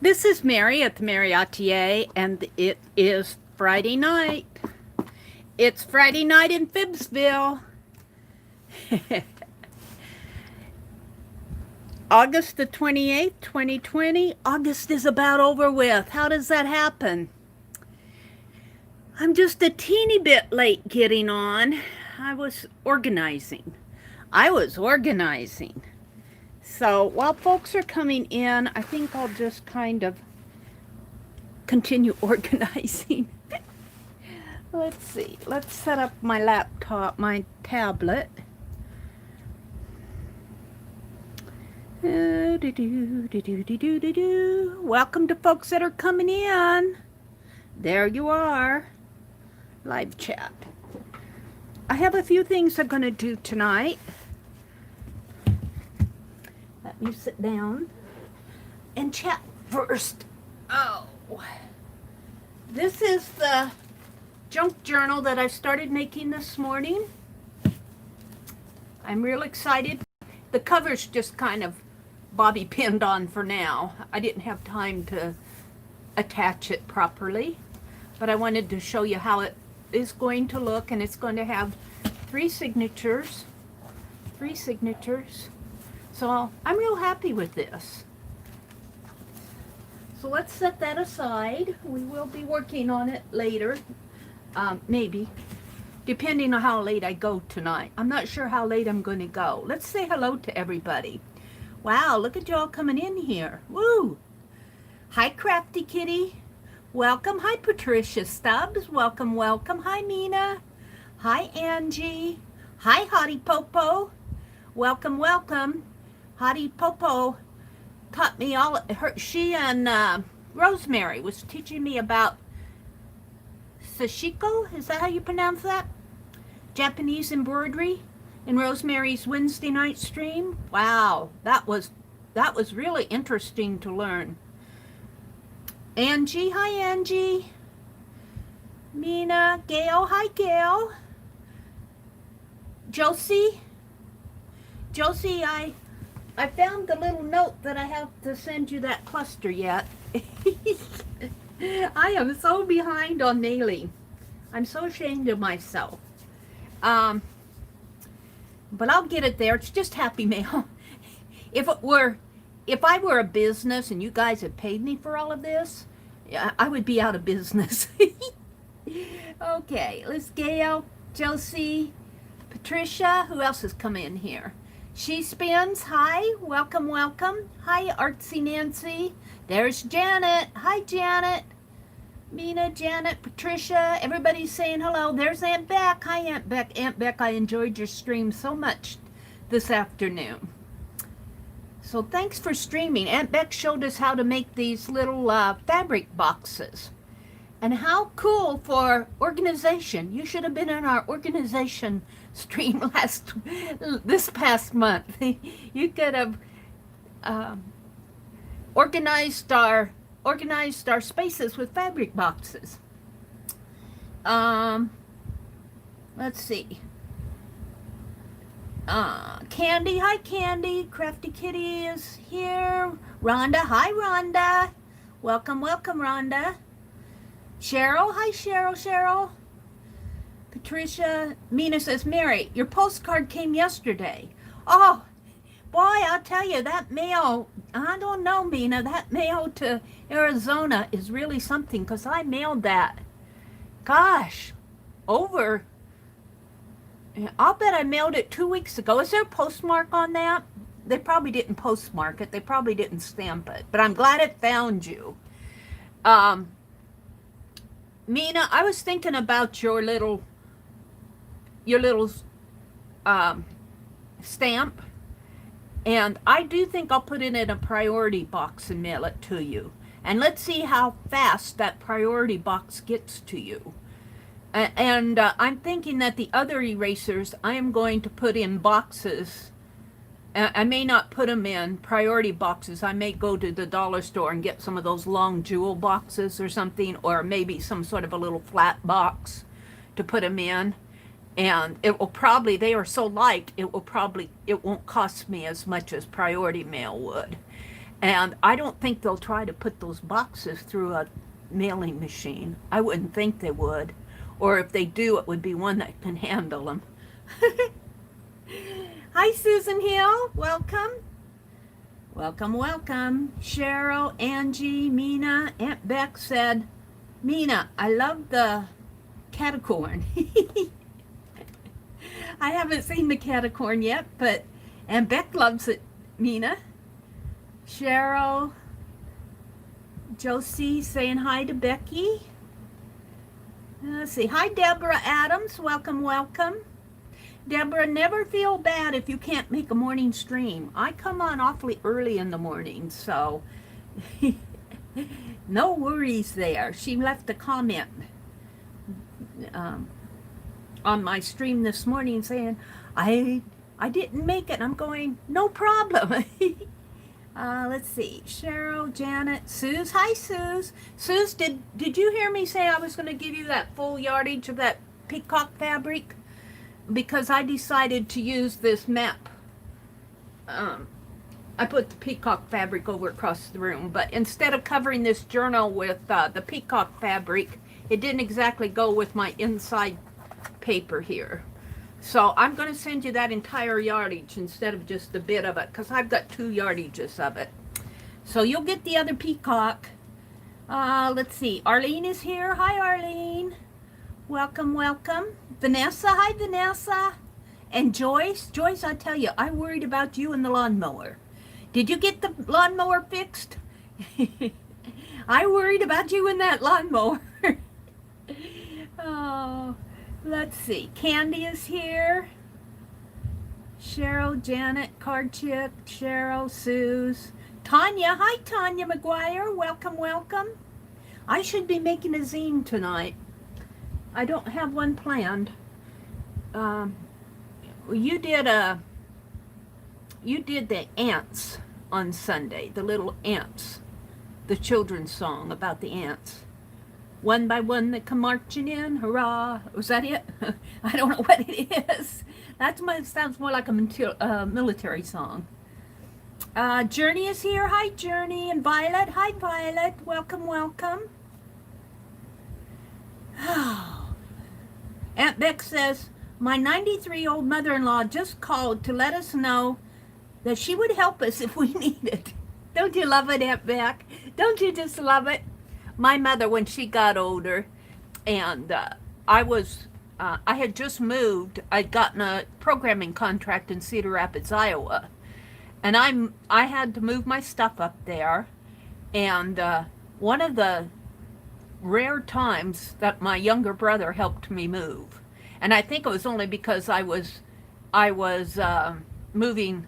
This is Meri at the Meri Atelier, and it is Friday night. It's Friday night in FIBSville. August the 28th, 2020. August is about over with. How does that happen? I'm just a teeny bit late getting on. I was organizing. So while folks are coming in, I think I'll just kind of continue organizing. Let's see. Let's set up my laptop, my tablet. Welcome to folks that are coming in. There you are. Live chat. I have a few things I'm going to do tonight. Let me sit down and chat first. Oh, this is the junk journal that I started making this morning. I'm real excited. The cover's just kind of bobby pinned on for now. I didn't have time to attach it properly, but I wanted to show you how it is going to look, and it's going to have three signatures. So I'm real happy with this. So let's set that aside. We will be working on it later, maybe, depending on how late I go tonight. I'm not sure how late I'm going to go. Let's say hello to everybody. Wow, look at y'all coming in here. Woo! Hi, Crafty Kitty. Welcome. Hi, Patricia Stubbs. Welcome, welcome. Hi, Mina. Hi, Angie. Hi, Hottie Popo. Welcome, welcome. Hottie Popo taught me all, she and Rosemary was teaching me about sashiko. Is that how you pronounce that? Japanese embroidery in Rosemary's Wednesday night stream. Wow, that was really interesting to learn. Angie, hi Angie. Mina, Gail, hi Gail. Josie, I found the little note that I have to send you that cluster yet. I am so behind on nailing. I'm so ashamed of myself. But I'll get it there. It's just happy mail. If I were a business and you guys had paid me for all of this, I would be out of business. Okay, let's Gail, Josie, Patricia. Who else has come in here? She Spins. Hi, welcome, welcome. Hi, Artsy Nancy. There's Janet. Hi, Janet. Mina, Janet, Patricia. Everybody's saying hello. There's Aunt Beck. Hi, Aunt Beck. Aunt Beck, I enjoyed your stream so much this afternoon. So thanks for streaming. Aunt Beck showed us how to make these little fabric boxes. And how cool for organization. You should have been in our organization stream this past month. You could have organized our spaces with fabric boxes. Let's see. Candy, hi Candy. Crafty Kitty is here. Rhonda, hi Rhonda. Welcome, welcome Rhonda. Cheryl, hi Cheryl. Patricia, Mina says, Meri, your postcard came yesterday. Oh, boy, I'll tell you, that mail, I don't know, Mina, that mail to Arizona is really something, because I mailed that, gosh, I'll bet I mailed it 2 weeks ago. Is there a postmark on that? They probably didn't postmark it. They probably didn't stamp it, but I'm glad it found you. Mina, I was thinking about your little stamp, and I do think I'll put it in a priority box and mail it to you. And let's see how fast that priority box gets to you. And I'm thinking that the other erasers I am going to put in boxes. I may not put them in priority boxes. I may go to the dollar store and get some of those long jewel boxes or something, or maybe some sort of a little flat box to put them in. And it will probably, they are so light, it won't cost me as much as priority mail would. And I don't think they'll try to put those boxes through a mailing machine. I wouldn't think they would. Or if they do, it would be one that can handle them. Hi, Susan Hill. Welcome. Welcome, welcome. Cheryl, Angie, Mina, Aunt Beck said, Mina, I love the catacorn. I haven't seen the catacorn yet, but Aunt Beck loves it, Mina. Cheryl, Josie saying hi to Becky. Let's see. Hi, Deborah Adams. Welcome, welcome. Deborah, never feel bad if you can't make a morning stream. I come on awfully early in the morning, so no worries there. She left a comment on my stream this morning saying, I didn't make it. I'm going, no problem. Let's see. Cheryl, Janet, Suze. Hi, Suze. Suze, did you hear me say I was going to give you that full yardage of that peacock fabric? Because I decided to use this map. I put the peacock fabric over across the room, but instead of covering this journal with the peacock fabric, it didn't exactly go with my inside paper here. So I'm going to send you that entire yardage instead of just a bit of it, because I've got 2 yardages of it. So you'll get the other peacock. Let's see. Arlene is here. Hi, Arlene. Welcome, welcome. Vanessa. Hi, Vanessa. And Joyce. Joyce, I tell you, I worried about you and the lawnmower. Did you get the lawnmower fixed? I worried about you and that lawnmower. Oh. Let's see. Candy is here. Cheryl, Janet, Card Chick, Cheryl, Suze, Tanya. Hi, Tanya McGuire. Welcome, welcome. I should be making a zine tonight. I don't have one planned. You did the ants on Sunday, the little ants, the children's song about the ants. One by one they come marching in, hurrah. Was that it? I don't know what it is. That sounds more like a military song. Journey is here. Hi, Journey. And Violet. Hi, Violet. Welcome, welcome. Aunt Beck says, my 93-year-old mother-in-law just called to let us know that she would help us if we needed. Don't you love it, Aunt Beck? Don't you just love it? My mother, when she got older, and I had just moved. I'd gotten a programming contract in Cedar Rapids, Iowa, and I had to move my stuff up there. And one of the rare times that my younger brother helped me move, and I think it was only because I was moving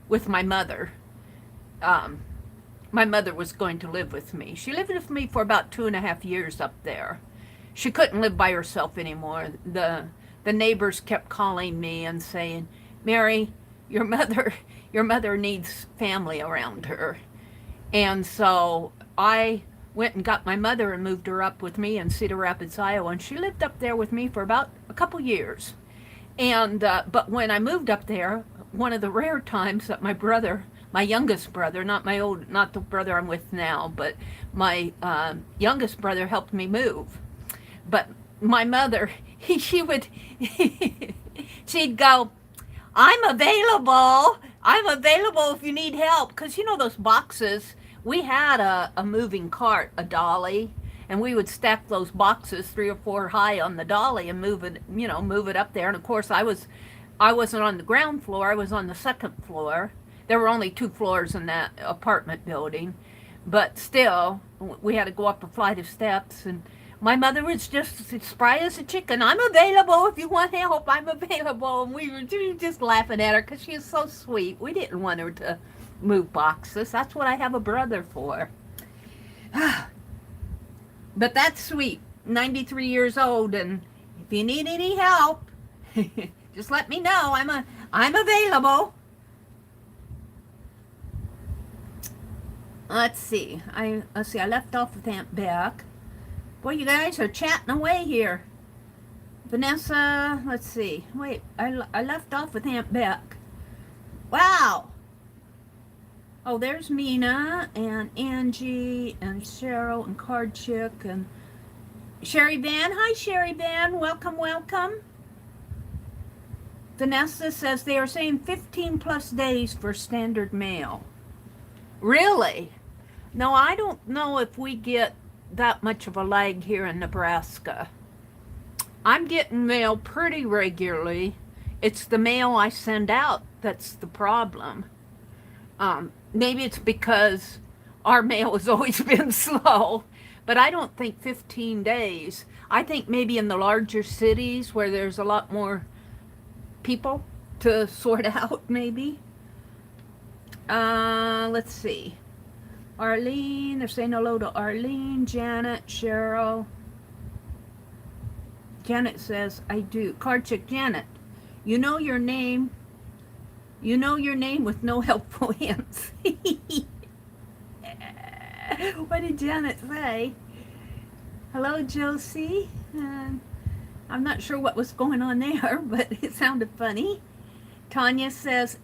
with my mother. My mother was going to live with me. She lived with me for about 2.5 years up there. She couldn't live by herself anymore. The neighbors kept calling me and saying, Meri, your mother needs family around her. And so I went and got my mother and moved her up with me in Cedar Rapids, Iowa, and she lived up there with me for about a couple years. And but when I moved up there, one of the rare times that my youngest brother, not the brother I'm with now, but my youngest brother helped me move. But my mother, she'd go, I'm available if you need help. Because you know those boxes, we had a moving cart, a dolly, and we would stack those boxes 3 or 4 high on the dolly and move it up there. And of course I wasn't on the ground floor, I was on the second floor. There were only 2 floors in that apartment building, but still, we had to go up a flight of steps, and my mother was just as spry as a chicken. I'm available if you want help, I'm available. And we were just laughing at her because she was so sweet. We didn't want her to move boxes. That's what I have a brother for. But that's sweet. 93 years old, and if you need any help, just let me know. I'm available. Let's see. I left off with Aunt Beck. Boy, you guys are chatting away here. Vanessa, let's see. Wait, I left off with Aunt Beck. Wow. Oh, there's Mina and Angie and Cheryl and Card Chick and Sherry Van. Hi, Sherry Van. Welcome, welcome. Vanessa says they are saying 15 plus days for standard mail. Really? No, I don't know if we get that much of a lag here in Nebraska. I'm getting mail pretty regularly. It's the mail I send out that's the problem. Maybe it's because our mail has always been slow, but I don't think 15 days. I think maybe in the larger cities where there's a lot more people to sort out, maybe. Let's see. Arlene, they're saying hello to Arlene, Janet, Cheryl. Janet says, I do. Card Chick, Janet, you know your name. You know your name with no helpful hints. What did Janet say? Hello, Josie. I'm not sure what was going on there, but it sounded funny. Tanya says,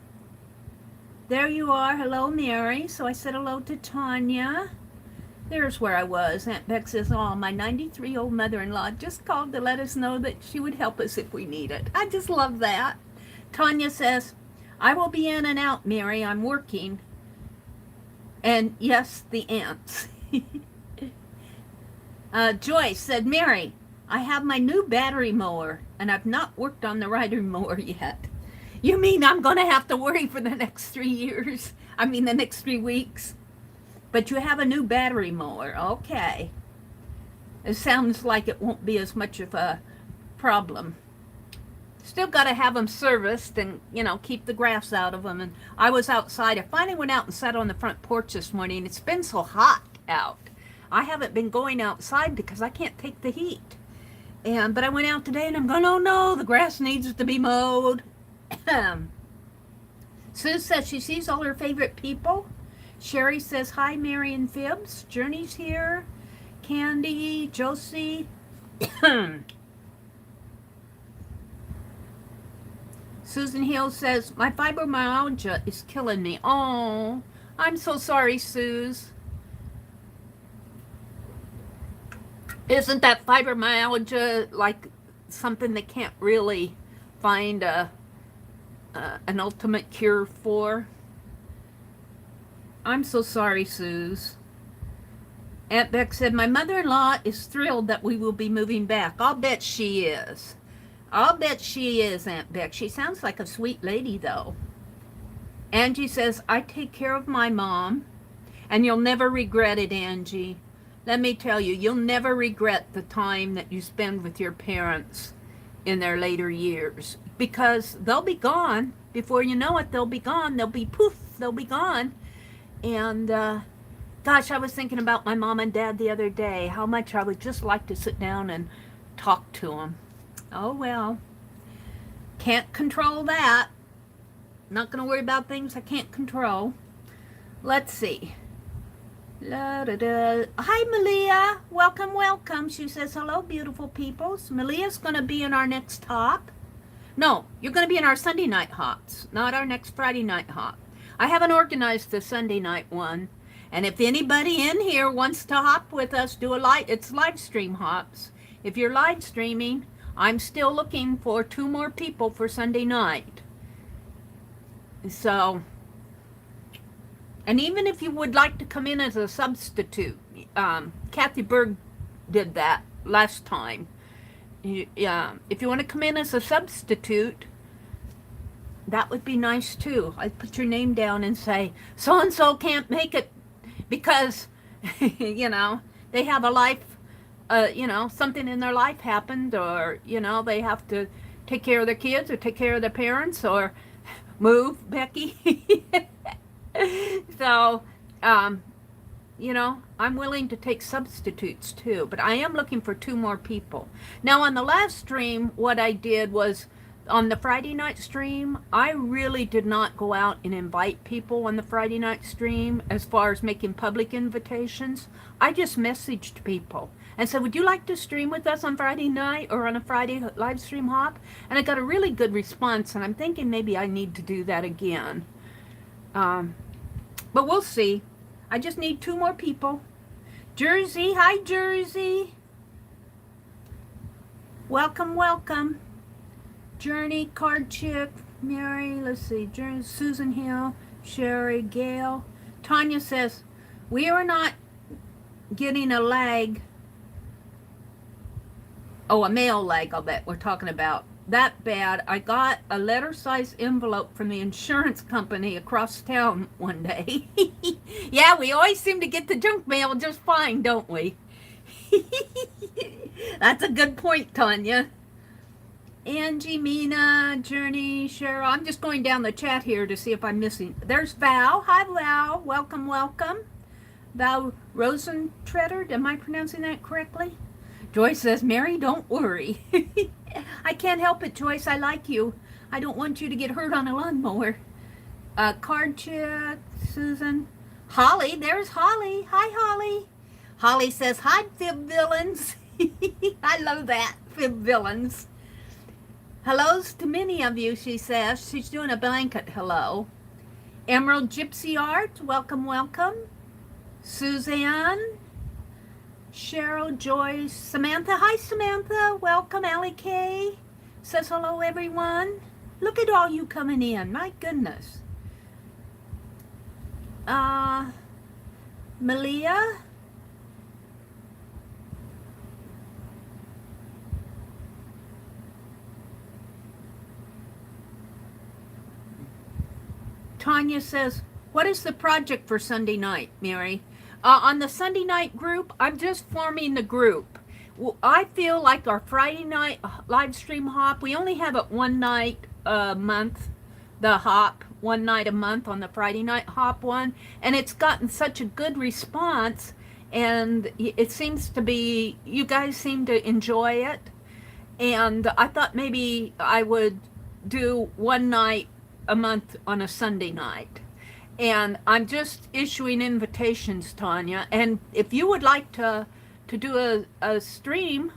there you are. Hello, Mary. So I said hello to Tanya. There's where I was. Aunt Beck says, oh, my 93-year-old mother-in-law just called to let us know that she would help us if we need it. I just love that. Tanya says, I will be in and out, Mary. I'm working. And yes, the ants. Joyce said, Mary, I have my new battery mower, and I've not worked on the rider mower yet. You mean I'm going to have to worry for the next 3 years? I mean, the next 3 weeks? But you have a new battery mower. Okay. It sounds like it won't be as much of a problem. Still got to have them serviced and, you know, keep the grass out of them. And I was outside. I finally went out and sat on the front porch this morning. It's been so hot out. I haven't been going outside because I can't take the heat. But I went out today and I'm going, oh no, the grass needs to be mowed. Sue says she sees all her favorite people. Sherry says, hi, Mary and FIBS. Journey's here. Candy, Josie. Susan Hill says, my fibromyalgia is killing me. Oh, I'm so sorry, Suze. Isn't that fibromyalgia like something they can't really find an ultimate cure for? I'm so sorry, Suze. Aunt Beck said, my mother-in-law is thrilled that we will be moving back. I'll bet she is. I'll bet she is, Aunt Beck. She sounds like a sweet lady, though. Angie says, I take care of my mom, and you'll never regret it, Angie. Let me tell you, you'll never regret the time that you spend with your parents in their later years, because they'll be gone. Before you know it, they'll be gone. They'll be poof, they'll be gone. And, gosh, I was thinking about my mom and dad the other day, how much I would just like to sit down and talk to them. Oh, well, can't control that. Not going to worry about things I can't control. Let's see. Hi, Malia. Welcome, welcome. She says, hello, beautiful peoples. Malia's going to be in our next hop. No, you're going to be in our Sunday night hops, not our next Friday night hop. I haven't organized the Sunday night one. And if anybody in here wants to hop with us, it's live stream hops. If you're live streaming, I'm still looking for 2 more people for Sunday night. So, and even if you would like to come in as a substitute, Kathy Berg did that last time. If you want to come in as a substitute, that would be nice too. I'd put your name down and say, so-and-so can't make it because, you know, they have a life, you know, something in their life happened, or, you know, they have to take care of their kids or take care of their parents or move, Becky. So, you know, I'm willing to take substitutes too, but I am looking for 2 more people. Now, on the last stream, what I did was, on the Friday night stream, I really did not go out and invite people on the Friday night stream as far as making public invitations. I just messaged people and said, would you like to stream with us on Friday night or on a Friday live stream hop? And I got a really good response, and I'm thinking maybe I need to do that again. But we'll see. I just need 2 more people. Jersey, hi Jersey. Welcome, welcome. Journey, Card Chick, Mary, let's see, Journey, Susan Hill, Sherry, Gail. Tanya says, we are not getting a lag. Oh, a mail lag, I'll bet we're talking about. That bad. I got a letter-sized envelope from the insurance company across town one day. Yeah, we always seem to get the junk mail just fine, don't we? That's a good point, Tanya. Angie, Mina, Journey, Cheryl. I'm just going down the chat here to see if I'm missing. There's Val. Hi, Val. Welcome, welcome. Val Rosentretter. Am I pronouncing that correctly? Joyce says, Mary, don't worry. I can't help it, Joyce. I like you. I don't want you to get hurt on a lawnmower. Card Chick, Susan. Holly. There's Holly. Hi, Holly. Holly says, hi, Fib Villains. I love that, Fib Villains. Hellos to many of you, she says. She's doing a blanket hello. Emerald Gypsy Art, welcome, welcome. Suzanne, Cheryl, Joyce, Samantha. Hi, Samantha. Welcome, Allie K. Says hello, everyone. Look at all you coming in. My goodness. Malia. Tanya says, what is the project for Sunday night, Mary? On the Sunday night group, I'm just forming the group. Well, I feel like our Friday night live stream hop, we only have it one night a month, the hop, one night a month on the Friday night hop one. And it's gotten such a good response. And it seems to be, you guys seem to enjoy it. And I thought maybe I would do one night a month on a Sunday night. And I'm just issuing invitations, Tanya. And if you would like to do a stream,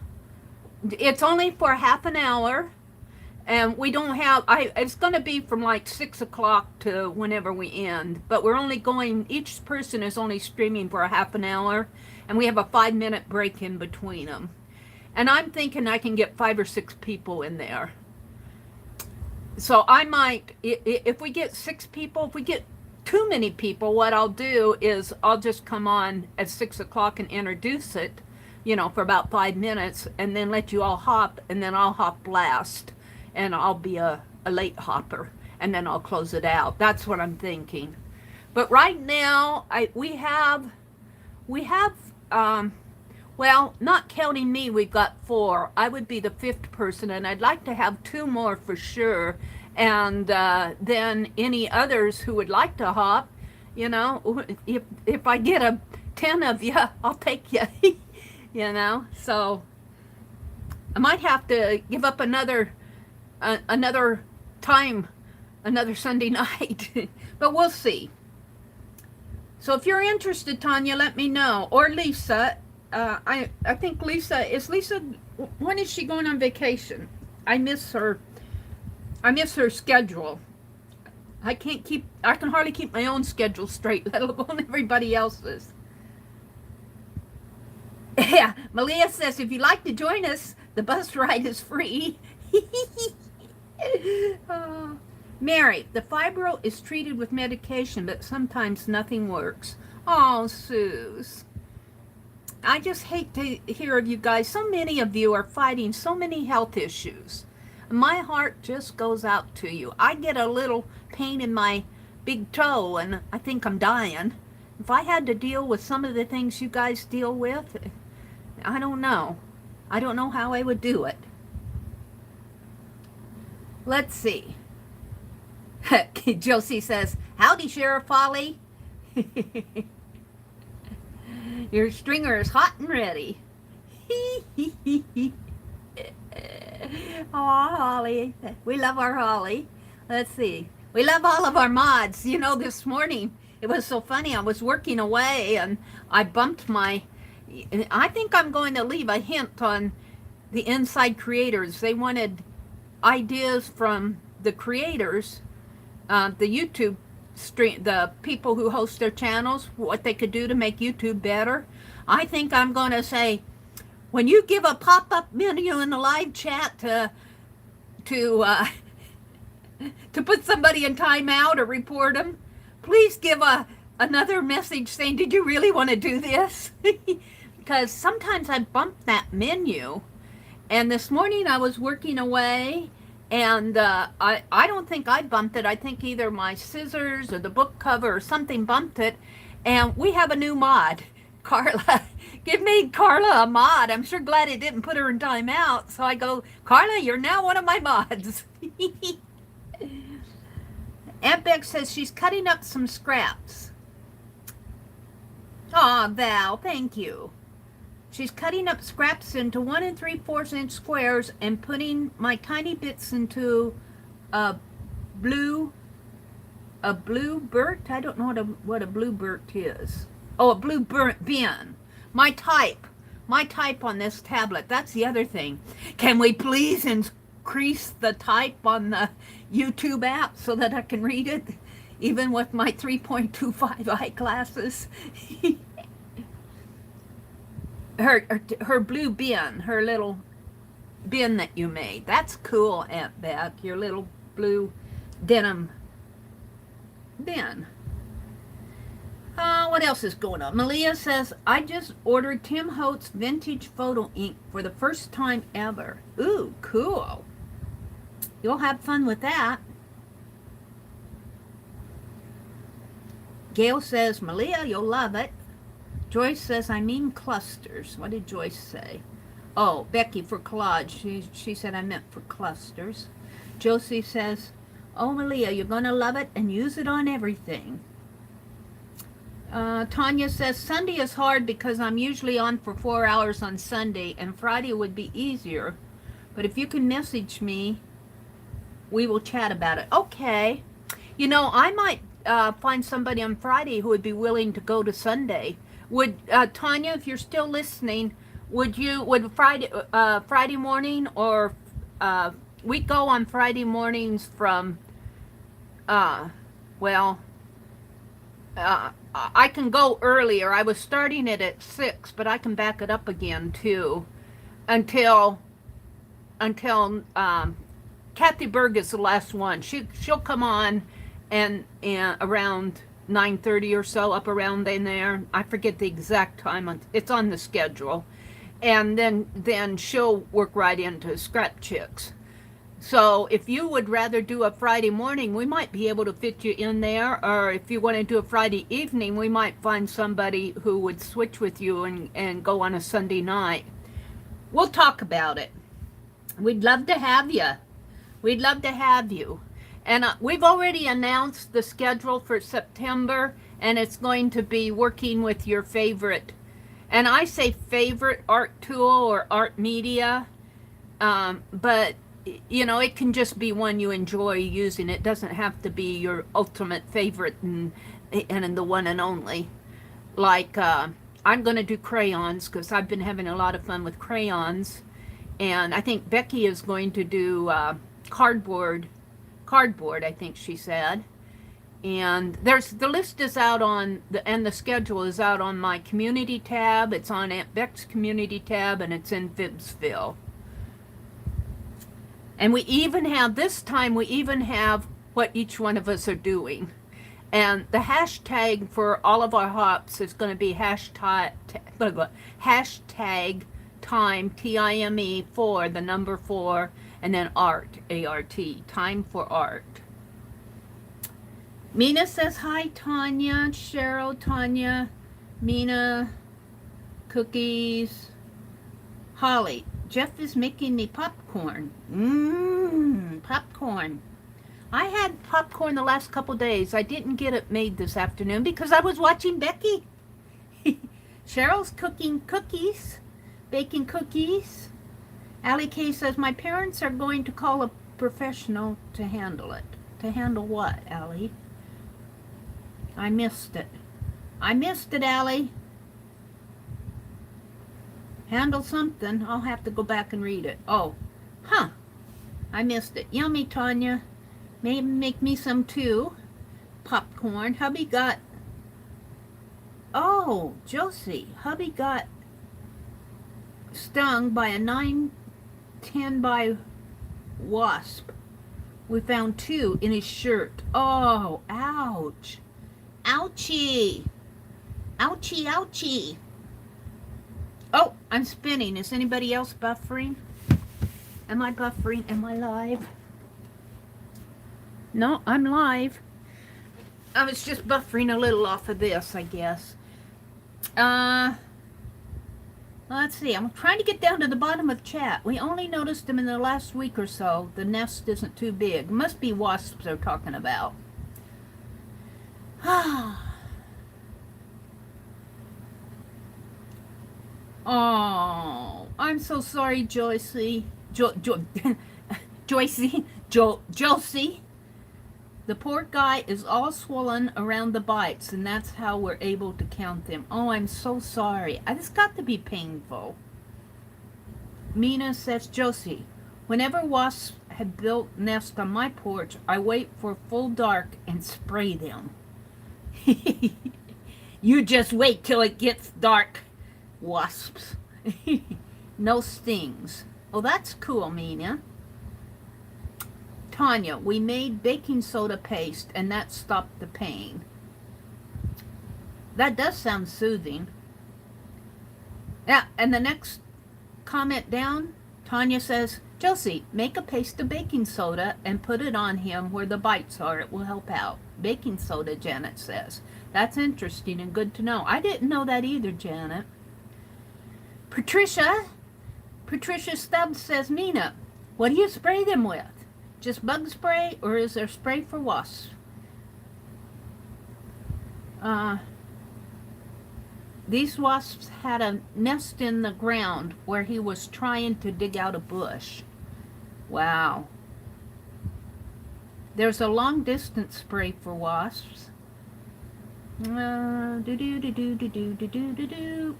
it's only for half an hour. And we don't have, it's going to be from like 6 o'clock to whenever we end. But we're only going, each person is only streaming for a half an hour. And we have a 5-minute break in between them. And I'm thinking I can get 5 or 6 people in there. So I might, if we get 6 people, if we get too many people, what I'll do is I'll just come on at 6 o'clock and introduce it, you know, for about 5 minutes, and then let you all hop, and then I'll hop last, and I'll be a late hopper, and then I'll close it out. That's what I'm thinking. But right now, we have, well, not counting me, we've got 4. I would be the 5th person, and I'd like to have 2 more for sure. And then any others who would like to hop, you know, if I get 10 of you, I'll take you, you know. So I might have to give up another time, another Sunday night, but we'll see. So if you're interested, Tanya, let me know, or Lisa. I think Lisa, when is she going on vacation? I miss her schedule. I can hardly keep my own schedule straight, let alone everybody else's. Yeah, Malia says, if you'd like to join us, the bus ride is free. Mary, the fibro is treated with medication, but sometimes nothing works. Oh, Suze. I just hate to hear of you guys. So many of you are fighting so many health issues. My heart just goes out to you. I get a little pain in my big toe and I think I'm dying. If I had to deal with some of the things you guys deal with, I don't know. I don't know how I would do it. Let's see. Josie says, howdy, Sheriff Holly. Your stringer is hot and ready. Oh, Holly. We love our Holly. Let's see. We love all of our mods. You know, this morning, it was so funny. I was working away and I bumped my... I think I'm going to leave a hint on the Inside Creators. They wanted ideas from the creators, the YouTube the people who host their channels, what they could do to make YouTube better. I think I'm going to say, when you give a pop-up menu in the live chat to put somebody in timeout or report them, please give another message saying, did you really want to do this? Because sometimes I bump that menu. And this morning I was working away, and I don't think I bumped it. I think either my scissors or the book cover or something bumped it. And we have a new mod, Carla. Give me Carla a mod. I'm sure glad it didn't put her in timeout. So I go, Carla, you're now one of my mods. Aunt Beck says she's cutting up some scraps. Aw, Val, thank you. She's cutting up scraps into 1 3/4 inch squares and putting my tiny bits into a blue burt. I don't know what a blue burt is. Oh, a blue bin. My type on this tablet. That's the other thing. Can we please increase the type on the YouTube app so that I can read it, even with my 3.25 eyeglasses? her blue bin, her little bin that you made. That's cool, Aunt Beth. Your little blue denim bin. What else is going on? Malia says, I just ordered Tim Holtz vintage photo ink for the first time ever. Ooh, cool. You'll have fun with that. Gail says, Malia, you'll love it. Joyce says, I mean clusters. What did Joyce say? Oh, Becky for collage. She said I meant for clusters. Josie says, oh, Malia, you're going to love it and use it on everything. Tanya says, Sunday is hard because I'm usually on for 4 hours on Sunday, and Friday would be easier. But if you can message me, we will chat about it. Okay. You know, I might find somebody on Friday who would be willing to go to Sunday. Would Tanya, if you're still listening, would Friday morning, or we go on Friday mornings from I can go earlier. I was starting it at 6, but I can back it up again too until Kathy Berg is the last one. She'll come on and around 9:30 or so, up around in there. I forget the exact time. It's on the schedule. And then she'll work right into Scrap Chicks. So if you would rather do a Friday morning, we might be able to fit you in there. Or if you want to do a Friday evening, we might find somebody who would switch with you and go on a Sunday night. We'll talk about it. We'd love to have you. We'd love to have you. And we've already announced the schedule for September, and it's going to be working with your favorite, and I say favorite art tool or art media, but you know, it can just be one you enjoy using. It doesn't have to be your ultimate favorite and the one and only. Like I'm going to do crayons because I've been having a lot of fun with crayons, and I think Becky is going to do cardboard, I think she said. And the list is out on and the schedule is out on my community tab. It's on Aunt Beck's community tab, and it's in FIBSville. And we even have what each one of us are doing. And the hashtag for all of our hops is going to be hashtag time, TIME, for the number 4, and then art, ART, time for art. Mina says, hi, Tanya, Cheryl, Tanya, Mina, cookies, Holly. Jeff is making me popcorn. Popcorn. I had popcorn the last couple days. I didn't get it made this afternoon because I was watching Becky. Cheryl's cooking cookies, baking cookies. Allie Kay says, my parents are going to call a professional to handle it. To handle what, Allie? I missed it. I missed it, Allie. Handle something. I'll have to go back and read it. Oh, I missed it. Yummy, Tanya. Maybe make me some too. popcorn. Hubby got, oh, Josie, hubby got stung by a 910 by wasp. We found 2 in his shirt. Oh, ouch. Ouchie. Ouchie, ouchie. Oh, I'm spinning. Is anybody else buffering? Am I buffering? Am I live? No, I'm live. I was just buffering a little off of this, I guess. Let's see. I'm trying to get down to the bottom of chat. We only noticed them in the last week or so. The nest isn't too big. Must be wasps they're talking about. Oh, I'm so sorry, Joycey. Josie. The poor guy is all swollen around the bites, and that's how we're able to count them. Oh, I'm so sorry. It's got to be painful. Mina says, Josie, whenever wasps have built nests on my porch, I wait for full dark and spray them. You just wait till it gets dark, wasps. No stings. Oh, that's cool, Mina. Tanya, we made baking soda paste and that stopped the pain. That does sound soothing. Yeah, and the next comment down, Tanya says, Josie, make a paste of baking soda and put it on him where the bites are. It will help out. Baking soda, Janet says. That's interesting and good to know. I didn't know that either, Janet. Patricia Stubbs says, Mina, what do you spray them with? Just bug spray, or is there spray for wasps? These wasps had a nest in the ground where he was trying to dig out a bush. Wow. There's a long distance spray for wasps.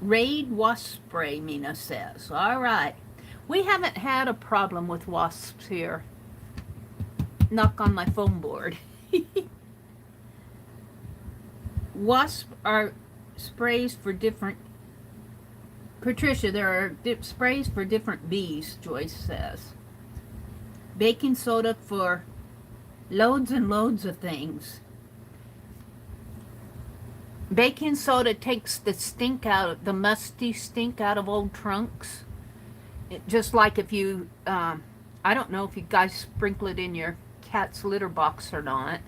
Raid wasp spray, Mina says. All right. We haven't had a problem with wasps here. Knock on my foam board. Wasps are sprays for different... Patricia, there are sprays for different bees, Joyce says. Baking soda for loads and loads of things. Baking soda takes the stink out, the musty stink out of old trunks. Just like if you, I don't know if you guys sprinkle it in your cat's litter box or not,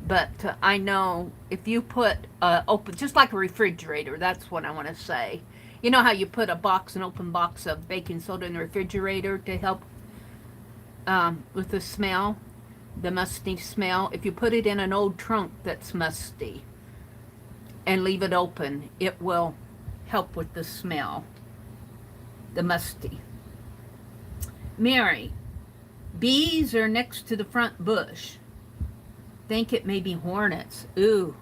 but I know if you put open, just like a refrigerator, that's what I want to say. You know how you put an open box of baking soda in the refrigerator to help with the smell, the musty smell? If you put it in an old trunk that's musty and leave it open, it will help with the smell, the musty. Mary, bees are next to the front bush. Think it may be hornets. Ooh.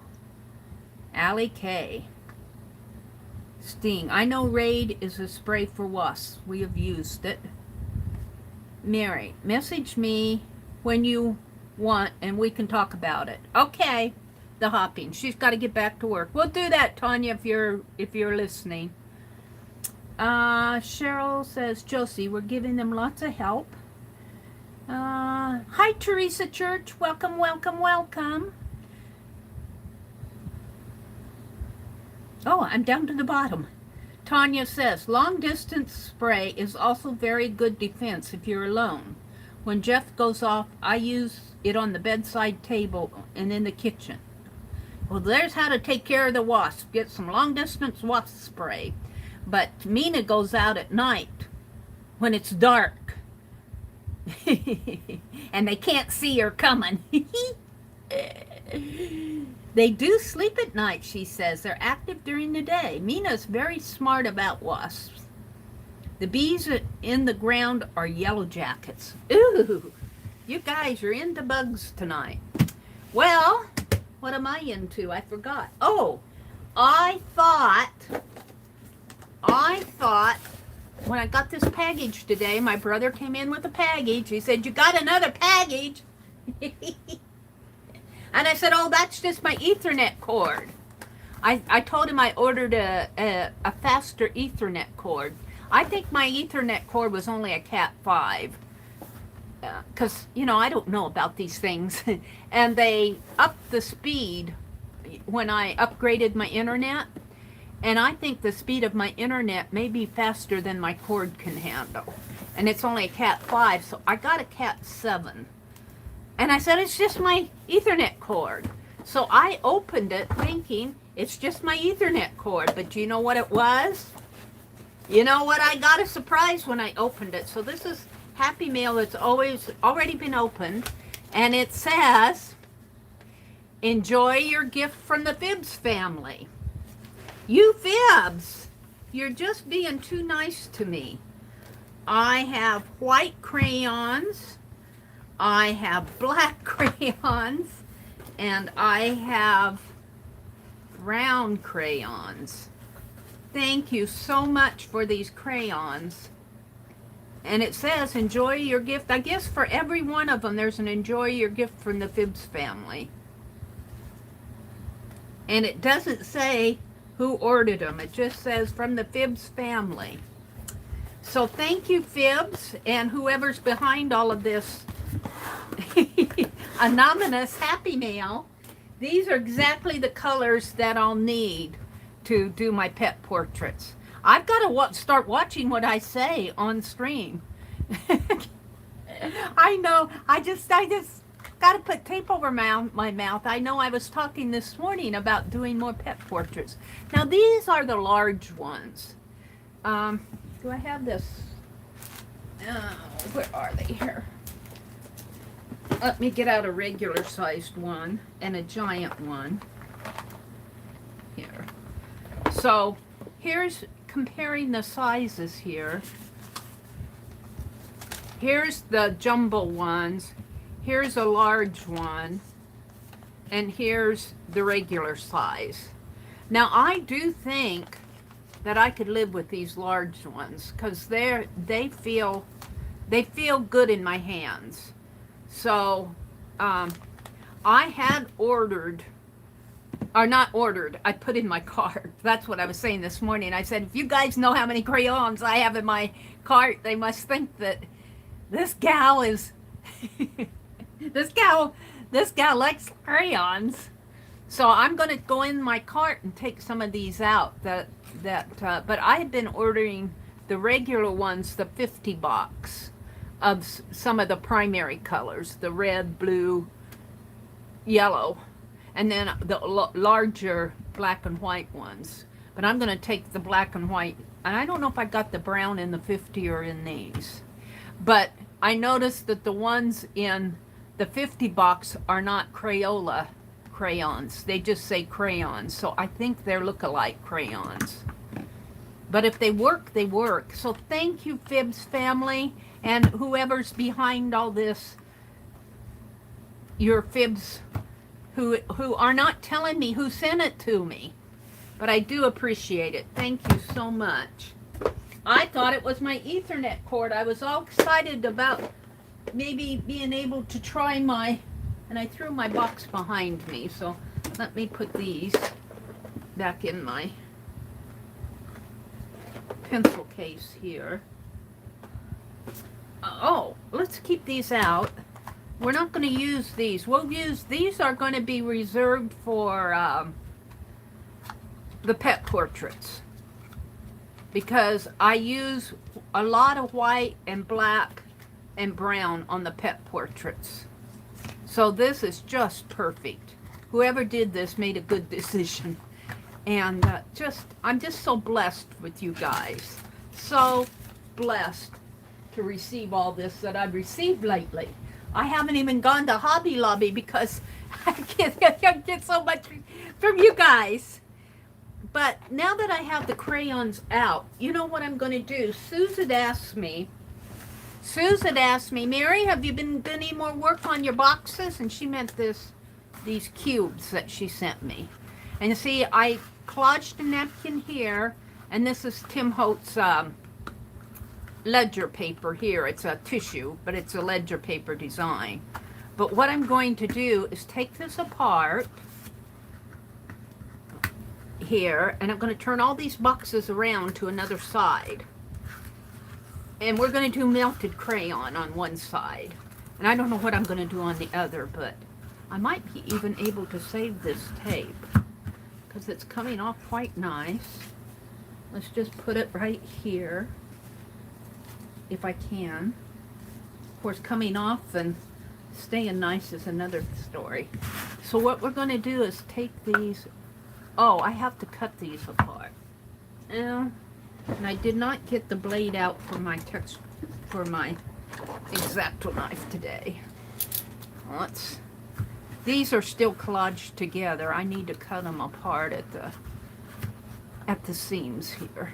Allie K. Sting. I know Raid is a spray for wasps. We have used it. Mary, message me when you want and we can talk about it. Okay. The hopping. She's got to get back to work. We'll do that, Tanya, if you're listening. Cheryl says, Josie, we're giving them lots of help. Hi, Teresa Church. Welcome, welcome, welcome. Oh, I'm down to the bottom. Tanya says, long distance spray is also very good defense if you're alone. When Jeff goes off, I use it on the bedside table and in the kitchen. Well, there's how to take care of the wasp. Get some long distance wasp spray. But Mina goes out at night when it's dark. And they can't see her coming. They do sleep at night, she says. They're active during the day. Mina's very smart about wasps. The bees in the ground are yellow jackets. Ooh, you guys are into bugs tonight. Well, what am I into? I forgot. Oh, I thought when I got this package today, my brother came in with a package. He said, you got another package? And I said, oh, that's just my Ethernet cord. I told him I ordered a faster Ethernet cord. I think my Ethernet cord was only a Cat 5. Because, you know, I don't know about these things. And they upped the speed when I upgraded my internet. And I think the speed of my internet may be faster than my cord can handle. And it's only a Cat 5, so I got a Cat 7. And I said, it's just my Ethernet cord. So I opened it thinking, it's just my Ethernet cord. But you know what it was? You know what? I got a surprise when I opened it. So this is Happy Mail that's already been opened. And it says, enjoy your gift from the FIBS family. You FIBS, you're just being too nice to me. I have white crayons, I have black crayons, and I have round crayons. Thank you so much for these crayons. And it says, enjoy your gift. I guess for every one of them, there's an enjoy your gift from the FIBS family. And it doesn't say who ordered them. It just says from the FIBS family. So thank you, FIBS, and whoever's behind all of this anonymous Happy Mail. These are exactly the colors that I'll need to do my pet portraits. I've got to start watching what I say on stream. I know. I just got to put tape over my mouth. I know I was talking this morning about doing more pet portraits. Now these are the large ones. Do I have this? Oh, where are they here? Let me get out a regular sized one and a giant one. Here. So here's comparing the sizes here. Here's the jumbo ones. Here's a large one, and here's the regular size. Now I do think that I could live with these large ones because they feel good in my hands. So I had ordered, or not ordered, I put in my cart. That's what I was saying this morning. I said, if you guys know how many crayons I have in my cart, they must think that this gal is this gal likes crayons. So I'm going to go in my cart and take some of these out. But I have been ordering the regular ones, the 50 box of some of the primary colors, the red, blue, yellow, and then the larger black and white ones. But I'm going to take the black and white, and I don't know if I got the brown in the 50 or in these. But I noticed that the ones in the 50 box are not Crayola crayons. They just say crayons. So I think they're look-alike crayons. But if they work, they work. So thank you, FIBS family, and whoever's behind all this, your FIBS, who are not telling me who sent it to me. But I do appreciate it. Thank you so much. I thought it was my Ethernet cord. I was all excited about maybe being able to try and I threw my box behind me. So let me put these back in my pencil case here. Oh, let's keep these out. We're not going to use these. These are going to be reserved for the pet portraits. Because I use a lot of white and black and brown on the pet portraits. So this is just perfect. Whoever did this made a good decision. And I'm just so blessed with you guys. So blessed to receive all this that I've received lately. I haven't even gone to Hobby Lobby because I get so much from you guys. But now that I have the crayons out, you know what I'm going to do? Susan asked me, Mary, have you been any more work on your boxes? And she meant these cubes that she sent me. And you see, I collaged a napkin here, and this is Tim Holt's ledger paper here. It's a tissue, but it's a ledger paper design. But what I'm going to do is take this apart here, and I'm going to turn all these boxes around to another side. And we're going to do melted crayon on one side. And I don't know what I'm going to do on the other, but I might be even able to save this tape because it's coming off quite nice. Let's just put it right here if I can. Of course, coming off and staying nice is another story. So what we're going to do is take these. Oh, I have to cut these apart. And I did not get the blade out for my X-Acto knife today. These are still collaged together. I need to cut them apart at the seams here.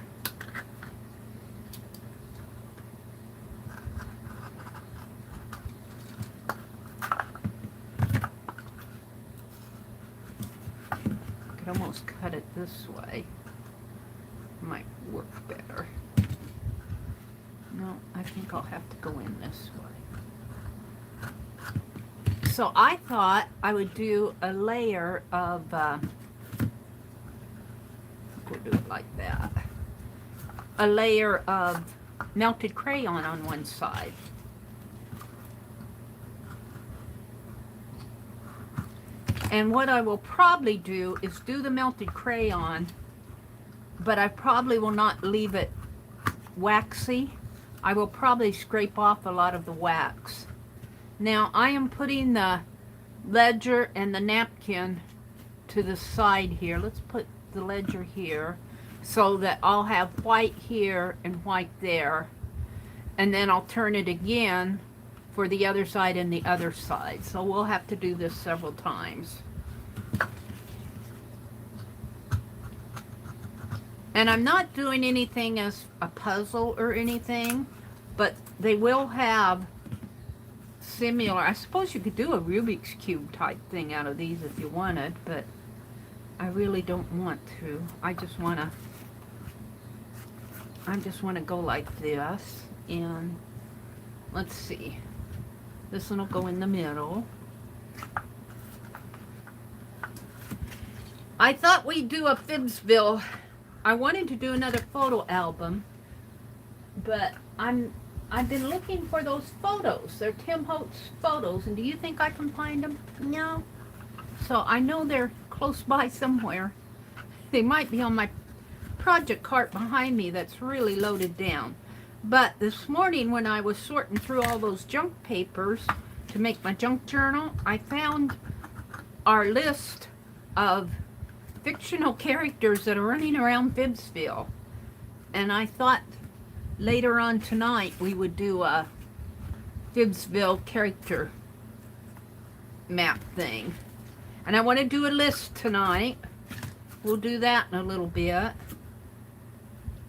I could almost cut it this way. Might work better. No, I think I'll have to go in this way. So I thought I would do a layer of, we'll do it like that. A layer of melted crayon on one side. And what I will probably do is do the melted crayon, but I probably will not leave it waxy. I will probably scrape off a lot of the wax. Now I am putting the ledger and the napkin to the side here. Let's put the ledger here so that I'll have white here and white there. And then I'll turn it again for the other side and the other side. So we'll have to do this several times. And I'm not doing anything as a puzzle or anything, but they will have similar. I suppose you could do a Rubik's Cube type thing out of these if you wanted, but I really don't want to. I just want to go like this, and let's see. This one will go in the middle. I thought we'd do a FIBSville. I wanted to do another photo album, but I've been looking for those photos. They're Tim Holtz photos, and do you think I can find them? No. So I know they're close by somewhere. They might be on my project cart behind me that's really loaded down. But this morning when I was sorting through all those junk papers to make my junk journal, I found our list of fictional characters that are running around FIBSville. And I thought later on tonight we would do a FIBSville character map thing. And I want to do a list tonight. We'll do that in a little bit.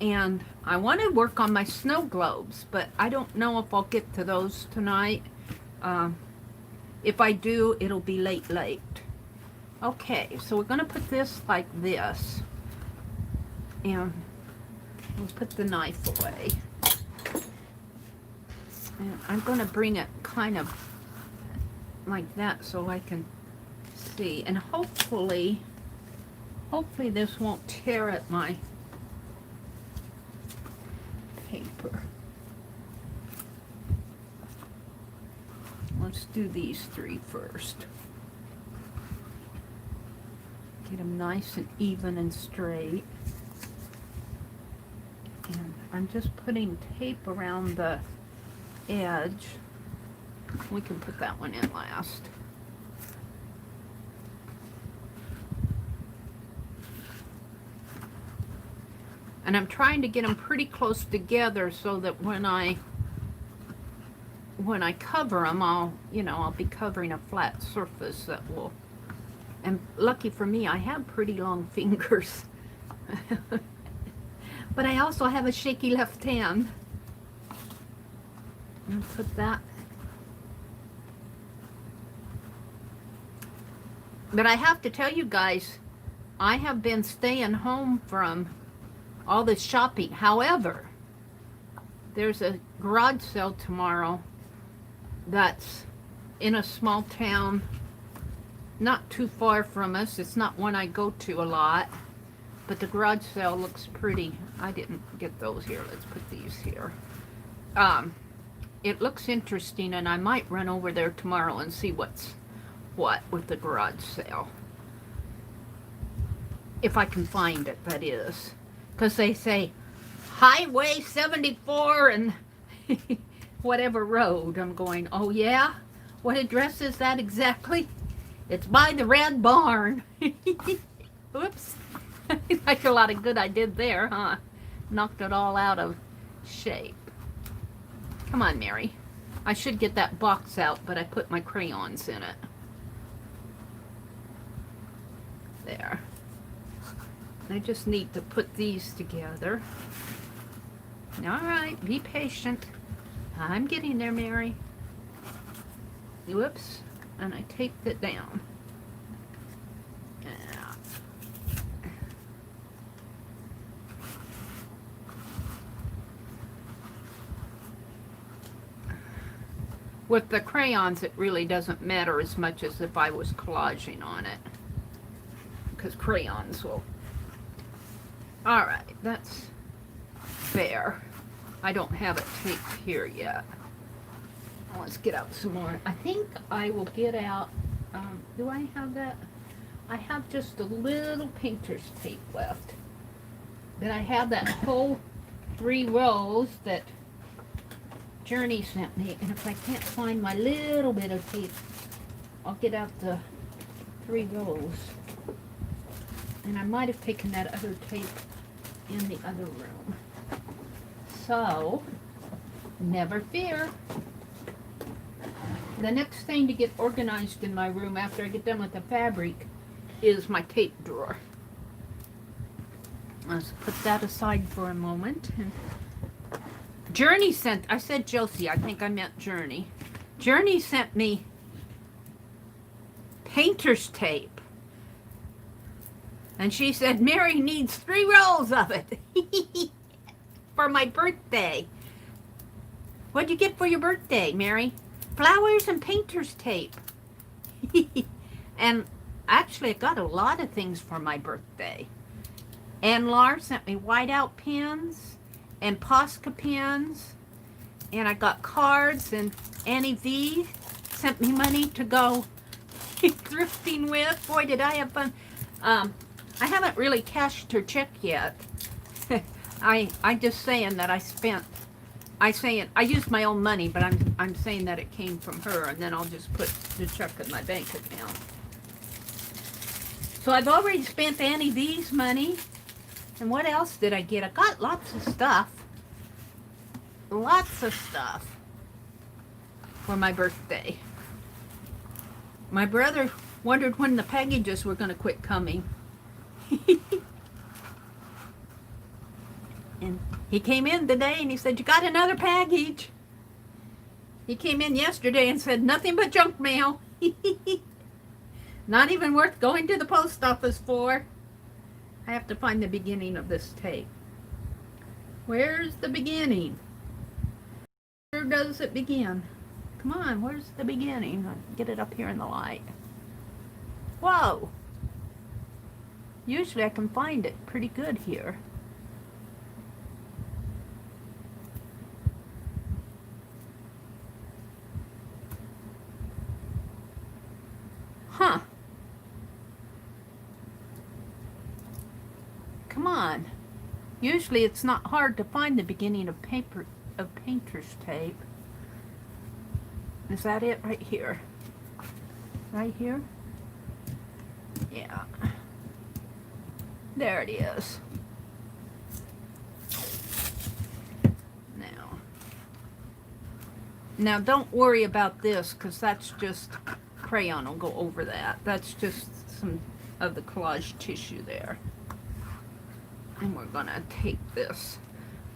And I want to work on my snow globes, but I don't know if I'll get to those tonight. If I do, it'll be late. Okay, so we're going to put this like this. And we'll put the knife away. And I'm going to bring it kind of like that so I can see. And hopefully this won't tear at my paper. Let's do these three first. Get them nice and even and straight. And I'm just putting tape around the edge. We can put that one in last. And I'm trying to get them pretty close together so that when I cover them, I'll be covering a flat surface that will. And lucky for me, I have pretty long fingers. But I also have a shaky left hand. And put that. But I have to tell you guys, I have been staying home from all this shopping. However, there's a garage sale tomorrow that's in a small town, not too far from us. It's not one I go to a lot, but the garage sale looks pretty. I didn't get those here. Let's put these here. It looks interesting, and I might run over there tomorrow and see what's what with the garage sale. If I can find it, that is. Because they say Highway 74 and whatever road. I'm going, oh yeah? What address is that exactly? It's by the Red Barn. Oops. Like a lot of good I did there, huh? Knocked it all out of shape. Come on, Mary. I should get that box out, but I put my crayons in it. There. I just need to put these together. All right, be patient. I'm getting there, Mary. Whoops. And I taped it down. Yeah. With the crayons, it really doesn't matter as much as if I was collaging on it. Because crayons will... Alright, that's fair. I don't have it taped here yet. Let's get out some more. I think I will get out... do I have that? I have just a little painter's tape left. Then I have that whole 3 rows that Journey sent me. And if I can't find my little bit of tape, I'll get out the 3 rows. And I might have taken that other tape in the other room. So, never fear. The next thing to get organized in my room after I get done with the fabric is my tape drawer. Let's put that aside for a moment. And Journey sent, I said Josie, I think I meant Journey. Journey sent me painter's tape. And she said, Mary needs 3 rolls of it for my birthday. What'd you get for your birthday, Mary? Flowers and painter's tape. And actually, I got a lot of things for my birthday. And Laura sent me whiteout pens and Posca pens. And I got cards, and Annie V sent me money to go thrifting with. Boy, did I have fun. I haven't really cashed her check yet. I just saying that I used my own money, but I'm saying that it came from her, and then I'll just put the check in my bank account. So I've already spent Annie V's money. And what else did I get? I got lots of stuff. Lots of stuff for my birthday. My brother wondered when the packages were going to quit coming. And he came in today and he said, you got another package. He came in yesterday and said, nothing but junk mail. Not even worth going to the post office for. I have to find the beginning of this tape. Where's the beginning? Where does it begin? Come on, where's the beginning? I'll get it up here in the light. Whoa! Usually I can find it pretty good here. Huh. Come on. Usually it's not hard to find the beginning of painter's tape. Is that it right here? Right here? Yeah. There it is. Now don't worry about this, because that's just crayon will go over that. That's just some of the collage tissue there. And we're gonna tape this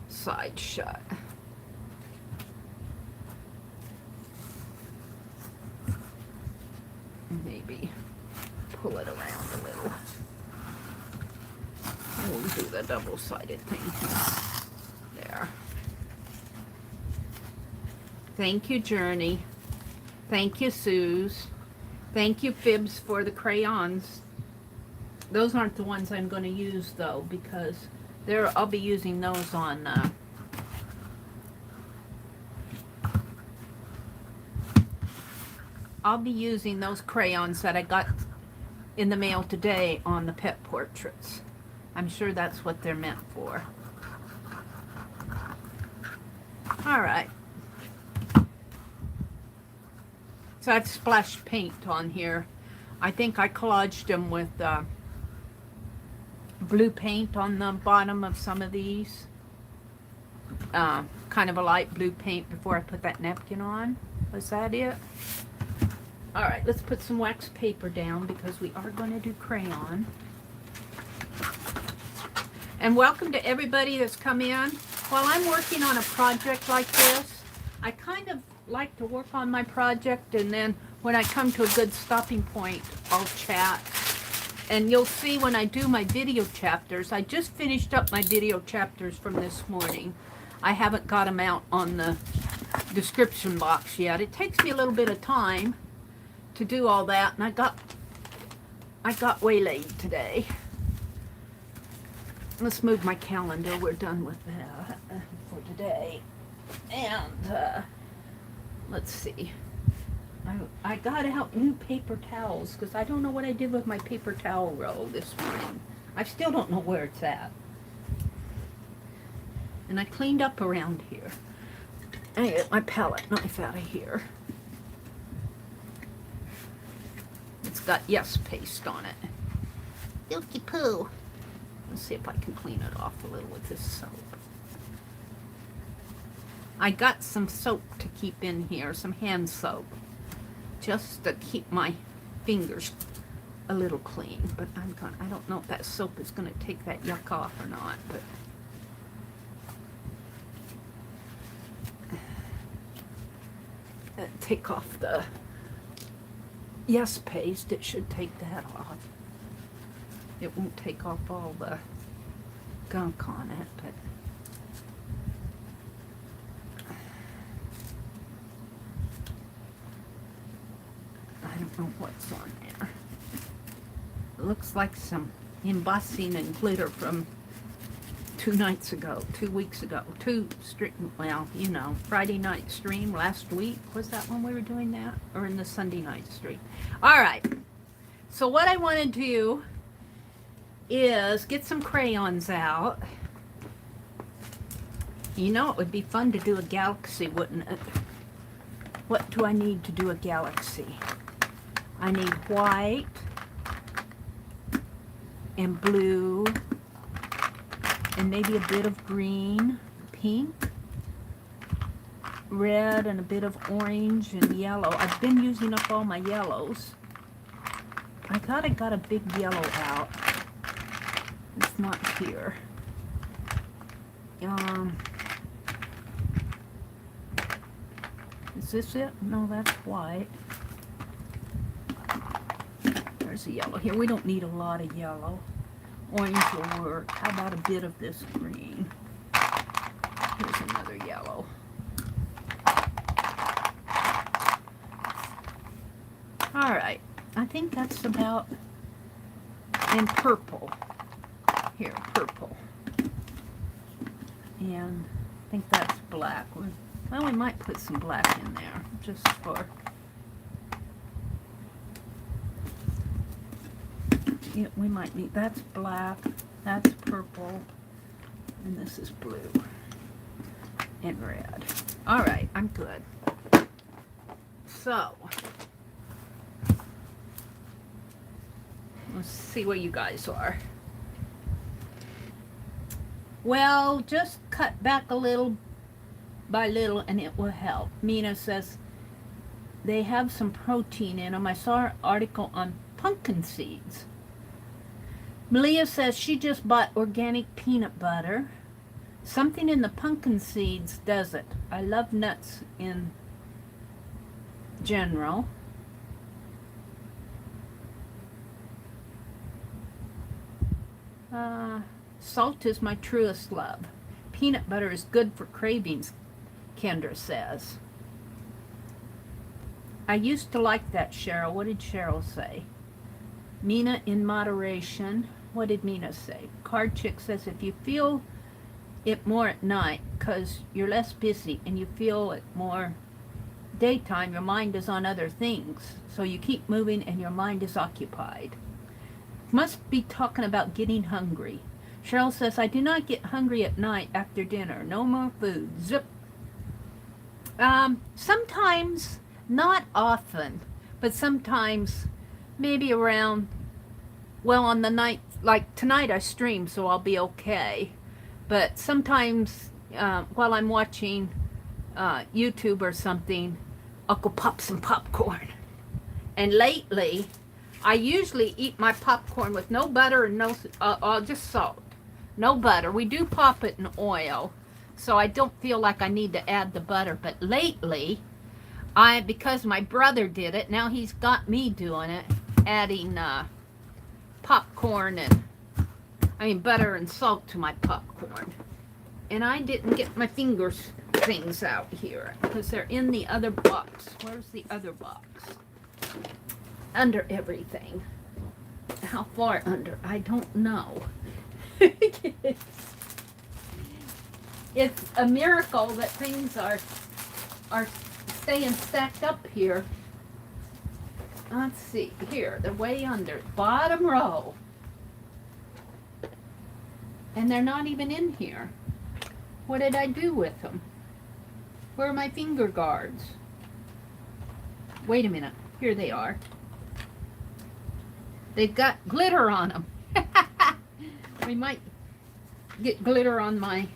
side shut. Maybe pull it around a little. We'll do the double-sided thing here. There. Thank you, Journey. Thank you, Suze. Thank you, Fibs, for the crayons. Those aren't the ones I'm going to use, though, because I'll be using those on... I'll be using those crayons that I got in the mail today on the pet portraits. I'm sure that's what they're meant for. All right. So I've splashed paint on here. I think I collaged them with blue paint on the bottom of some of these. Kind of a light blue paint before I put that napkin on. Was that it? All right, let's put some wax paper down because we are going to do crayon. And welcome to everybody that's come in. While I'm working on a project like this, I kind of like to work on my project, and then when I come to a good stopping point, I'll chat. And you'll see when I do my video chapters, I just finished up my video chapters from this morning. I haven't got them out on the description box yet. It takes me a little bit of time to do all that, and I got waylaid today. Let's move my calendar. We're done with that for today. And let's see. I got out new paper towels because I don't know what I did with my paper towel roll this morning. I still don't know where it's at. And I cleaned up around here. I get my palette knife out of here. It's got yes paste on it. Dookie poo. Let's see if I can clean it off a little with this soap. I got some soap to keep in here, some hand soap, just to keep my fingers a little clean. But I don't know if that soap is going to take that yuck off or not. But take off the yes paste. It should take that off. It won't take off all the gunk on it, but I don't know what's on there. It looks like some embossing and glitter from 2 weeks ago. Well, you know, Friday night stream last week. Was that when we were doing that? Or in the Sunday night stream? All right. So what I want to do is get some crayons out. You know, it would be fun to do a galaxy, wouldn't it? What do I need to do a galaxy? I need white and blue and maybe a bit of green, pink, red, and a bit of orange and yellow. I've been using up all my yellows. I thought I got a big yellow out. It's not here. Is this it? No, that's white. There's a yellow here. We don't need a lot of yellow. Orange will work. How about a bit of this green? Here's another yellow. All right. I think that's about... And purple. Here, purple. And I think that's black. Well, we might put some black in there, just for... Yeah, we might need... That's black, that's purple, and this is blue. And red. All right, I'm good. So... let's see where you guys are. Well, just cut back a little by little and it will help. Mina says they have some protein in them. I saw an article on pumpkin seeds. Malia says she just bought organic peanut butter. Something in the pumpkin seeds does it. I love nuts in general. Salt is my truest love. Peanut butter is good for cravings, Kendra says. I used to like that, Cheryl. What did Cheryl say? Mina in moderation. What did Mina say? Card Chick says if you feel it more at night because you're less busy and you feel it more daytime, your mind is on other things. So you keep moving and your mind is occupied. Must be talking about getting hungry. Cheryl says, I do not get hungry at night after dinner. No more food. Zip. Sometimes, not often, but sometimes maybe around, well, on the night, like tonight I stream, so I'll be okay. But sometimes while I'm watching YouTube or something, I'll go pop some popcorn. And lately, I usually eat my popcorn with no butter and no, just salt. No butter. We do pop it in oil, so I don't feel like I need to add the butter. But lately, because my brother did it, now he's got me doing it, adding popcorn and, butter and salt to my popcorn. And I didn't get my fingers things out here because they're in the other box. Where's the other box? Under everything. How far under? I don't know. It's a miracle that things are staying stacked up here. Let's see. Here, they're way under. Bottom row. And they're not even in here. What did I do with them? Where are my finger guards? Wait a minute. Here they are. They've got glitter on them. We might get glitter on my...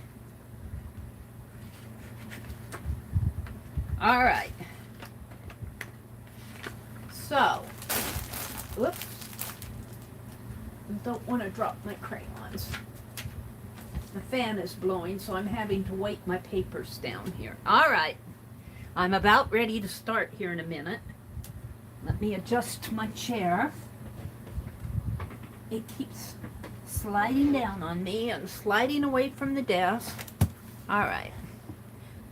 All right. So, whoops. Don't want to drop my crayons. The fan is blowing, so I'm having to weight my papers down here. All right. I'm about ready to start here in a minute. Let me adjust my chair. It keeps sliding down on me and sliding away from the desk. All right.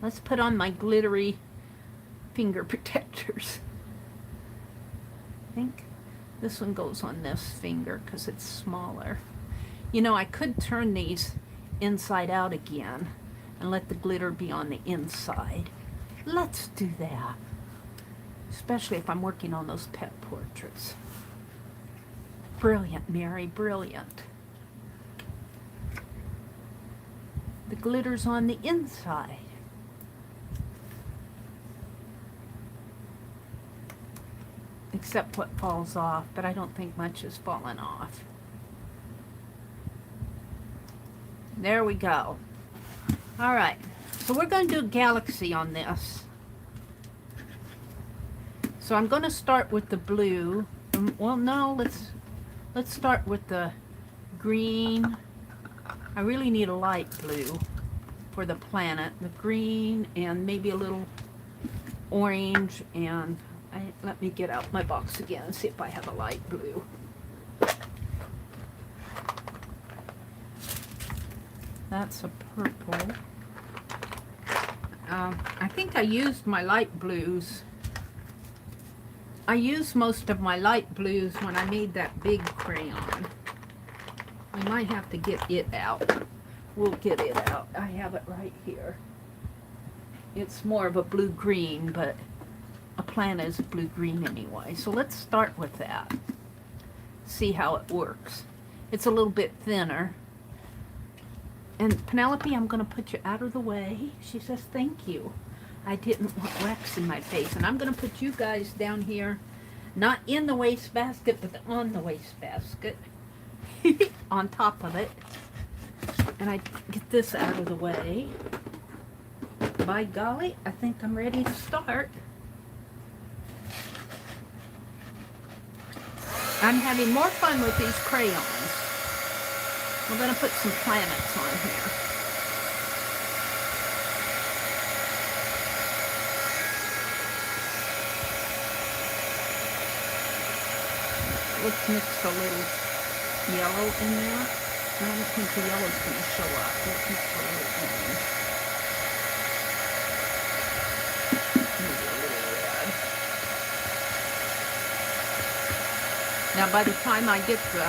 Let's put on my glittery finger protectors. I think this one goes on this finger because it's smaller. You know, I could turn these inside out again and let the glitter be on the inside. Let's do that. Especially if I'm working on those pet portraits. Brilliant, Mary, brilliant. The glitter's on the inside. Except what falls off, but I don't think much has fallen off. There we go. All right, so we're going to do a galaxy on this. So I'm going to start with the blue. Well, no, let's start with the green. I really need a light blue for the planet. The green and maybe a little orange. And let me get out my box again and see if I have a light blue. That's a purple. I think I used my light blues. I used most of my light blues when I made that big crayon. I might have to get it out. We'll get it out. I have it right here. It's more of a blue-green, but a plant is blue-green anyway. So let's start with that. See how it works. It's a little bit thinner. And Penelope, I'm going to put you out of the way. She says, thank you. I didn't want wax in my face. And I'm going to put you guys down here, not in the wastebasket, but on the wastebasket. On top of it. And I get this out of the way. By golly, I think I'm ready to start. I'm having more fun with these crayons. We're going to put some planets on here. Let's mix a little yellow in there. I don't think the yellow's going to show up. Let's mix a little orange. Maybe a little red. Now by the time I get the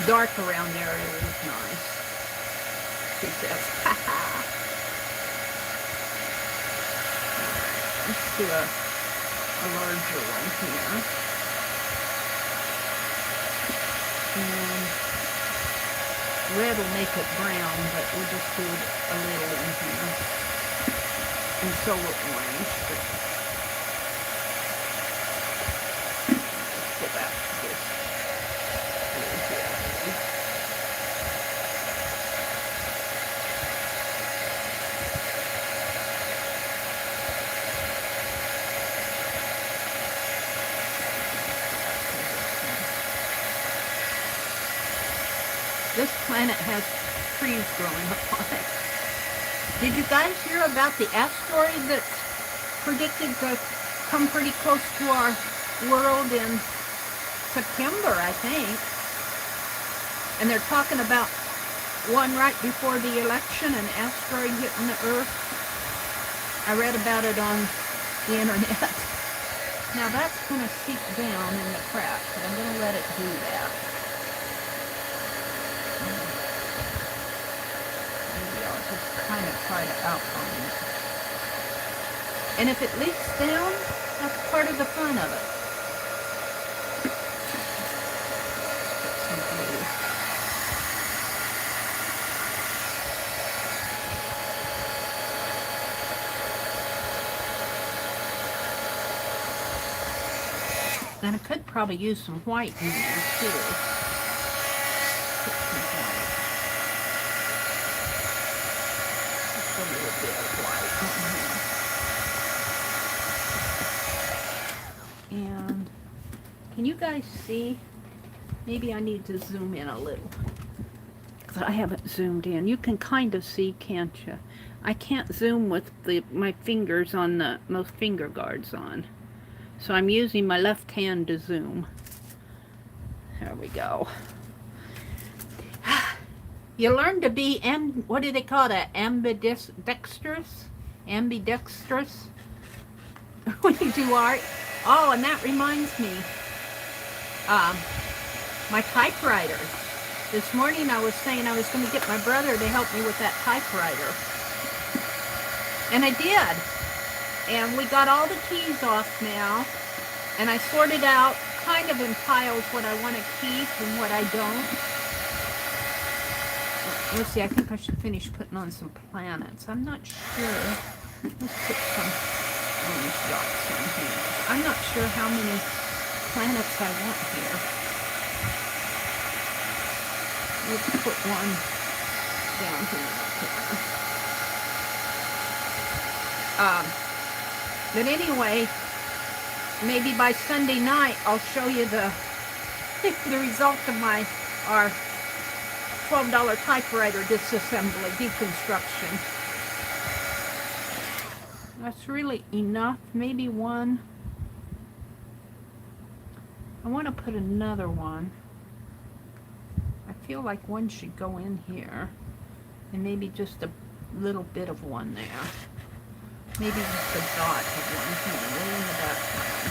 dark around there, it'll look nice. She says, haha. Let's do a larger one here. And red will make it brown, but we'll just do a little in here. And so will orange. But let's go back to this blue here. This planet has trees growing up on it. Did you guys hear about the asteroid that's predicted to come pretty close to our world in September, I think? And they're talking about one right before the election, an asteroid hitting the Earth. I read about it on the internet. Now that's going to seep down in the crack, but I'm going to let it do that. Just kind of try to outline it. And if it leaks down, that's part of the fun of it. And I could probably use some white in there too. Put some white. A little bit of white. And can you guys see? Maybe I need to zoom in a little, because I haven't zoomed in. You can kind of see, can't you? I can't zoom with my fingers on my finger guards on, so I'm using my left hand to zoom. There we go. You learn to be, what do they call that? Ambidextrous? Ambidextrous? When you do art. Oh, and that reminds me. My typewriter. This morning I was saying I was going to get my brother to help me with that typewriter. And I did. And we got all the keys off now. And I sorted out kind of in piles what I want to keep and what I don't. Let's see, I think I should finish putting on some planets. I'm not sure. Let's put some orange dots on here. I'm not sure how many planets I want here. Let's put one down here. But anyway, maybe by Sunday night I'll show you the result of our $12 typewriter disassembly, deconstruction. That's really enough. Maybe one. I want to put another one. I feel like one should go in here. And maybe just a little bit of one there. Maybe just a dot of one here, way in the background.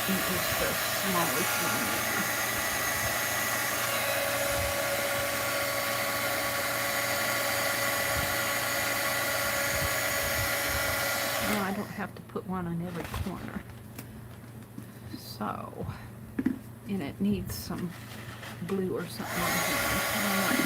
And just the smallest one there. I don't have to put one on every corner. So, and it needs some blue or something on here. I want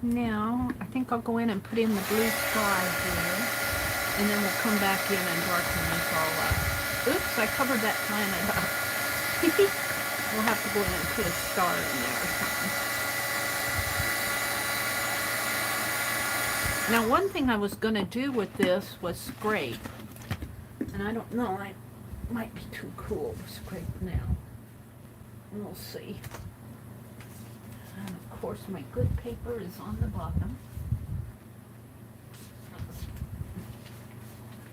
now, I think I'll go in and put in the blue sky here, and then we'll come back in and darken this all up. Oops, I covered that planet up. We'll have to go in and put a star in there or something. Now, one thing I was going to do with this was scrape. And I don't know, it might be too cool to scrape now. We'll see. And of course, my good paper is on the bottom.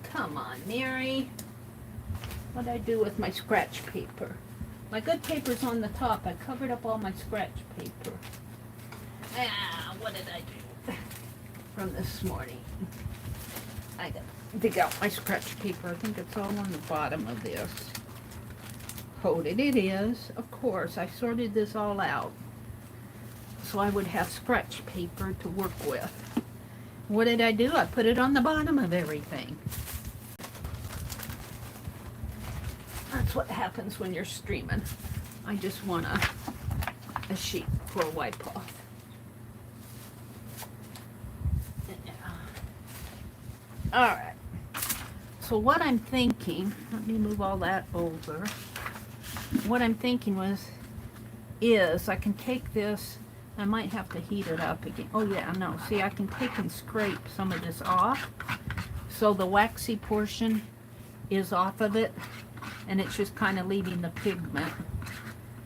Come on, Mary. What'd I do with my scratch paper? My good paper's on the top. I covered up all my scratch paper. What did I do from this morning? I gotta dig out my scratch paper. I think it's all on the bottom of this. Coated it is, of course. I sorted this all out so I would have scratch paper to work with. What did I do? I put it on the bottom of everything. That's what happens when you're streaming. I just want a sheet for a wipe off. Alright. So what I'm thinking, let me move all that over. What I'm thinking is I can take this, I might have to heat it up again. Oh yeah, no, see I can take and scrape some of this off. So the waxy portion is off of it. And it's just kind of leaving the pigment.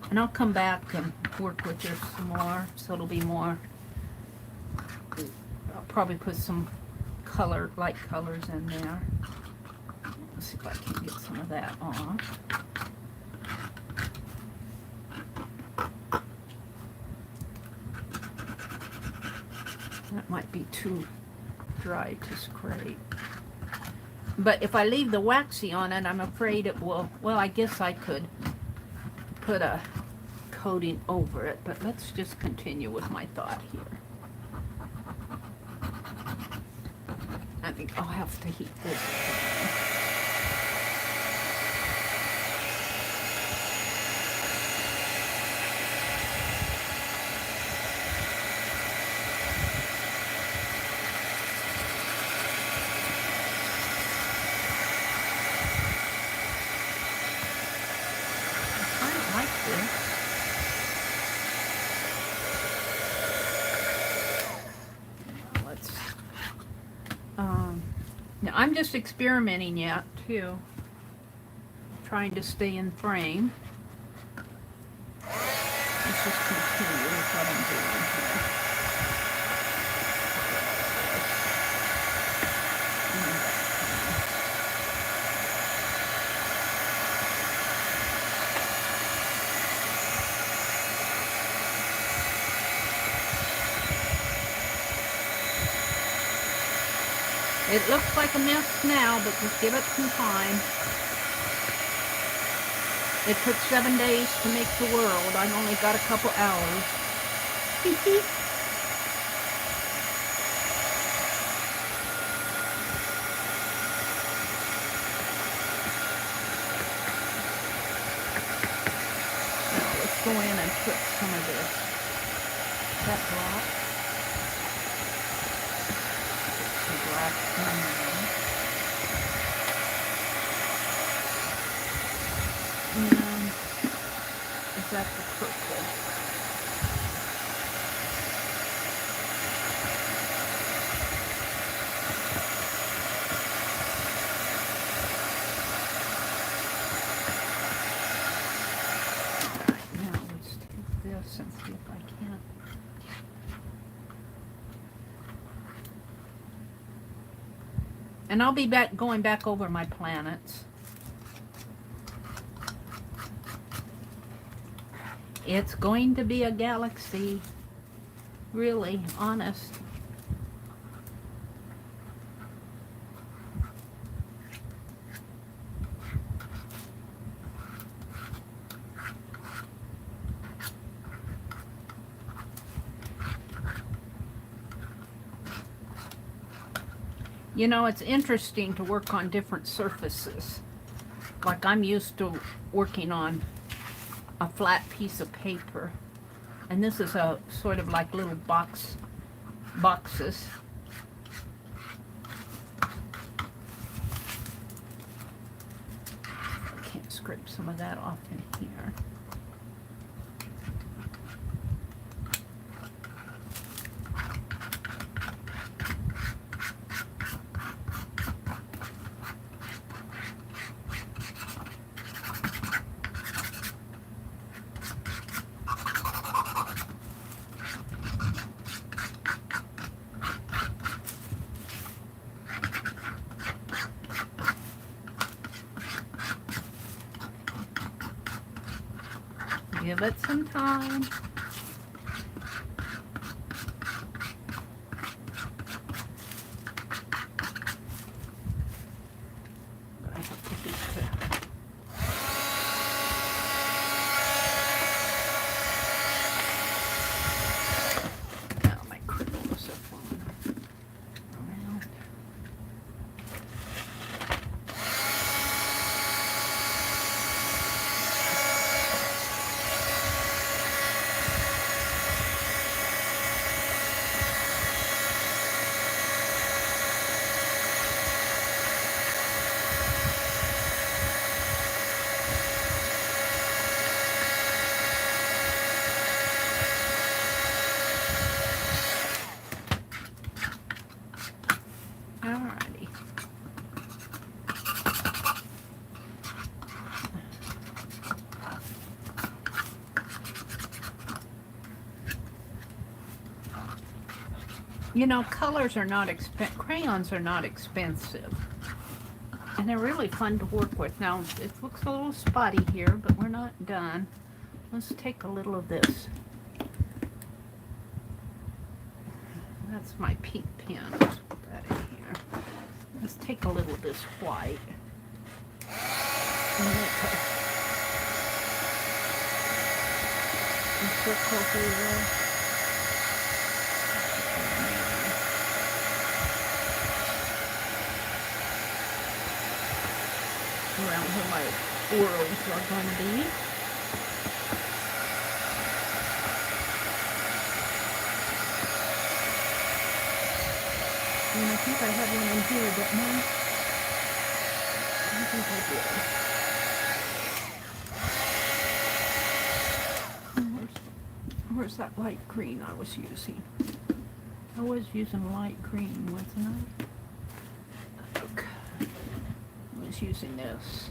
And I'll come back and work with this some more, so it'll be more. I'll probably put some color, light colors in there. Let's see if I can get some of that off. That might be too dry to scrape. But if I leave the waxy on it, I'm afraid it will, well, I guess I could put a coating over it, but let's just continue with my thought here. I think I'll have to heat this down. Now I'm just experimenting yet too, trying to stay in frame. Let's just continue with what I'm doing here. It looks like a mess now, but just give it some time. It took 7 days to make the world. I've only got a couple hours. Now let's go in and put some of this. That block. Black and is that the purple? Alright, now let's take this and see if I can. And I'll be going back over my planets. It's going to be a galaxy. Really, honest. You know, it's interesting to work on different surfaces. Like I'm used to working on a flat piece of paper. And this is a sort of like little boxes. I can't scrape some of that off in here. Give it some time. Alrighty. You know, colors are not crayons are not expensive. And they're really fun to work with. Now, it looks a little spotty here, but we're not done. Let's take a little of this. That's my pink pen. Let's put that in here. Let's take a little of this white. And make a circle here. Around where my worlds are going to be. And I think I had one in here, didn't I? I think I did. Where's that light green I was using? I was using light green, wasn't I? Okay. I was using this.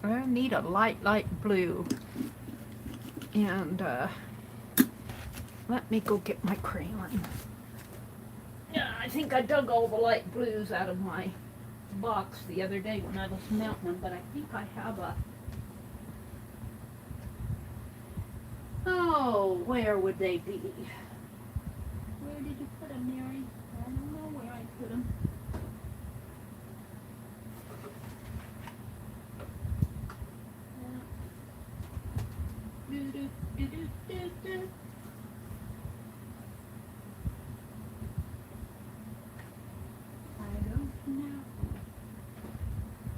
I need a light blue, and let me go get my crayon. Yeah, I think I dug all the light blues out of my box the other day when I was melting them, but I think I have a... Oh, where would they be? Where did you put them, Mary? I don't know where I put them.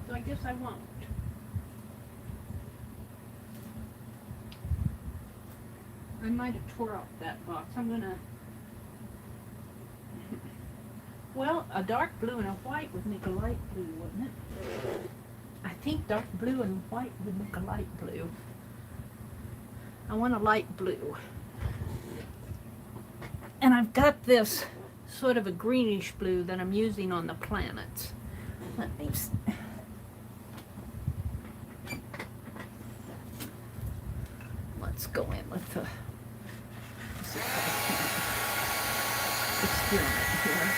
So I guess I won't. I might have tore up that box. I'm gonna... Well, a dark blue and a white would make a light blue, wouldn't it? I think dark blue and white would make a light blue. I want a light blue. And I've got this sort of a greenish blue that I'm using on the planets. Let me... Let's go in with the... Let's see if I can experiment here.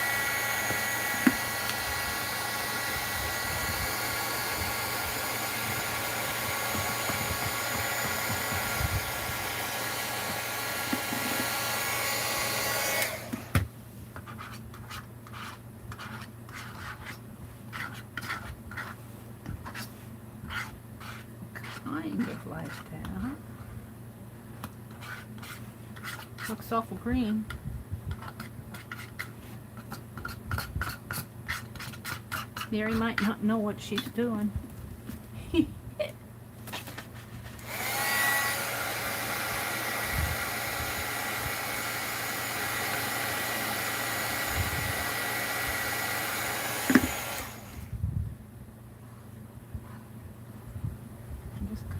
Kind of like that. Looks awful green. Mary might not know what she's doing.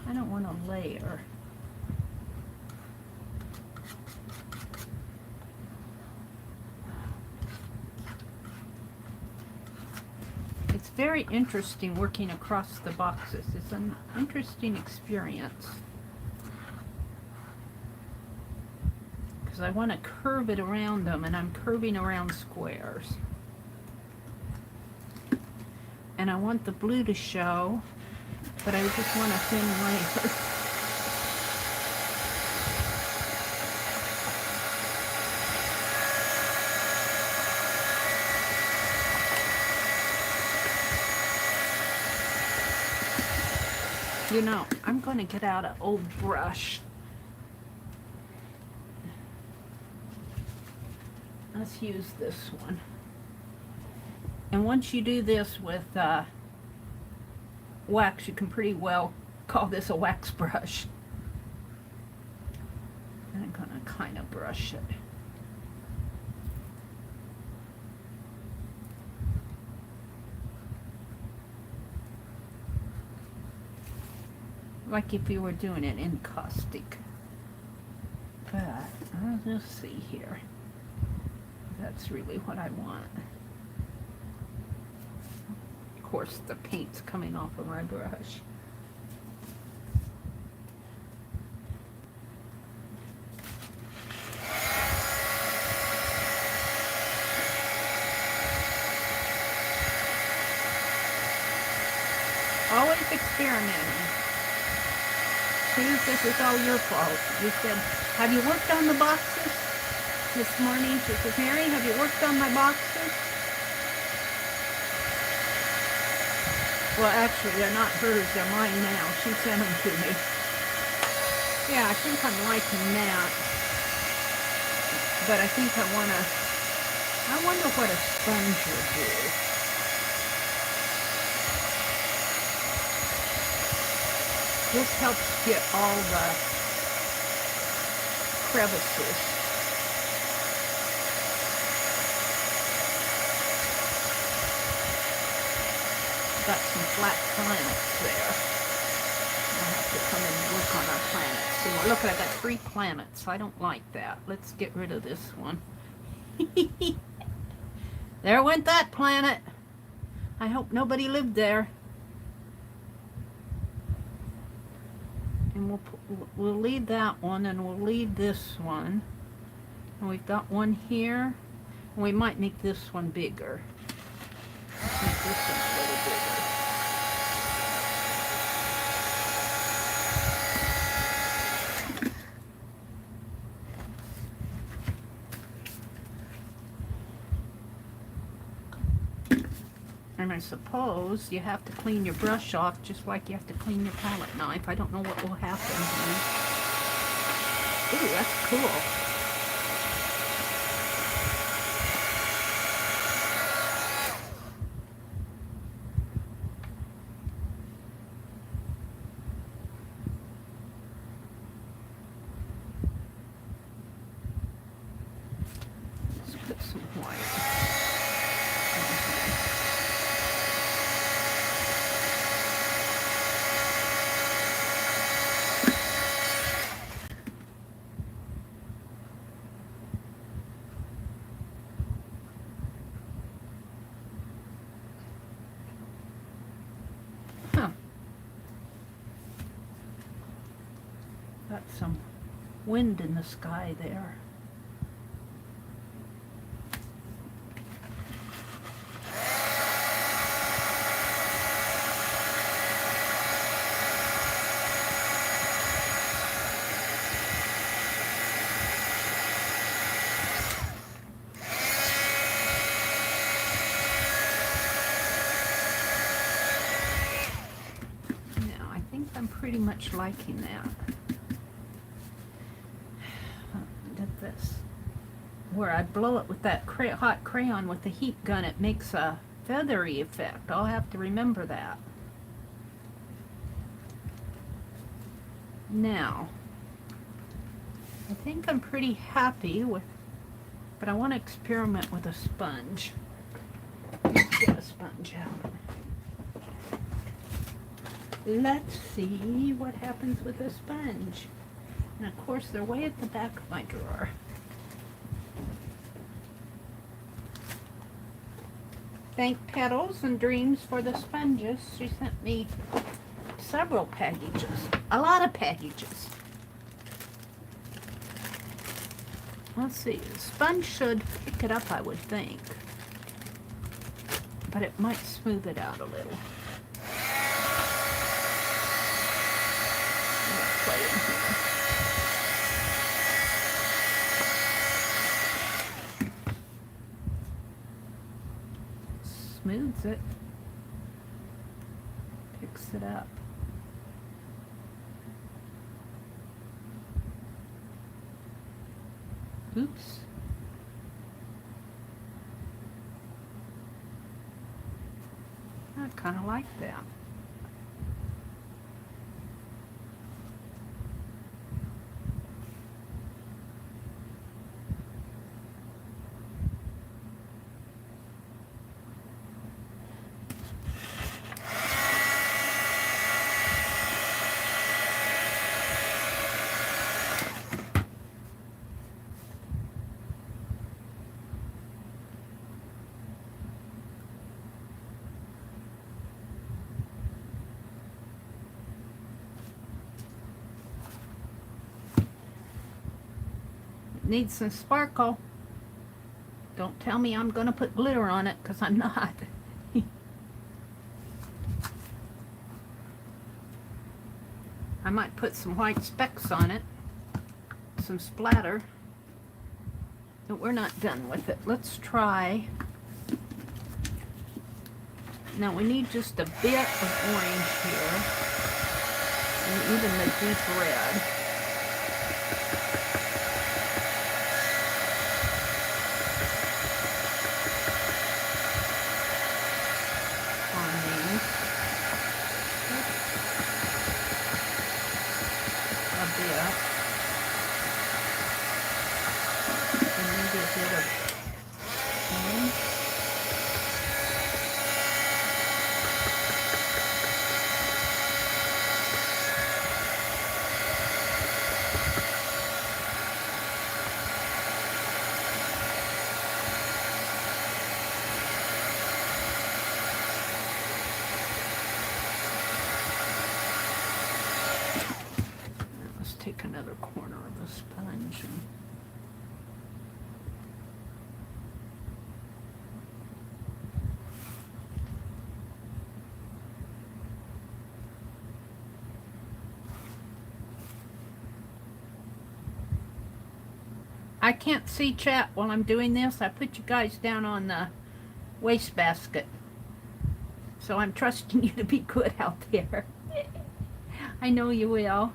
I don't want to layer. very interesting working across the boxes. It's an interesting experience. Because I want to curve it around them, and I'm curving around squares. And I want the blue to show, but I just want a thin layer. You know, I'm going to get out an old brush. Let's use this one. And once you do this with wax, you can pretty well call this a wax brush. And I'm going to kind of brush it. Like if you were doing it in caustic. But I'll just see here. That's really what I want. Of course, the paint's coming off of my brush. Always experimenting. Sue, this is all your fault. You said, have you worked on the boxes this morning? She says, Meri, have you worked on my boxes? Well, actually, they're not hers, they're mine now. She sent them to me. Yeah, I think I'm liking that. But I think I wonder what a sponge will do. This helps get all the crevices. Got some flat planets there. I'll have to come and work on our planets. See, look, I got 3 planets. I don't like that. Let's get rid of this one. There went that planet. I hope nobody lived there. And we'll leave that one, and we'll leave this one. And we've got one here. And we might make this one bigger. Make this one a little bigger. And I suppose you have to clean your brush off just like you have to clean your palette knife. I don't know what will happen here. Ooh, that's cool. Let's put some white. Got some wind in the sky there. Now, I think I'm pretty much liking that. This where I blow it with that hot crayon with the heat gun, it makes a feathery effect. I'll have to remember that. Now, I think I'm pretty happy with, but I want to experiment with a sponge. Let's get a sponge out. Let's see what happens with a sponge. And of course, they're way at the back of my drawer. Thank Petals and Dreams for the sponges. She sent me several packages. A lot of packages. Let's see. The sponge should pick it up, I would think. But it might smooth it out a little. Let's play in here. Smooths it. Picks it up. Oops. I kind of like that. Needs some sparkle. Don't tell me I'm gonna put glitter on it, because I'm not. I might put some white specks on it, some splatter, but we're not done with it. Let's try. Now we need just a bit of orange here, and even the deep red. Take another corner of the sponge. I can't see chat while I'm doing this. I put you guys down on the wastebasket. So I'm trusting you to be good out there. I know you will.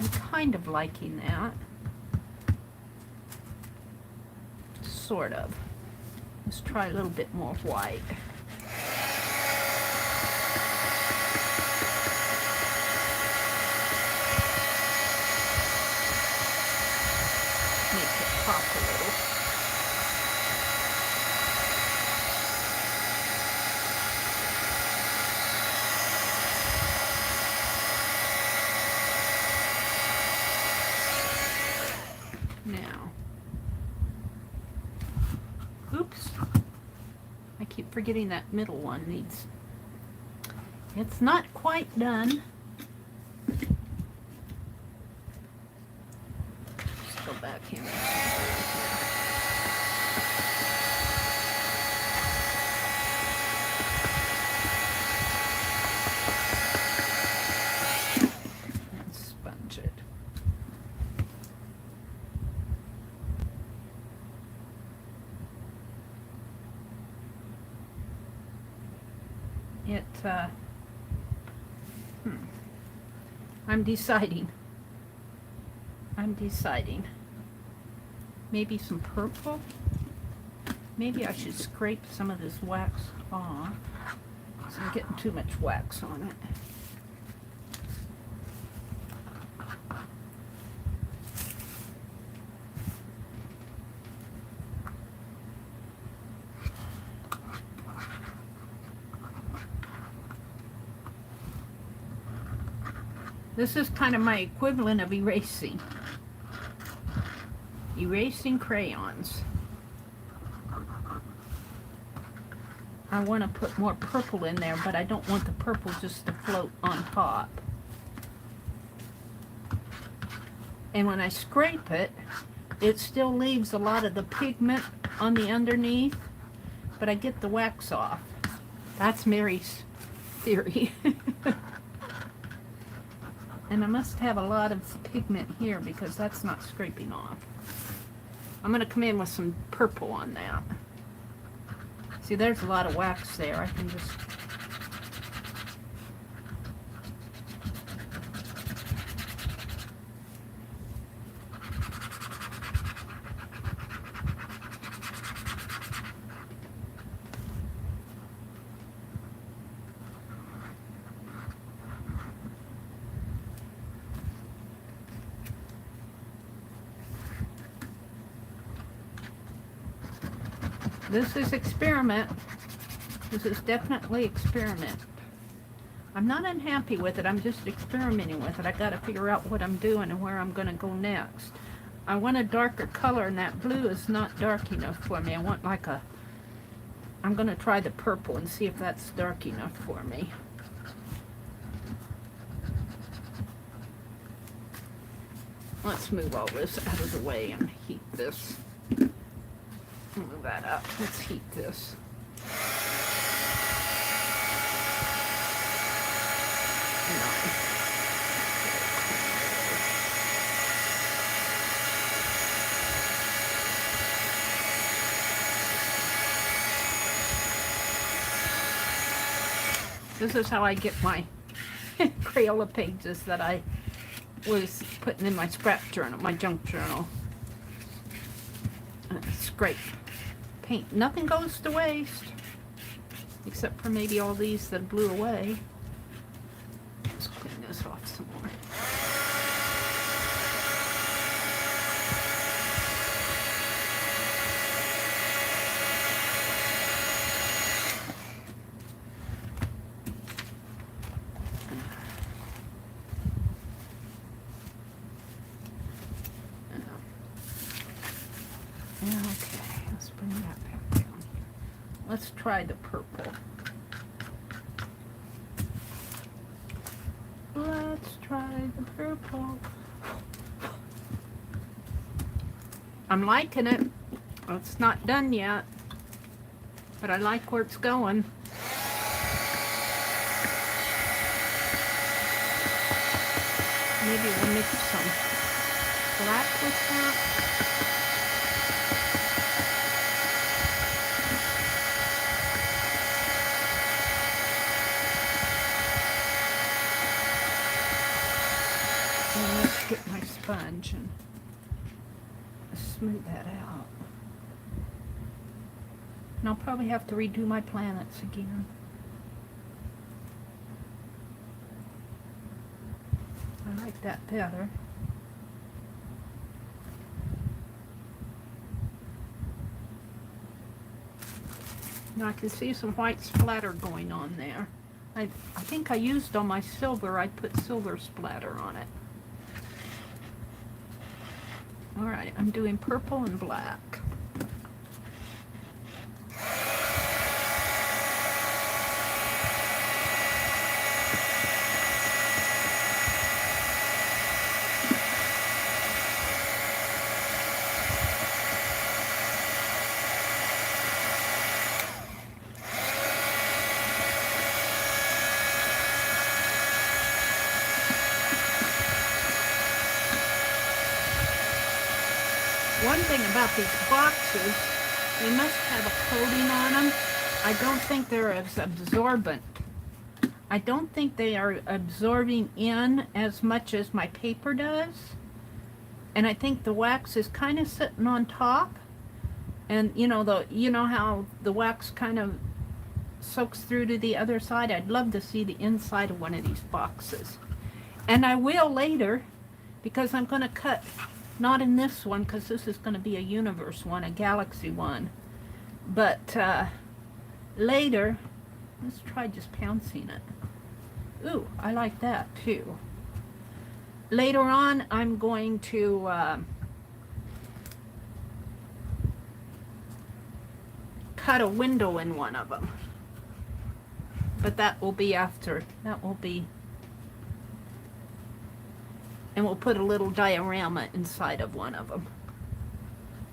I'm kind of liking that. Sort of. Let's try a little bit more white. Make it pop a little. Now, oops, I keep forgetting that middle one needs, it's not quite done. Let's go back here. And sponge it. I'm deciding. Maybe some purple. Maybe I should scrape some of this wax off, because I'm getting too much wax on it. This is kind of my equivalent of erasing. erasing crayons. I want to put more purple in there, but I don't want the purple just to float on top. And when I scrape it, it still leaves a lot of the pigment on the underneath, but I get the wax off. That's Meri's theory. And I must have a lot of pigment here because that's not scraping off. I'm going to come in with some purple on that. See, there's a lot of wax there. I can just... This is experiment. This is definitely experiment. I'm not unhappy with it. I'm just experimenting with it. I got to figure out what I'm doing and where I'm going to go next. I want a darker color, and that blue is not dark enough for me. I want like a... I'm going to try the purple and see if that's dark enough for me. Let's move all this out of the way and heat this. Move that up. Let's heat this. This is how I get my Crayola pages that I was putting in my scrap journal, my junk journal. Scrape. Paint. Nothing goes to waste. Except for maybe all these that blew away. Let's clean this off some more. Okay, let's bring that back down here. Let's try the purple. Let's try the purple. I'm liking it. Well, it's not done yet, but I like where it's going. Maybe we'll mix some black with that. Get my sponge and smooth that out. And I'll probably have to redo my planets again. I like that better. Now I can see some white splatter going on there. I think I used on my silver, I put silver splatter on it. Alright, I'm doing purple and black. One thing about these boxes, they must have a coating on them. I don't think they're as absorbent. I don't think they are absorbing in as much as my paper does. And I think the wax is kind of sitting on top. And you know how the wax kind of soaks through to the other side? I'd love to see the inside of one of these boxes. And I will later, because I'm going to cut... Not in this one, because this is going to be a universe one, a galaxy one. But later, let's try just pouncing it. Ooh, I like that too. Later on, I'm going to cut a window in one of them. But that will be after. That will be. And we'll put a little diorama inside of one of them.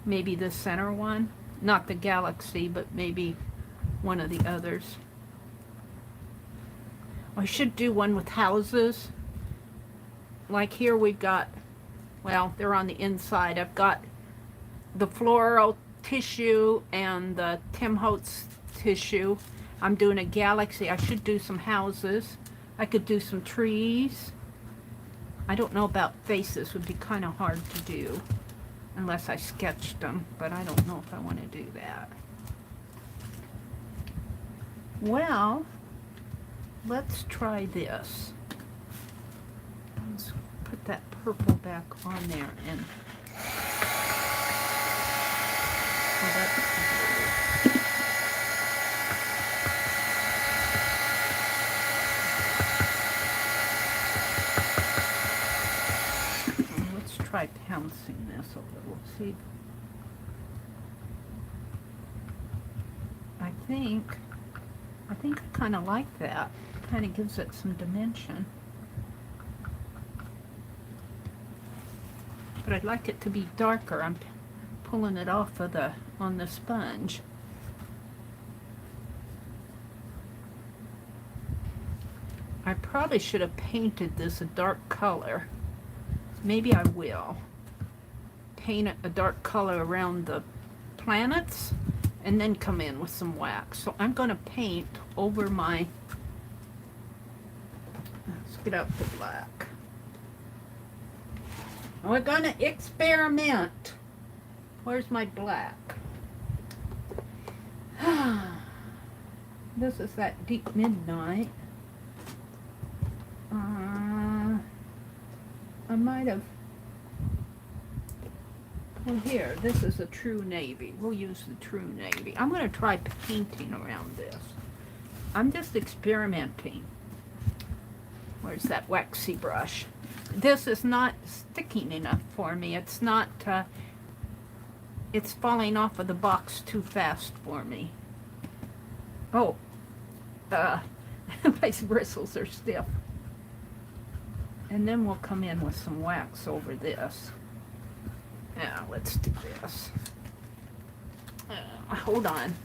Maybe the center one. Not the galaxy, but maybe one of the others. I should do one with houses. Like here we've got, well, they're on the inside. I've got the floral tissue and the Tim Holtz tissue. I'm doing a galaxy. I should do some houses. I could do some trees. I don't know about faces. Would be kind of hard to do unless I sketched them, but I don't know if I want to do that. Well, let's try this. Let's put that purple back on there and let's try pouncing this a little. See, I think I kind of like that. Kind of gives it some dimension. But I'd like it to be darker. I'm pulling it off of on the sponge. I probably should have painted this a dark color. Maybe I will. Paint it a dark color around the planets and then come in with some wax. So I'm going to paint over my, let's get out the black. We're going to experiment. Where's my black? This is that deep midnight. I might have, well here, this is a true navy. We'll use the true navy. I'm going to try painting around this. I'm just experimenting. Where's that waxy brush? This is not sticking enough for me. It's not, it's falling off of the box too fast for me. Oh, my bristles are stiff. And then we'll come in with some wax over this. Now, let's do this. Hold on.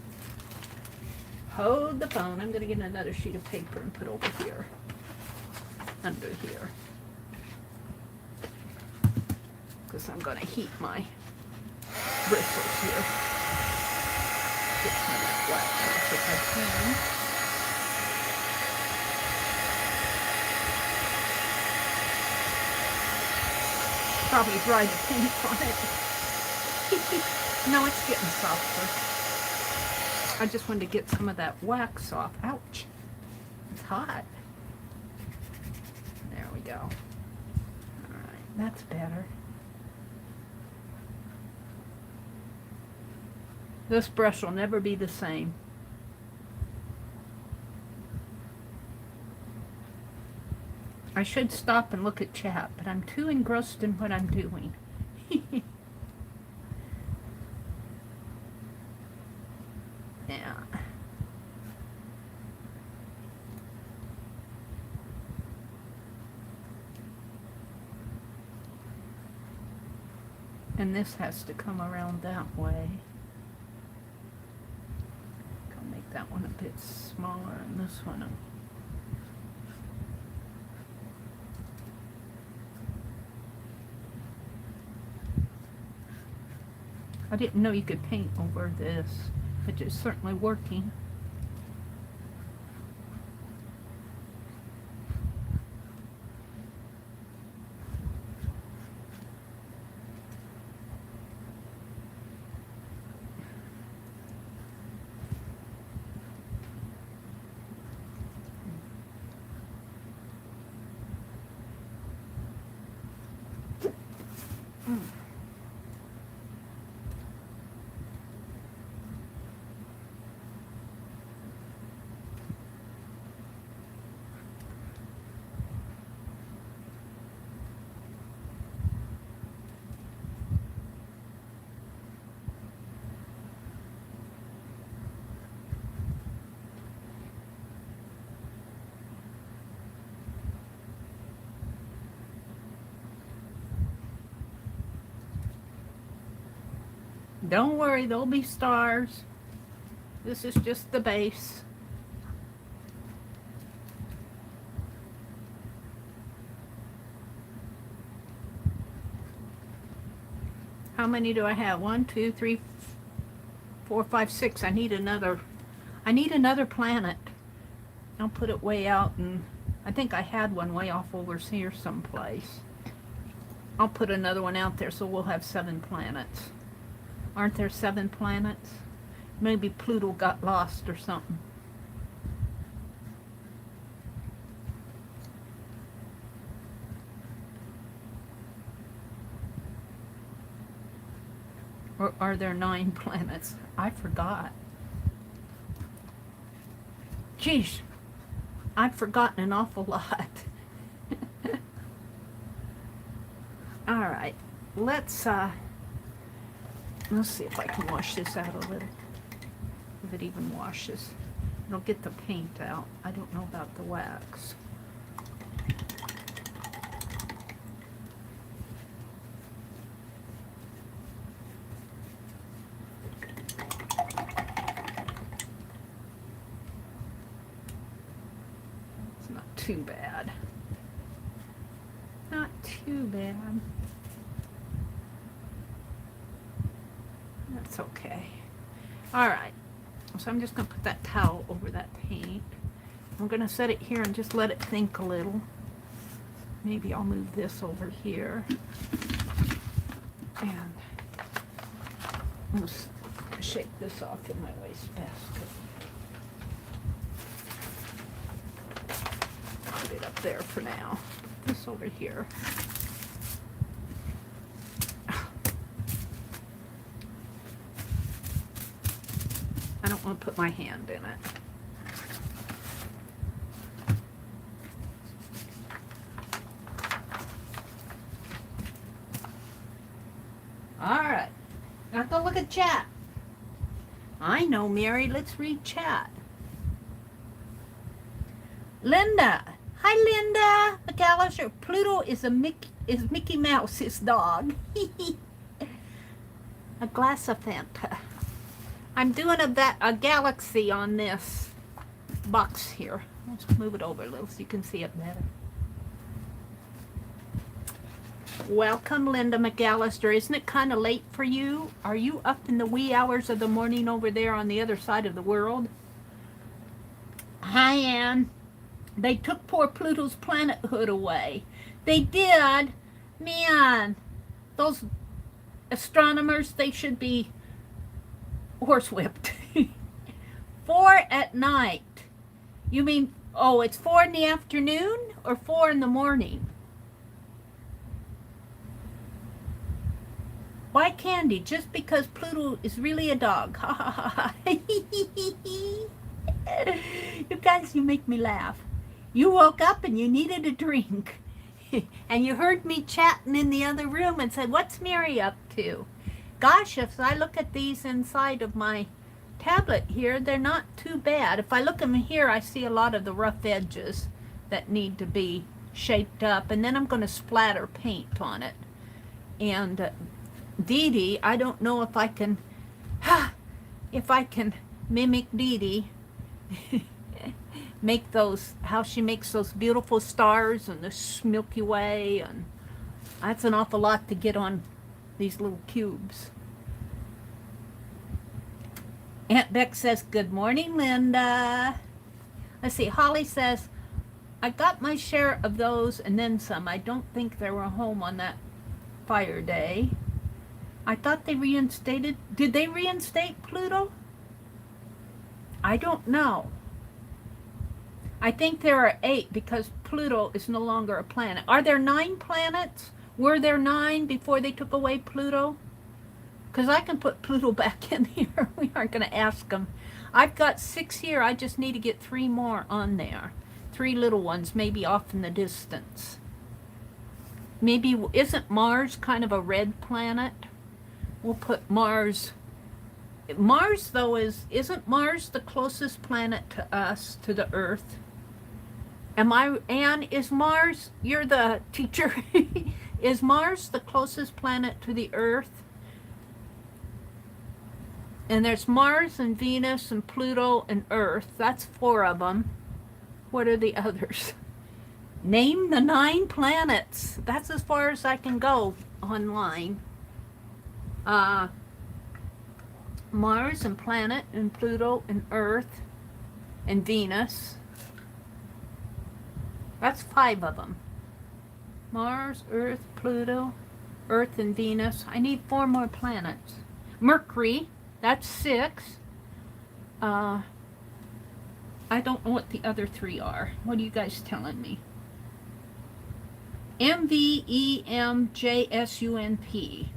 Hold the phone. I'm going to get another sheet of paper and put over here. Under here. Because I'm going to heat my bristles here. Get some of that wax off if I can. Probably dry the paint on it. No, it's getting softer. I just wanted to get some of that wax off. Ouch. It's hot. There we go. Alright, that's better. This brush will never be the same. I should stop and look at chat, but I'm too engrossed in what I'm doing. Yeah. And this has to come around that way. I'll make that one a bit smaller and this one I didn't know you could paint over this, but it's certainly working. Don't worry, there'll be stars. This is just the base. How many do I have? 1, 2, 3, 4, 5, 6. I need another planet. I'll put it way out, and I think I had one way off over here someplace. I'll put another one out there so we'll have 7 planets. Aren't there 7 planets? Maybe Pluto got lost or something. Or are there 9 planets? I forgot. Geez, I've forgotten an awful lot. All right, let's see if I can wash this out a little. If it even washes. It'll get the paint out. I don't know about the wax. It's not too bad. Not too bad. That's okay. All right. So I'm just going to put that towel over that paint. I'm going to set it here and just let it think a little. Maybe I'll move this over here. And I'll shake this off in my wastebasket. Put it up there for now. Put this over here. I don't want to put my hand in it. All right. Now go look at chat. I know, Mary. Let's read chat. Linda. Hi, Linda. McAllister. Pluto is Mickey Mouse's dog. A glass of Fanta. I'm doing a galaxy on this box here. Let's move it over a little so you can see it better. Welcome, Linda McAllister. Isn't it kind of late for you? Are you up in the wee hours of the morning over there on the other side of the world? Hi, Ann. They took poor Pluto's planethood away. They did? Man, those astronomers, they should be horsewhipped. 4 at night. You mean, oh, it's 4 in the afternoon or 4 in the morning? Why candy? Just because Pluto is really a dog. Ha ha ha ha. You guys, you make me laugh. You woke up and you needed a drink. And you heard me chatting in the other room and said, what's Meri up to? Gosh, if I look at these inside of my tablet here, they're not too bad. If I look in here, I see a lot of the rough edges that need to be shaped up. And then I'm going to splatter paint on it. And Dee Dee, I don't know if I can mimic Dee Dee. Make those, how she makes those beautiful stars and the Milky Way, and that's an awful lot to get on these little cubes. Aunt Beck says, good morning, Linda. Let's see, Holly says, I got my share of those and then some. I don't think they were home on that fire day. I thought they reinstated, did they reinstate Pluto? I don't know. I think there are 8 because Pluto is no longer a planet. Are there 9 planets? Were there 9 before they took away Pluto? Because I can put Pluto back in here. We aren't going to ask them. I've got 6 here. I just need to get 3 more on there. 3 little ones, maybe off in the distance. Maybe, isn't Mars kind of a red planet? We'll put Mars. Mars, though, isn't Mars the closest planet to us, to the Earth? Anne, is Mars, you're the teacher, is Mars the closest planet to the Earth? And there's Mars and Venus and Pluto and Earth. That's 4 of them. What are the others? Name the 9 planets. That's as far as I can go online. Mars and planet and Pluto and Earth and Venus. That's 5 of them. Mars, Earth, Pluto, Earth and Venus. I need 4 more planets. Mercury, that's 6. I don't know what the other 3 are. What are you guys telling me? M, V, E, M, J, S, U, N, P.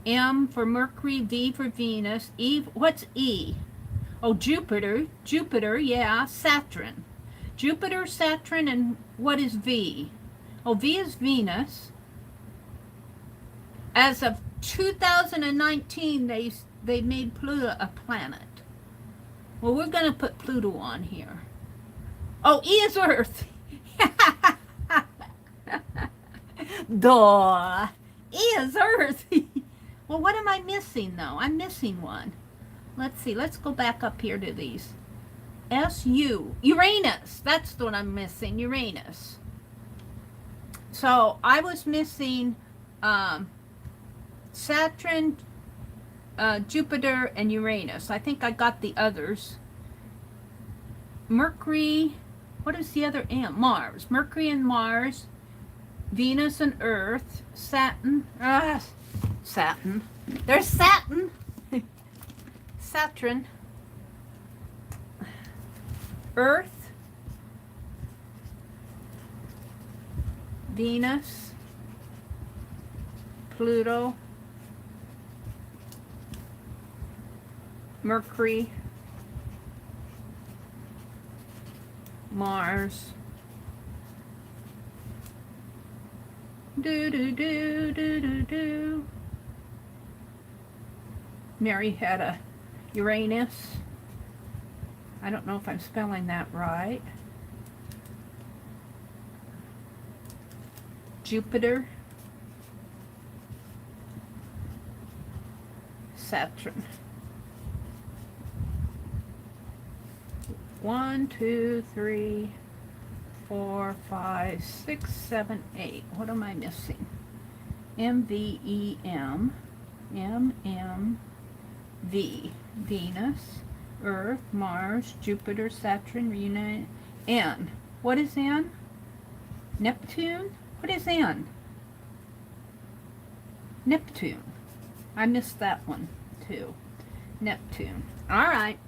M for Mercury, V for Venus. E, what's E? Oh, Jupiter. Jupiter, yeah. Saturn. Jupiter, Saturn, and what is V? Oh, V is Venus. As of 2019, they made Pluto a planet. Well, we're going to put Pluto on here. Oh, E is Earth. Duh. E is Earth. Well, what am I missing, though? I'm missing one. Let's see. Let's go back up here to these. S-U. Uranus. That's what I'm missing. Uranus. So, I was missing Saturn, Jupiter, and Uranus. I think I got the others. Mercury. What is the other M? Mars. Mercury and Mars. Venus and Earth. Saturn. Saturn. There's Saturn. Saturn. Earth. Venus. Pluto. Mercury. Mars. Do. Meri had a Uranus. I don't know if I'm spelling that right. Jupiter. Saturn. 1, 2, 3, 4, 5, 6, 7, 8. What am I missing? M, V, E, M. M, M, V. Venus, Earth, Mars, Jupiter, Saturn, Uranus, N. What is N? Neptune? What is N? Neptune. I missed that one, too. Neptune. All right.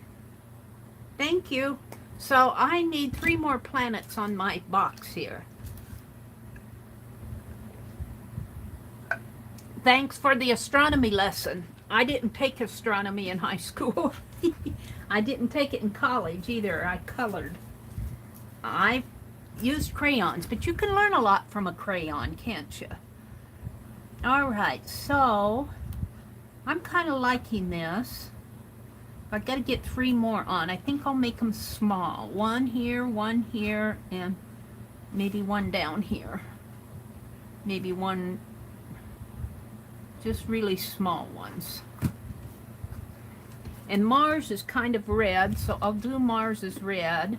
Thank you. So I need 3 more planets on my box here. Thanks for the astronomy lesson. I didn't take astronomy in high school. I didn't take it in college either. I colored. I used crayons, but you can learn a lot from a crayon, can't you? All right, so I'm kind of liking this. I got to get 3 more on. I think I'll make them small. 1 here, and maybe 1 down here. Maybe 1, just really small ones. And Mars is kind of red, so I'll do Mars as red.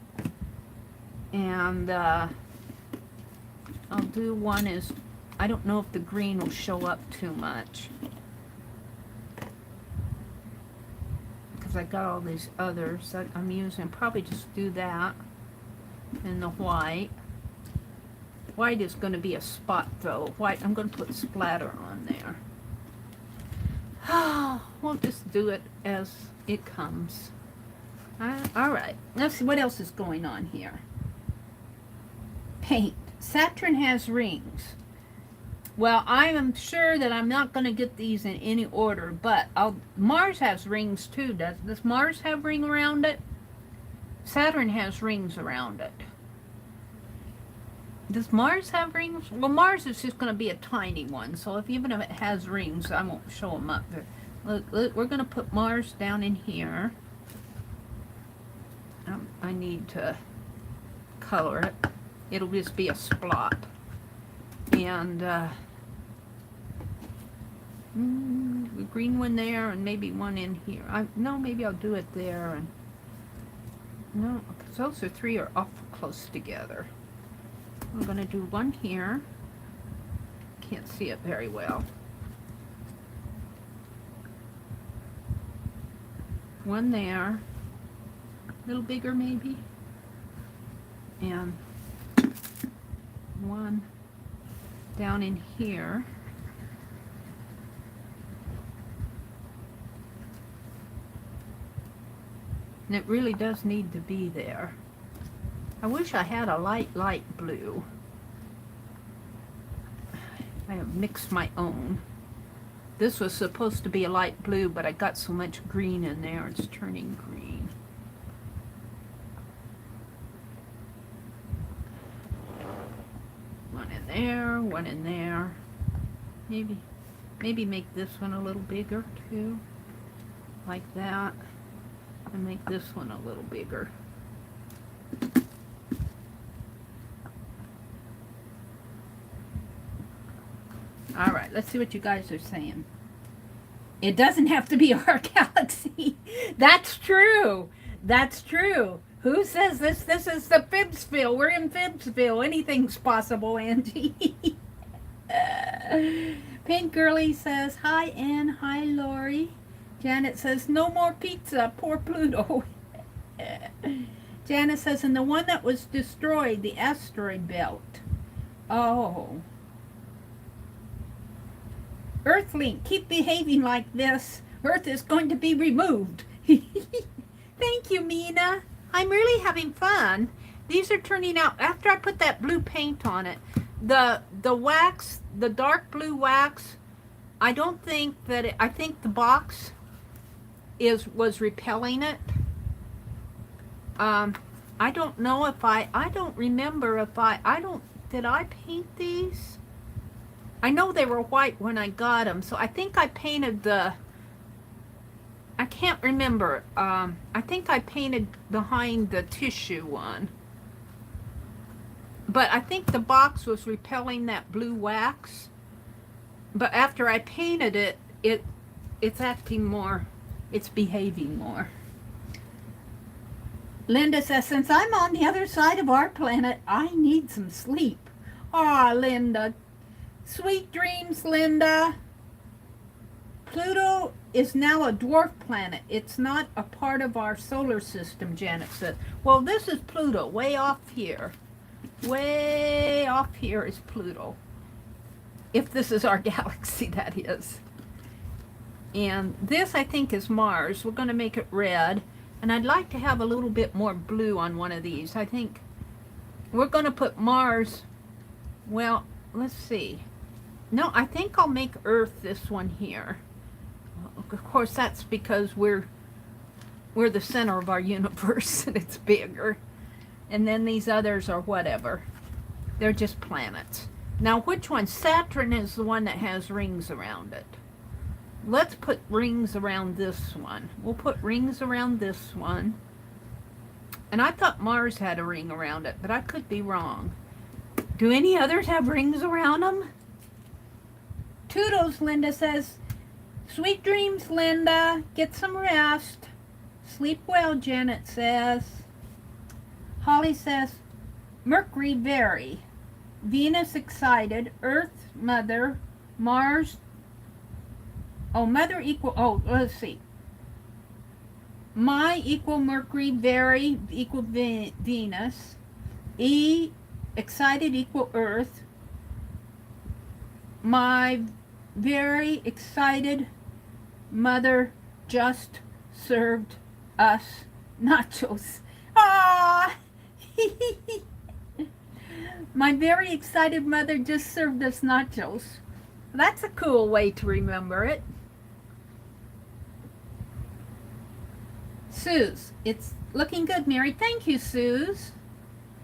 And I'll do one as, I don't know if the green will show up too much, because I got all these others that I'm using. Probably just do that. And the white. White is going to be a spot though. White, I'm going to put splatter on there. We'll just do it as it comes. Alright, let's see what else is going on here. Paint. Saturn has rings. Well, I am sure that I'm not going to get these in any order, but Mars has rings too. Does Mars have ring around it? Saturn has rings around it. Does Mars have rings? Well, Mars is just going to be a tiny one, so even if it has rings, I won't show them up there. Look, we're going to put Mars down in here. I need to color it. It'll just be a splot. And we're green one there and maybe one in here. No, maybe I'll do it there. And no, because those are 3 are awful close together. I'm going to do one here. Can't see it very well. One there. A little bigger maybe. And one down in here. And it really does need to be there. I wish I had a light blue. I have mixed my own. This was supposed to be a light blue, but I got so much green in there, it's turning green. One in there, one in there. Maybe make this one a little bigger too, like that. And make this one a little bigger. All right, let's see what you guys are saying. It doesn't have to be our galaxy. That's true. That's true. Who says this? This is the FIBSville. We're in FIBSville. Anything's possible, Angie. Pink Girlie says, hi, Ann. Hi, Lori. Janet says, no more pizza. Poor Pluto. Janet says, and the one that was destroyed, the asteroid belt. Oh. Earthlink, keep behaving like this. Earth is going to be removed. Thank you, Mina. I'm really having fun. These are turning out, after I put that blue paint on it, the wax, the dark blue wax, I don't think that I think the box was repelling it. I don't know if I don't remember if did I paint these? I know they were white when I got them, so I think I painted I can't remember. I think I painted behind the tissue one. But I think the box was repelling that blue wax. But after I painted it, it's acting more, it's behaving more. Linda says, since I'm on the other side of our planet, I need some sleep. Aw, Linda. Sweet dreams, Linda. Pluto is now a dwarf planet. It's not a part of our solar system, Janet said. Well, this is Pluto, way off here. Way off here is Pluto. If this is our galaxy, that is. And this, I think, is Mars. We're going to make it red. And I'd like to have a little bit more blue on one of these. I think we're going to put Mars, well, let's see. No, I think I'll make Earth this one here. Of course, that's because we're the center of our universe and it's bigger. And then these others are whatever. They're just planets. Now, which one? Saturn is the one that has rings around it. Let's put rings around this one. We'll put rings around this one. And I thought Mars had a ring around it, but I could be wrong. Do any others have rings around them? Toodles, Linda says. Sweet dreams, Linda. Get some rest. Sleep well, Janet says. Holly says, Mercury, very. Venus, excited. Earth, mother. Mars, oh, mother equal, oh, let's see. My equal Mercury, very equal Venus. E, excited equal Earth. My very excited mother just served us nachos. Ah! My very excited mother just served us nachos. That's a cool way to remember it. Suze, it's looking good, Mary. Thank you, Suze.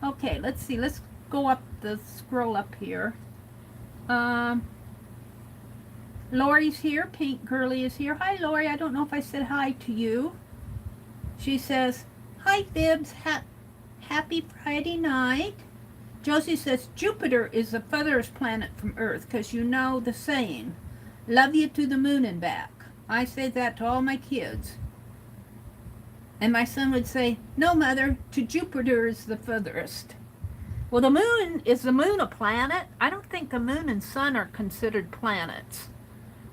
Okay, let's see. Let's go up the scroll up here. Lori's here. Pink Girlie is here. Hi, Lori. I don't know if I said hi to you. She says, hi, Fibs. Happy Friday night. Josie says, Jupiter is the furthest planet from Earth, because you know the saying, love you to the moon and back. I say that to all my kids. And my son would say, no, Mother, to Jupiter is the furthest. Well, the moon, is the moon a planet? I don't think the moon and sun are considered planets.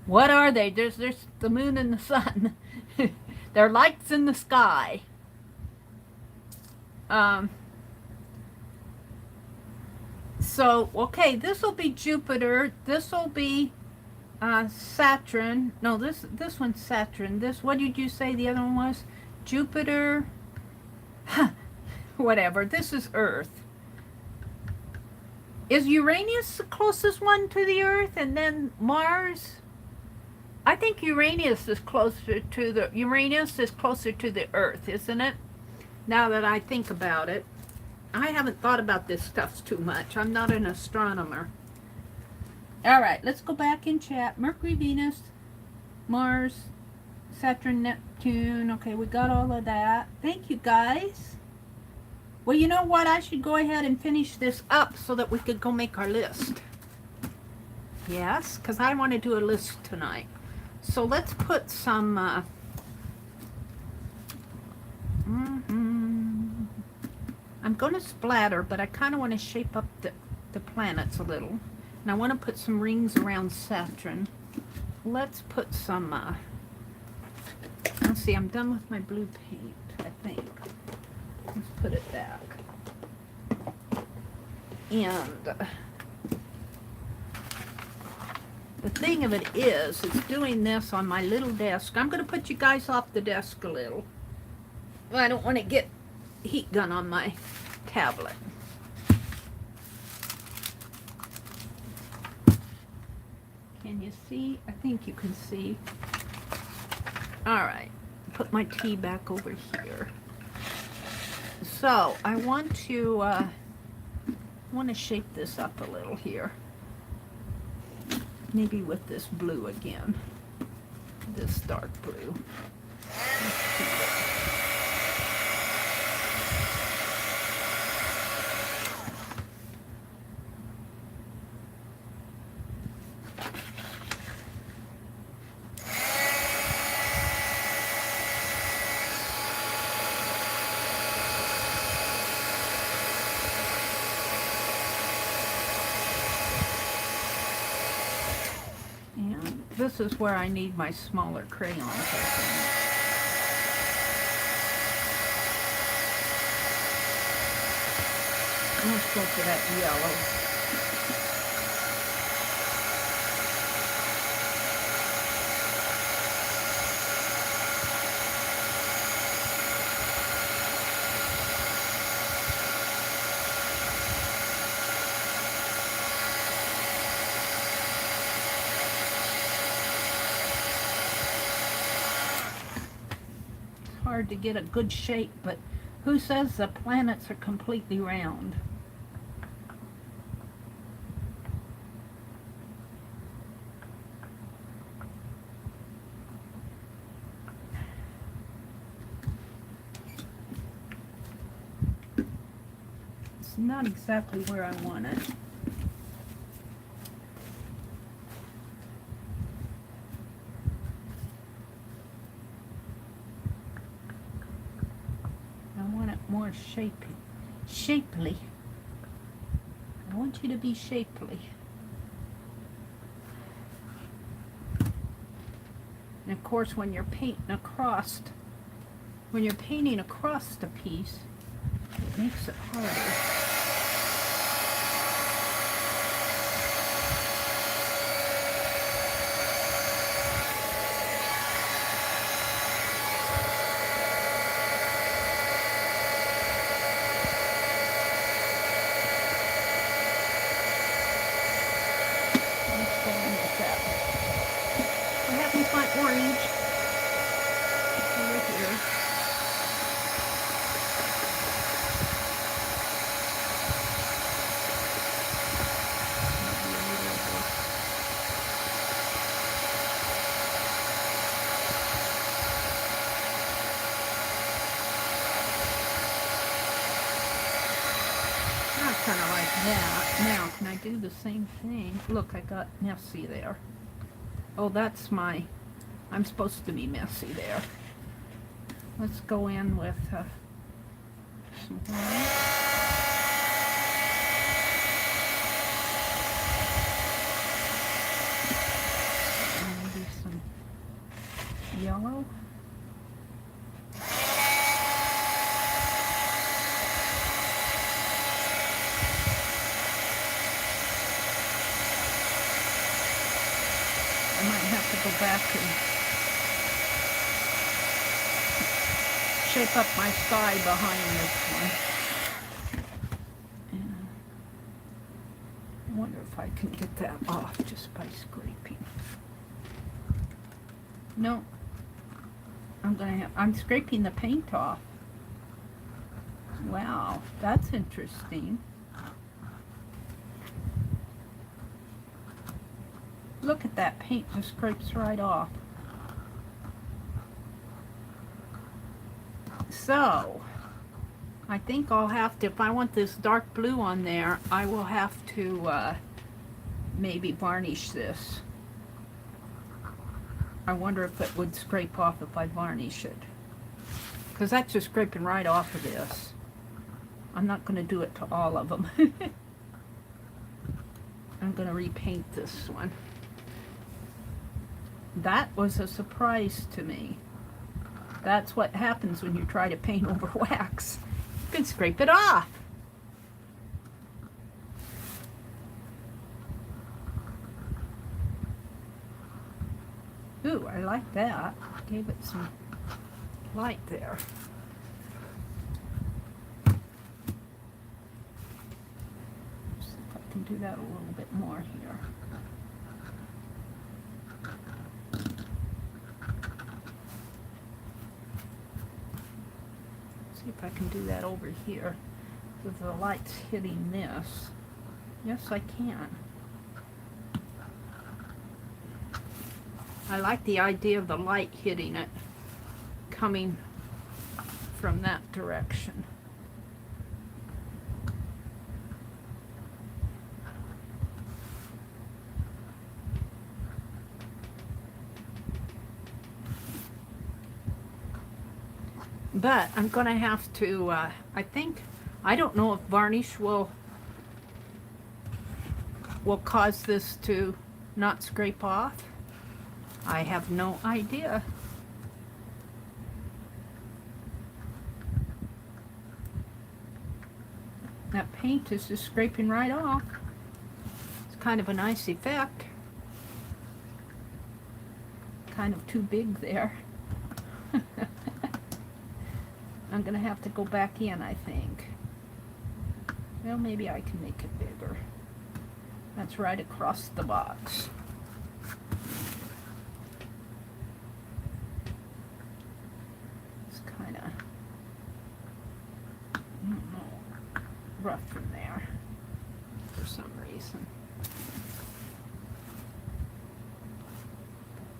What are they? There's the moon and the sun. They're lights in the sky. So, okay, this will be Jupiter. This will be Saturn. No, this one's Saturn. This, what did you say the other one was? Jupiter. Whatever. This is Earth. Is Uranus the closest one to the Earth, and then Mars? I think Uranus is closer to the Earth, isn't it? Now that I think about it. I haven't thought about this stuff too much. I'm not an astronomer. All right, let's go back in chat. Mercury, Venus, Mars, Saturn, Neptune. Okay, we got all of that. Thank you, guys. Well, you know what? I should go ahead and finish this up so that we could go make our list. Yes, because I want to do a list tonight. So let's put some... I'm going to splatter, but I kind of want to shape up the planets a little. And I want to put some rings around Saturn. Let's put some... let's see, I'm done with my blue paint, I think. Let's put it back. And the thing of it is doing this on my little desk. I'm going to put you guys off the desk a little. I don't want to get heat gun on my tablet. Can you see? I think you can see. All right. Put my tea back over here. So I want to shape this up a little here. Maybe with this blue again. This dark blue. Let's keep it. This is where I need my smaller crayons, I think. Let's go for that yellow. Hard to get a good shape, but who says the planets are completely round? It's not exactly where I want it. More shapely. I want you to be shapely. And of course, when you're painting across, the piece, it makes it harder. Kind of like that. Now, can I do the same thing? Look, I got messy there. Oh, that's my I'm supposed to be messy there. Let's go in with some white. Maybe some yellow. I might have to go back and shape up my sky behind this one. And I wonder if I can get that off just by scraping. No, I'm scraping the paint off. Wow, that's interesting. Look at that, paint just scrapes right off. So, I think I'll have to, if I want this dark blue on there, I will have to maybe varnish this. I wonder if it would scrape off if I varnish it. Because that's just scraping right off of this. I'm not going to do it to all of them. I'm going to repaint this one. That was a surprise to me. That's what happens when you try to paint over wax. You can scrape it off. Ooh, I like that. Gave it some light there. See if I can do that a little bit more here. See if I can do that over here with the light's hitting this. Yes, I can. I like the idea of the light hitting it, coming from that direction. But I'm going to have to, I don't know if varnish will cause this to not scrape off. I have no idea. That paint is just scraping right off. It's kind of a nice effect. Kind of too big there. I'm going to have to go back in, I think. Well, maybe I can make it bigger. That's right across the box. It's kind of, I don't know, rough from there for some reason.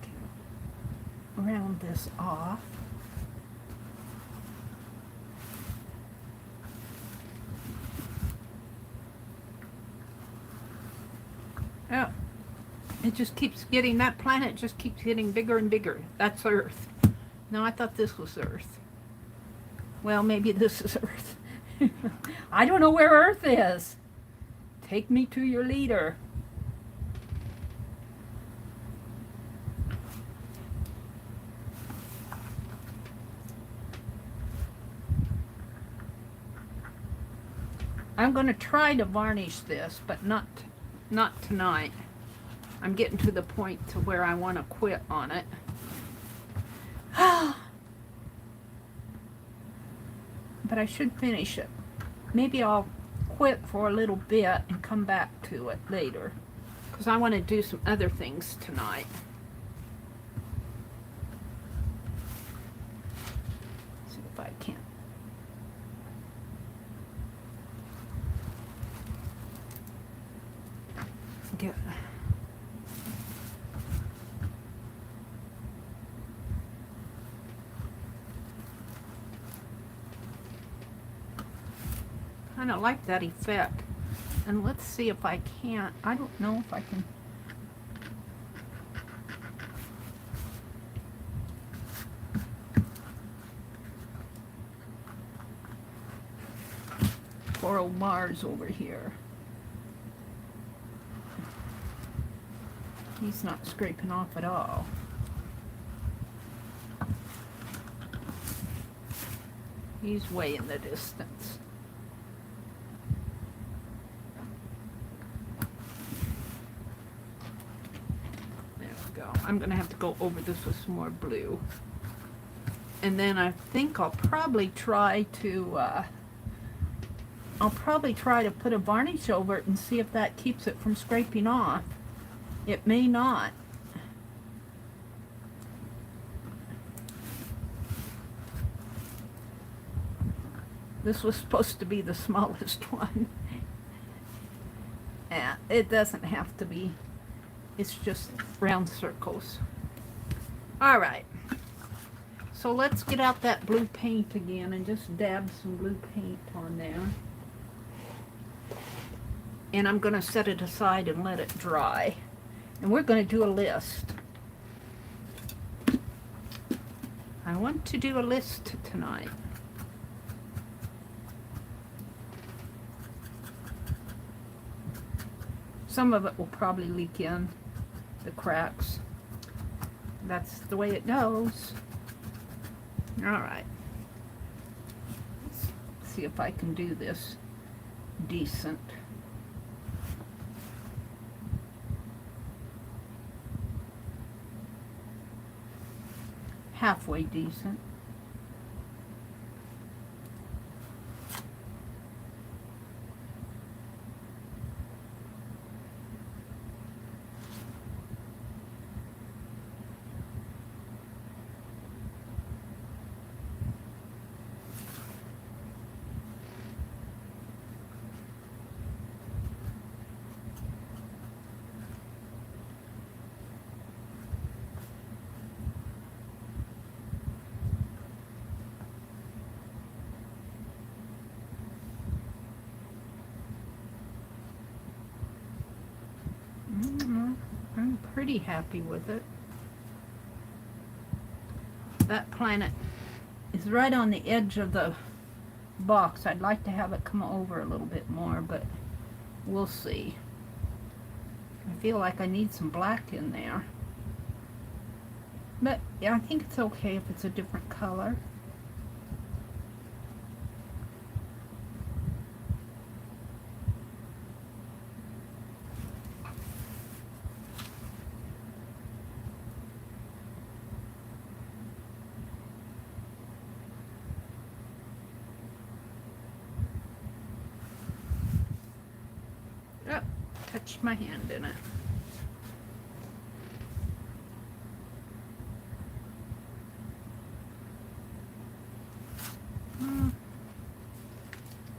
Okay. Round this off. Oh, it just keeps getting, that planet just keeps getting bigger and bigger. That's Earth. No, I thought this was Earth. Well, maybe this is Earth. I don't know where Earth is. Take me to your leader. I'm going to try to varnish this, but not tonight. I'm getting to the point to where I want to quit on it. But I should finish it. Maybe I'll quit for a little bit and come back to it later, because I want to do some other things tonight. See if I can. Get kind of like that effect, and let's see if I can't. I don't know if I can. poor old Mars over here. He's not scraping off at all. He's way in the distance. There we go. I'm going to have to go over this with some more blue. And then I think I'll probably try to put a varnish over it and see if that keeps it from scraping off. It may not. This was supposed to be the smallest one. Yeah, it doesn't have to be. It's just round circles. All right. So let's get out that blue paint again and just dab some blue paint on there. And I'm going to set it aside and let it dry. And we're going to do a list. I want to do a list tonight. Some of it will probably leak in the cracks. That's the way it goes. All right. Let's see if I can do this decent. Halfway decent. I'm pretty happy with it. That planet is right on the edge of the box. I'd like to have it come over a little bit more, but we'll see. I feel like I need some black in there. But yeah, I think it's okay if it's a different color. Touched my hand in it.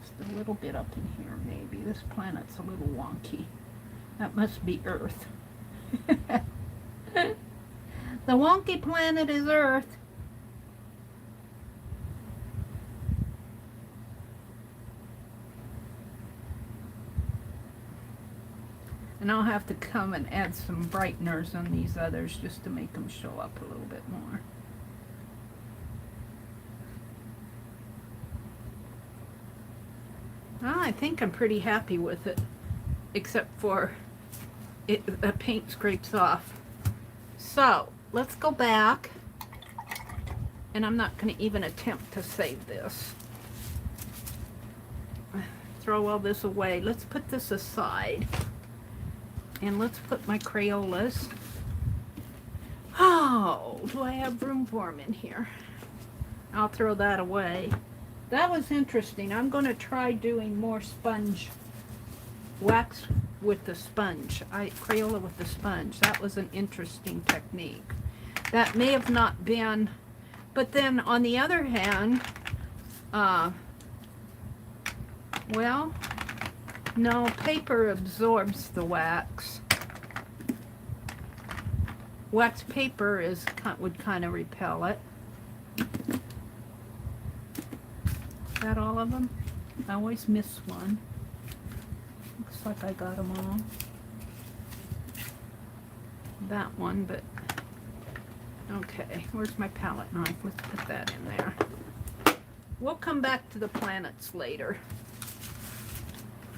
Just a little bit up in here, maybe. This planet's a little wonky. That must be Earth. The wonky planet is Earth. And I'll have to come and add some brighteners on these others just to make them show up a little bit more. Well, I think I'm pretty happy with it, except for the paint scrapes off. So, let's go back, and I'm not going to even attempt to save this. Throw all this away. Let's put this aside. And let's put my Crayolas. Oh, do I have room for them in here? I'll throw that away. That was interesting. I'm going to try doing more sponge wax with the sponge. Crayola with the sponge. That was an interesting technique. That may have not been, but then on the other hand, well, no, paper absorbs the wax. Wax paper would kind of repel it. Is that all of them? I always miss one. Looks like I got them all. That one, but okay. Where's my palette knife? Let's put that in there. We'll come back to the planets later.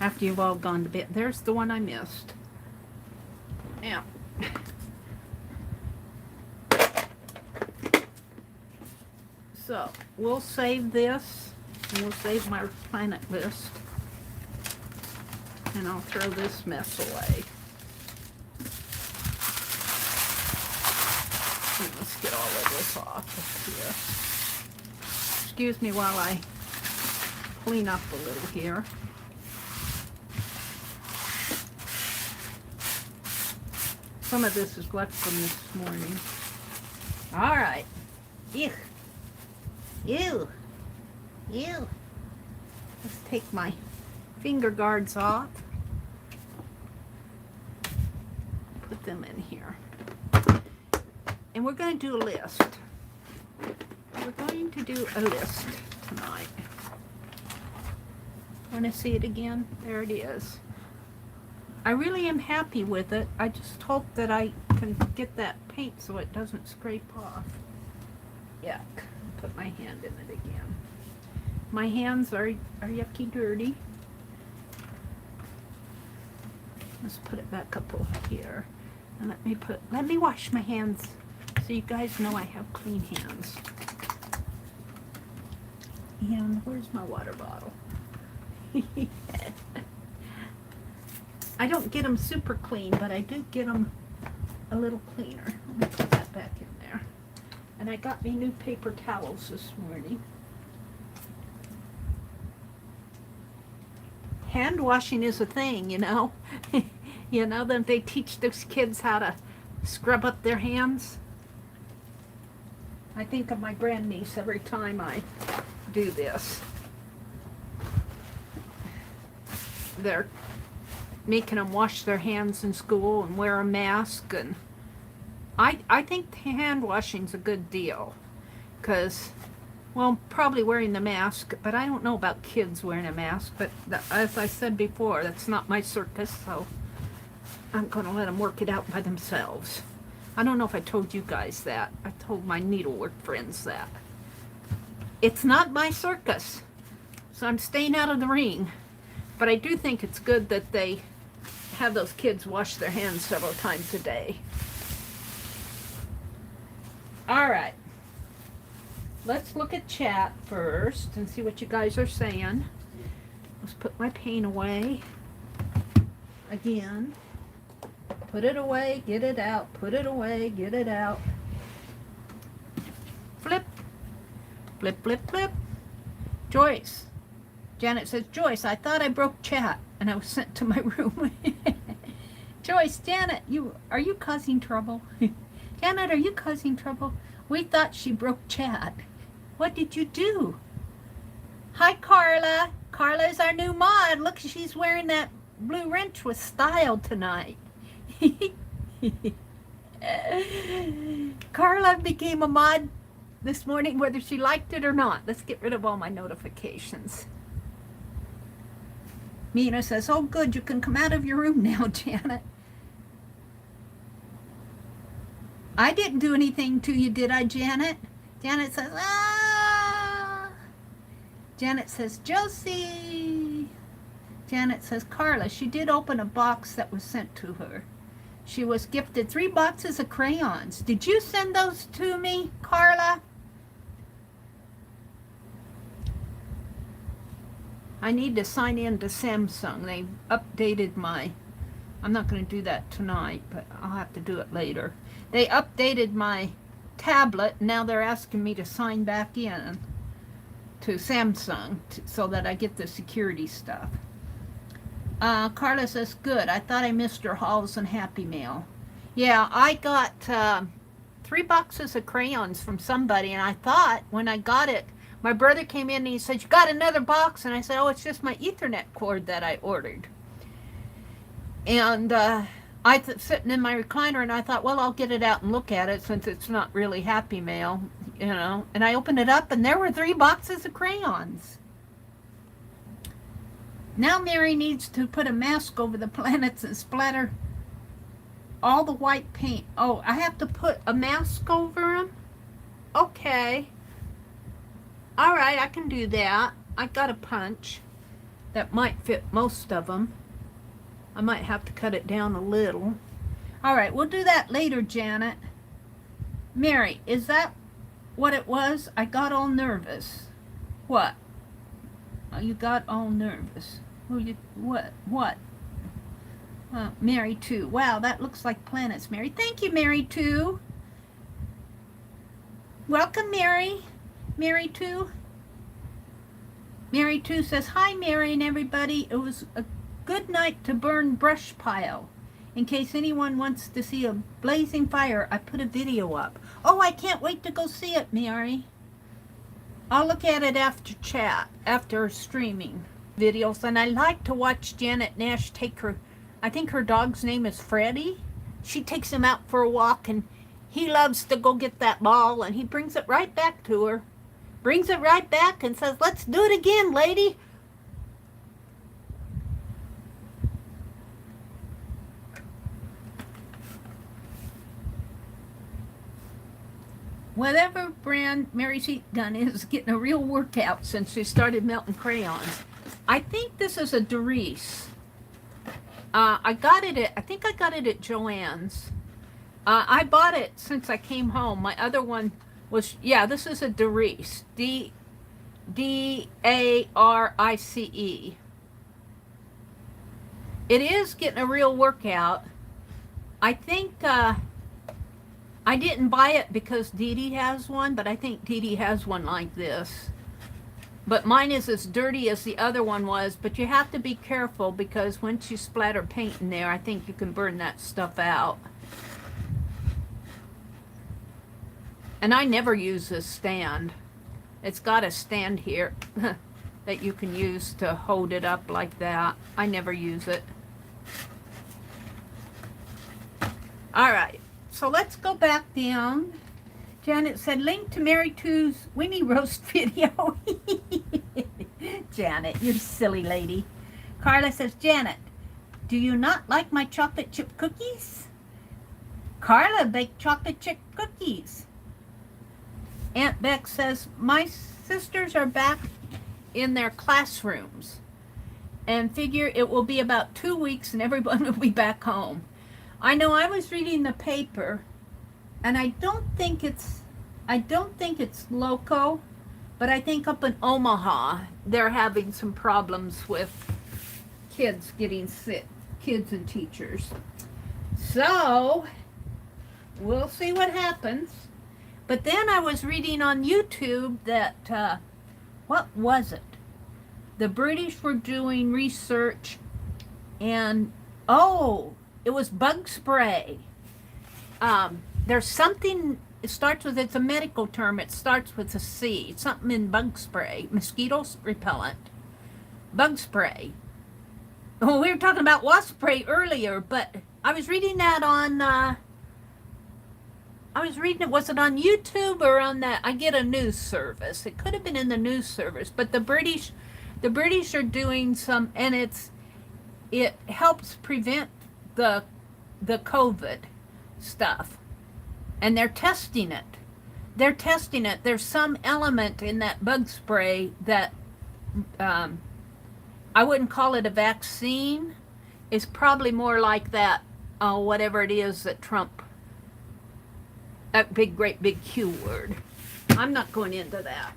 after you've all gone to bed. There's the one I missed. Now, so we'll save this, and we'll save my planet list, and I'll throw this mess away. And let's get all of this off of here. Excuse me while I clean up a little here. Some of this is left from this morning. All right. Ew. Ew. Ew. Let's take my finger guards off. Put them in here. And we're going to do a list. We're going to do a list tonight. Want to see it again? There it is. I really am happy with it. I just hope that I can get that paint so it doesn't scrape off. Yuck. Put my hand in it again. My hands are yucky dirty. Let's put it back up over here. And let me wash my hands so you guys know I have clean hands. And where's my water bottle? I don't get them super clean, but I do get them a little cleaner. Let me put that back in there. And I got me new paper towels this morning. Hand washing is a thing, you know. You know, then they teach those kids how to scrub up their hands. I think of my grandniece every time I do this. They're making them wash their hands in school and wear a mask, and I think hand washing's a good deal, because, well, probably wearing the mask, but I don't know about kids wearing a mask, but as I said before, that's not my circus, so I'm going to let them work it out by themselves. I don't know if I told you guys that. I told my needlework friends that. It's not my circus, so I'm staying out of the ring, but I do think it's good that they have those kids wash their hands several times a day. All right. Let's look at chat first and see what you guys are saying. Let's put my paint away. Again. Put it away, get it out. Put it away, get it out. Flip. Flip, flip, flip. Joyce. Janet says, Joyce, I thought I broke chat and I was sent to my room. Joyce, Janet, are you causing trouble? Janet, are you causing trouble? We thought she broke chat. What did you do? Hi, Carla. Carla's our new mod. Look, she's wearing that blue wrench with style tonight. Carla became a mod this morning, whether she liked it or not. Let's get rid of all my notifications. Mina says, oh, good, you can come out of your room now, Janet. I didn't do anything to you, did I, Janet? Janet says, ah. Janet says, Josie. Janet says, Carla, she did open a box that was sent to her. She was gifted 3 boxes of crayons. Did you send those to me, Carla? I need to sign in to Samsung. They updated my, I'm not going to do that tonight, but I'll have to do it later. They updated my tablet. Now they're asking me to sign back in to Samsung so that I get the security stuff. Carla says, good. I thought I missed your hauls and Happy Mail. Yeah, I got 3 boxes of crayons from somebody, and I thought when I got it, my brother came in and he said, you got another box? And I said, oh, it's just my Ethernet cord that I ordered. And sitting in my recliner, and I thought, well, I'll get it out and look at it since it's not really Happy Mail, you know. And I opened it up, and there were 3 boxes of crayons. Now Mary needs to put a mask over the planets and splatter all the white paint. Oh, I have to put a mask over them? Okay. All right, I can do that. I got a punch. That might fit most of them. I might have to cut it down a little. All right, we'll do that later, Janet. Mary, is that what it was? I got all nervous. What? Oh, you got all nervous. Well, what? Mary 2. Wow, that looks like planets, Mary. Thank you, Mary 2. Welcome, Mary. Mary 2. Mary 2 says, hi, Mary and everybody. It was a good night to burn brush pile. In case anyone wants to see a blazing fire, I put a video up. Oh, I can't wait to go see it, Mary. I'll look at it after chat, after streaming videos. And I like to watch Janet Nash take her, I think her dog's name is Freddie. She takes him out for a walk, and he loves to go get that ball, and he brings it right back to her. Brings it right back and says, let's do it again, lady. Whatever brand Mary's heat gun is getting a real workout since she started melting crayons. I think this is a Doris. I think I got it at Joann's. I bought it since I came home. My other one was, yeah, this is a Doris. D-A-R-I-C-E. It is getting a real workout. I think, I didn't buy it because Dee Dee has one, but I think Dee Dee has one like this. But mine is as dirty as the other one was, but you have to be careful because once you splatter paint in there, I think you can burn that stuff out. And I never use this stand. It's got a stand here that you can use to hold it up like that. I never use it. All right. So let's go back down. Janet said, link to Mary 2's Winnie roast video. Janet, you silly lady. Carla says, Janet, do you not like my chocolate chip cookies? Carla baked chocolate chip cookies. Aunt Beck says, my sisters are back in their classrooms and figure it will be about 2 weeks and everyone will be back home. I know I was reading the paper, and I don't think it's local, but I think up in Omaha they're having some problems with kids getting sick, kids and teachers. So we'll see what happens. But then I was reading on YouTube that what was it? The British were doing research, and it was bug spray. There's something, it starts with, it's a medical term, it starts with a C. Something in bug spray, mosquito repellent, bug spray. Well, we were talking about wasp spray earlier, but I was reading that on, was it on YouTube or on that? I get a news service. It could have been in the news service, but the British are doing some, and it helps prevent the COVID stuff, and they're testing it. There's some element in that bug spray that I wouldn't call it a vaccine. It's probably more like that, whatever it is that Trump, that great big Q word. I'm not going into that.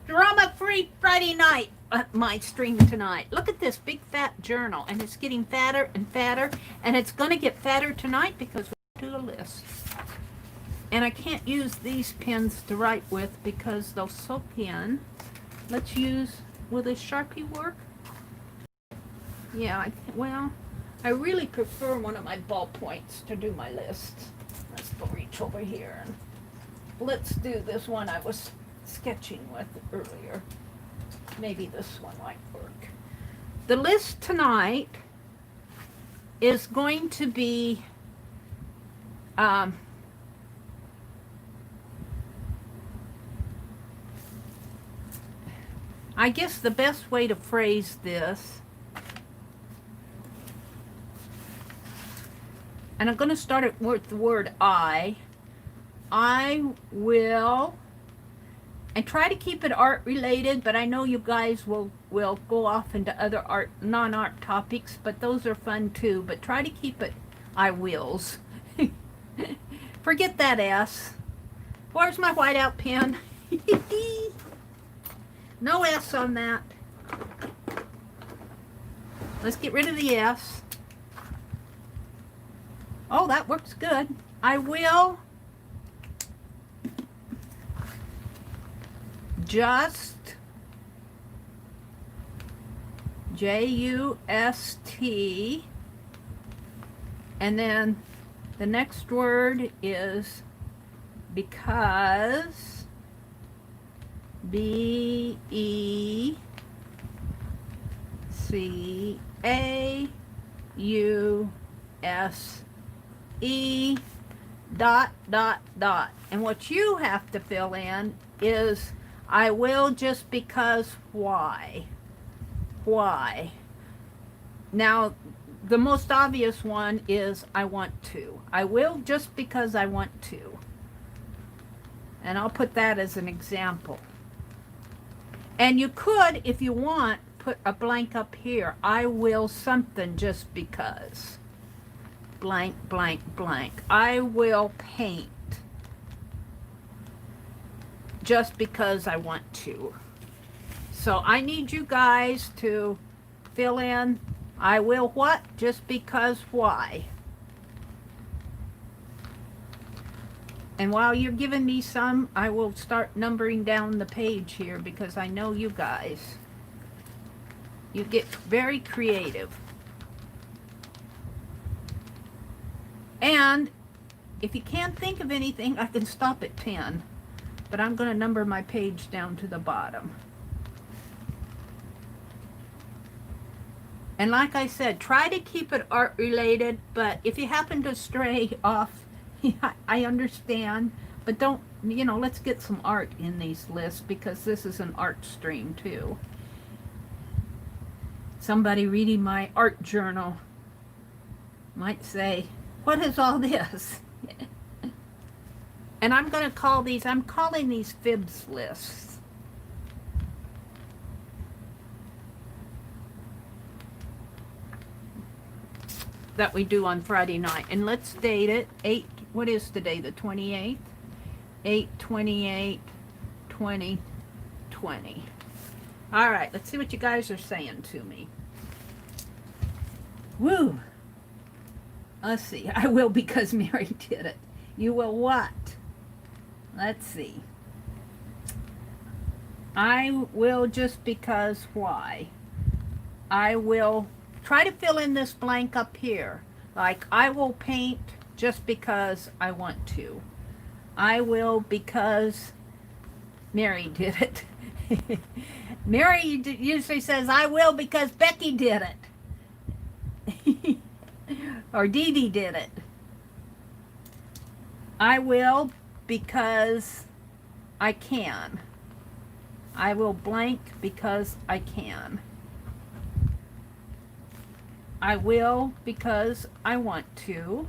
Drama-free Friday night. My stream tonight. Look at this big fat journal, and it's getting fatter and fatter, and it's going to get fatter tonight because we do a list. And I can't use these pens to write with because they'll soak in. Let's use, will this Sharpie work? Yeah, I really prefer one of my ballpoints to do my lists. Let's go reach over here and let's do this one I was sketching with earlier. Maybe this one might work. The list tonight is going to be I guess the best way to phrase this, and I'm going to start it with the word I will And try to keep it art related, but I know you guys will go off into other art, non-art topics, but those are fun too. But try to keep it I wills. Forget that S. Where's my whiteout pen? No S on that. Let's get rid of the S. Oh, that works good. I will just J-U-S-T, and then the next word is because, B-E-C-A-U-S-E dot, dot, dot. And what you have to fill in is I will just because why. Why? Now, the most obvious one is I want to. I will just because I want to. And I'll put that as an example. And you could, if you want, put a blank up here. I will something just because. Blank, blank, blank. I will paint just because I want to. So I need you guys to fill in I will what? Just because why. And while you're giving me some, I will start numbering down the page here because I know you guys. You get very creative. And if you can't think of anything, I can stop at 10. But I'm going to number my page down to the bottom. And like I said, try to keep it art related, but if you happen to stray off, I understand. But don't, you know, let's get some art in these lists because this is an art stream too. Somebody reading my art journal might say, what is all this? And I'm going to call these, I'm calling these FIBS lists. That we do on Friday night. And let's date it. What is today? The 28th? 8/28/2020. All right, let's see what you guys are saying to me. Woo! Let's see. I will because Meri did it. You will what? Let's see. I will just because why. I will try to fill in this blank up here. Like I will paint just because I want to. I will because Meri did it. Meri usually says I will because Becky did it. Or Dee Dee did it. I will because I can. I will blank because I can. I will because I want to.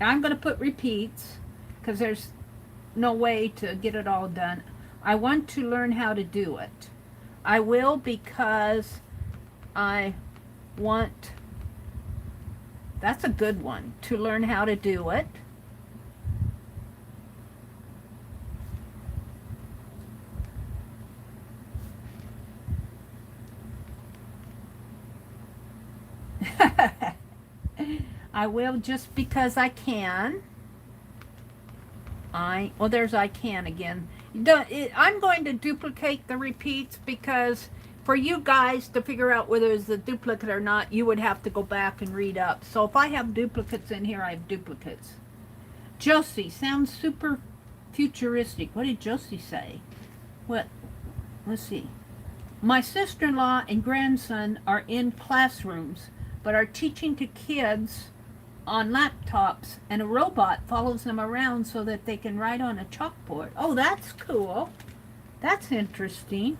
I'm going to put repeats because there's no way to get it all done. I want to learn how to do it. I will because I want, that's a good one, to learn how to do it. I will just because I can. Well, there's I can again. I'm going to duplicate the repeats because for you guys to figure out whether it's a duplicate or not, you would have to go back and read up. So if I have duplicates in here, I have duplicates. Josie sounds super futuristic. What did Josie say? What? Let's see. My sister-in-law and grandson are in classrooms, but are teaching to kids on laptops, and a robot follows them around so that they can write on a chalkboard. Oh, that's cool. That's interesting.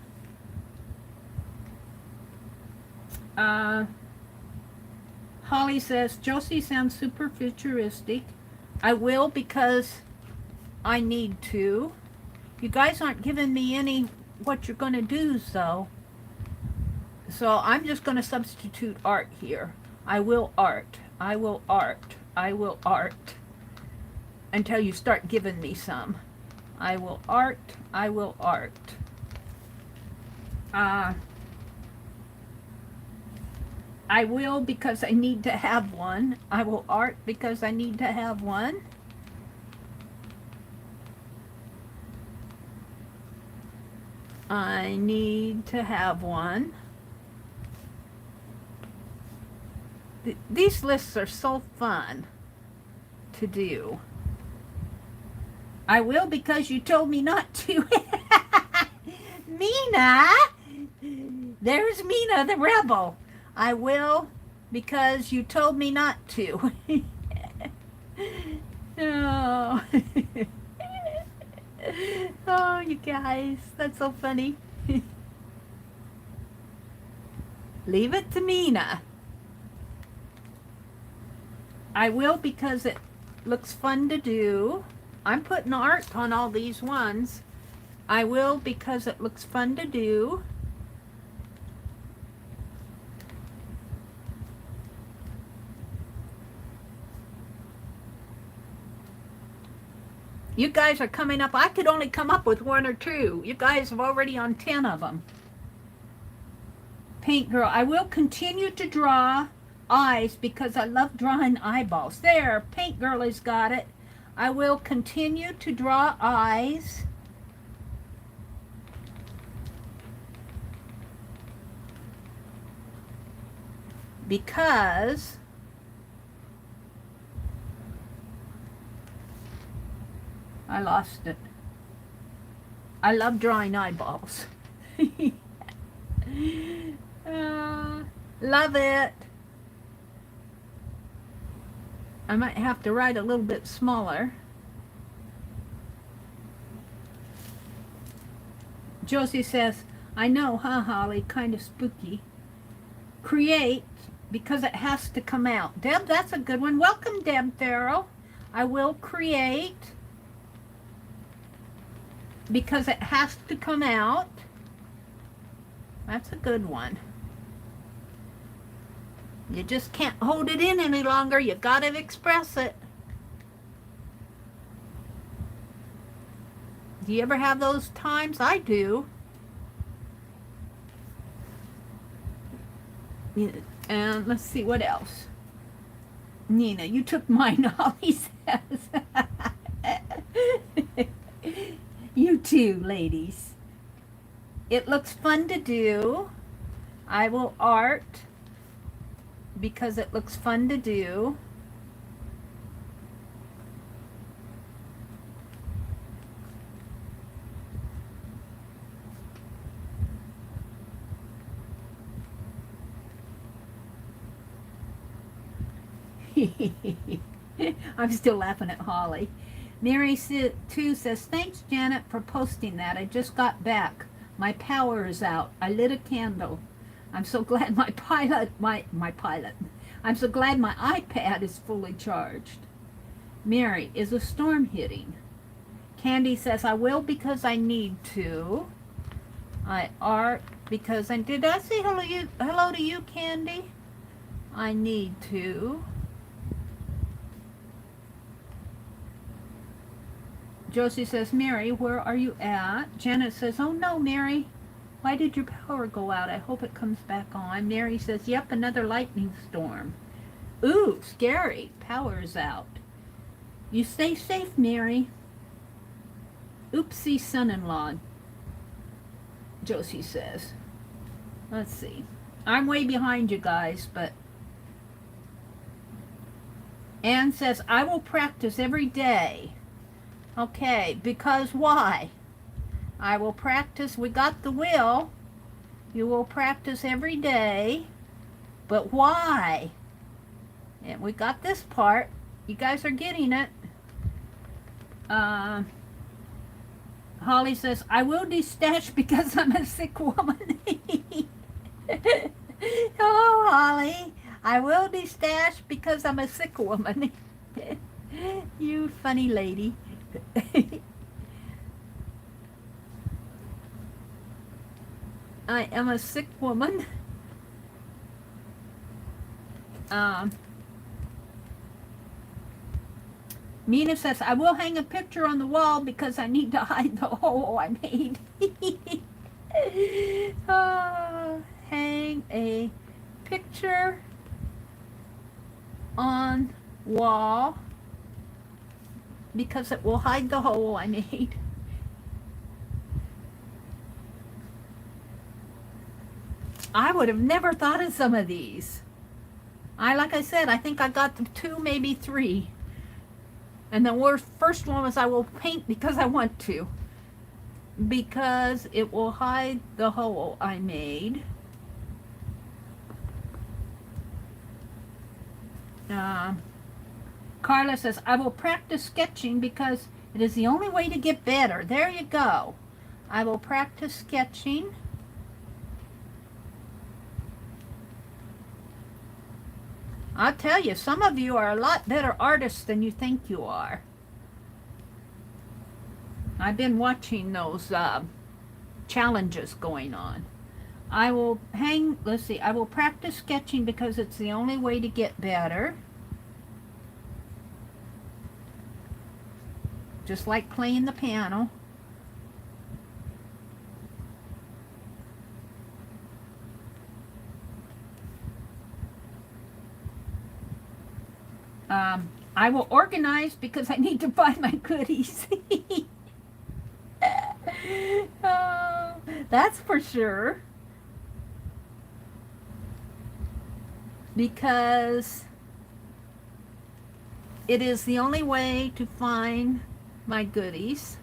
Holly says, Josie sounds super futuristic. I will because I need to. You guys aren't giving me any what you're going to do, so I'm just going to substitute art here. I will art. I will art. I will art. Until you start giving me some. I will art. I will art. I will because I need to have one. I will art because I need to have one. I need to have one. These lists are so fun to do. I will because you told me not to. Mina! There's Mina the rebel. I will because you told me not to. Oh. Oh, you guys, that's so funny. Leave it to Mina. I will because it looks fun to do. I'm putting art on all these ones. I will because it looks fun to do. You guys are coming up. I could only come up with 1 or 2. You guys have already on 10 of them. Paint Girl. I will continue to draw eyes because I love drawing eyeballs. There, Paint Girl has got it. I will continue to draw eyes. Because I lost it. I love drawing eyeballs. Love it. I might have to write a little bit smaller. Josie says, I know, huh, Holly? Kind of spooky. Create because it has to come out. Deb, that's a good one. Welcome, Deb Farrell. I will create because it has to come out. That's a good one. You just can't hold it in any longer. You gotta express it. Do you ever have those times? I do. And let's see what else. Nina, you took mine, Holly says. You too, ladies. It looks fun to do. I will art because it looks fun to do. I'm still laughing at Holly. Meri too says, thanks, Janet, for posting that. I just got back. My power is out. I lit a candle. I'm so glad my pilot. I'm so glad my iPad is fully charged. Meri, is a storm hitting? Candy says, I will because I need to. I art because I did. I say hello to you, Candy? I need to. Josie says, Meri, where are you at? Janet says, oh no, Meri. Why did your power go out? I hope it comes back on. Meri says, yep, another lightning storm. Ooh, scary. Power's out. You stay safe, Meri. Oopsie, son-in-law. Josie says. Let's see. I'm way behind you guys, but... Anne says, I will practice every day. Okay, because why? I will practice. We got the will. You will practice every day. But why? And we got this part. You guys are getting it. Holly says, I will de-stash because I'm a sick woman. Hello, Holly. I will de-stash because I'm a sick woman. You funny lady. I am a sick woman. Mina says, I will hang a picture on the wall because I need to hide the hole I made. Hang a picture on wall because it will hide the hole I made. I would have never thought of some of these. Like I said, I think I got the 2, maybe 3. And the first one was I will paint because I want to. Because it will hide the hole I made. Carla says, I will practice sketching because it is the only way to get better. There you go. I will practice sketching. I'll tell you, some of you are a lot better artists than you think you are. I've been watching those challenges going on. I will I will practice sketching because it's the only way to get better. Just like playing the piano. I will organize because I need to buy my goodies. That's for sure. Because it is the only way to find my goodies.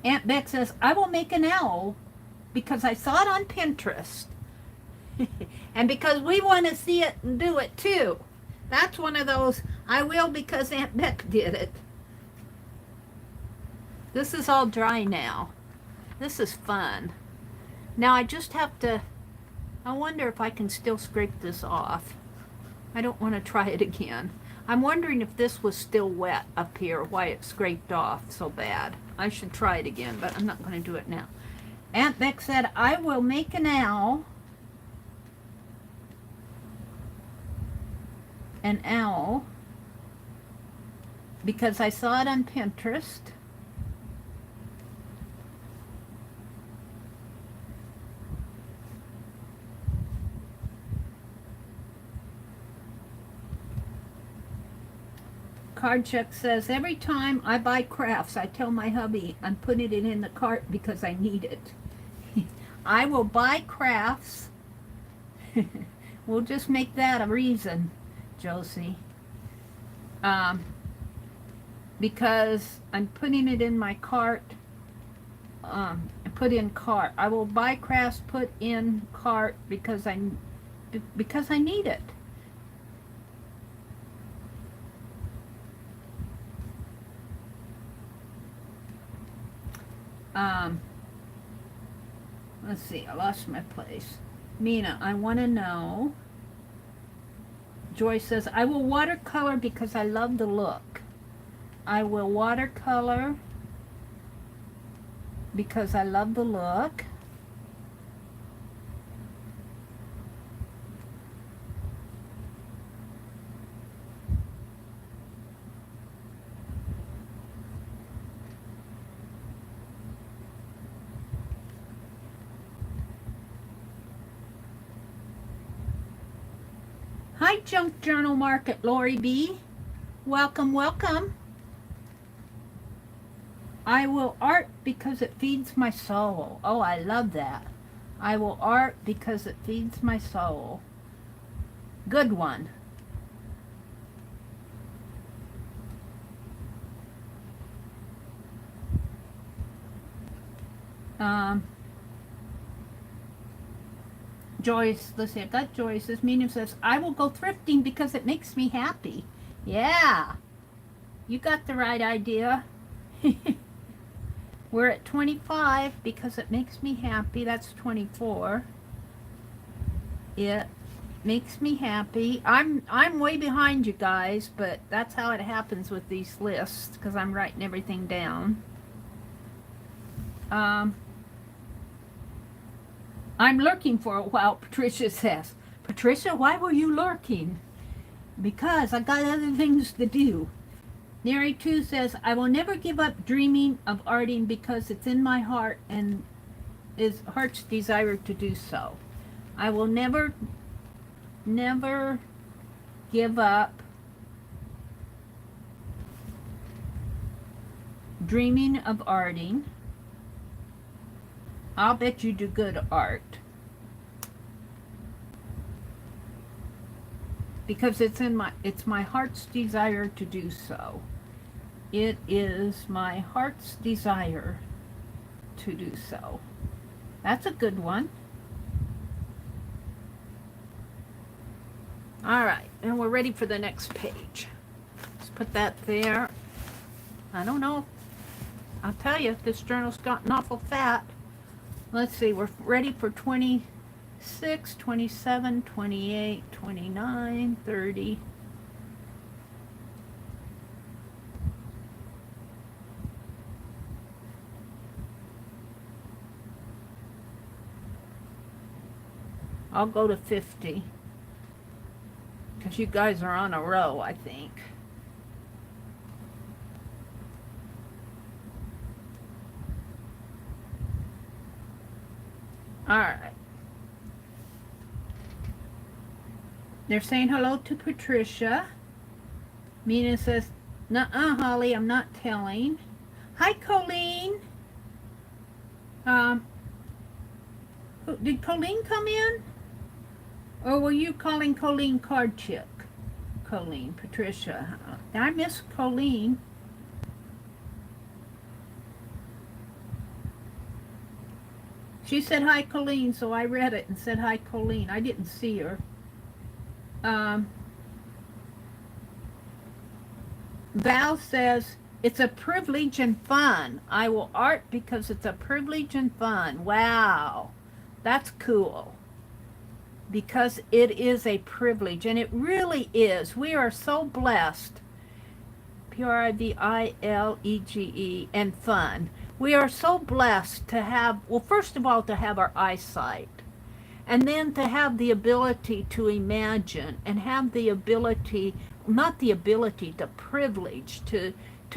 Aunt Beck says, I will make an owl because I saw it on Pinterest. And because we want to see it and do it too. That's one of those, I will because Aunt Beck did it. This is all dry now. This is fun. Now I just have to, I wonder if I can still scrape this off. I don't want to try it again. I'm wondering if this was still wet up here, why it scraped off so bad. I should try it again, but I'm not going to do it now. Aunt Beck said, I will make an owl. An owl. Because I saw it on Pinterest. Card Check says, every time I buy crafts, I tell my hubby I'm putting it in the cart because I need it. I will buy crafts. We'll just make that a reason, Josie. Because I'm putting it in my cart. Put in cart. I will buy crafts, put in cart because I need it. Let's see, I lost my place. Mina, I want to know. Joy says, I will watercolor because I love the look. I will watercolor because I love the look. Hi, Junk Journal Market, Lori B. Welcome, welcome. I will art because it feeds my soul. Oh, I love that. I will art because it feeds my soul. Good one. Joyce, let's see, I've got Joyce's. Mina says, I will go thrifting because it makes me happy. Yeah, you got the right idea. We're at 25 because it makes me happy. That's 24. It makes me happy. I'm way behind you guys, but that's how it happens with these lists because I'm writing everything down. I'm lurking for a while, Patricia says. Patricia, why were you lurking? Because I got other things to do. Meri 2 says, I will never give up dreaming of arting because it's in my heart and is heart's desire to do so. I will never give up dreaming of arting. I'll bet you do good art. Because it's my heart's desire to do so. It is my heart's desire to do so. That's a good one. All right, and we're ready for the next page. Let's put that there. I don't know. I'll tell you, this journal's gotten awful fat. Let's see, we're ready for 26, 27, 28, 29, 30. I'll go to 50. Because you guys are on a row, I think. All right. They're saying hello to Patricia. Mina says, nuh-uh, Holly, I'm not telling. Hi, Colleen. Did Colleen come in? Or were you calling Colleen Card Chick? Colleen, Patricia. I miss Colleen. She said hi, Colleen, so I read it and said hi, Colleen. I didn't see her. Val says, it's a privilege and fun. I will art because it's a privilege and fun. Wow, that's cool. Because it is a privilege, and it really is. We are so blessed. Privilege and fun. We are so blessed to have, well, first of all, to have our eyesight. And then to have the ability to imagine and have the ability, not the ability, the privilege to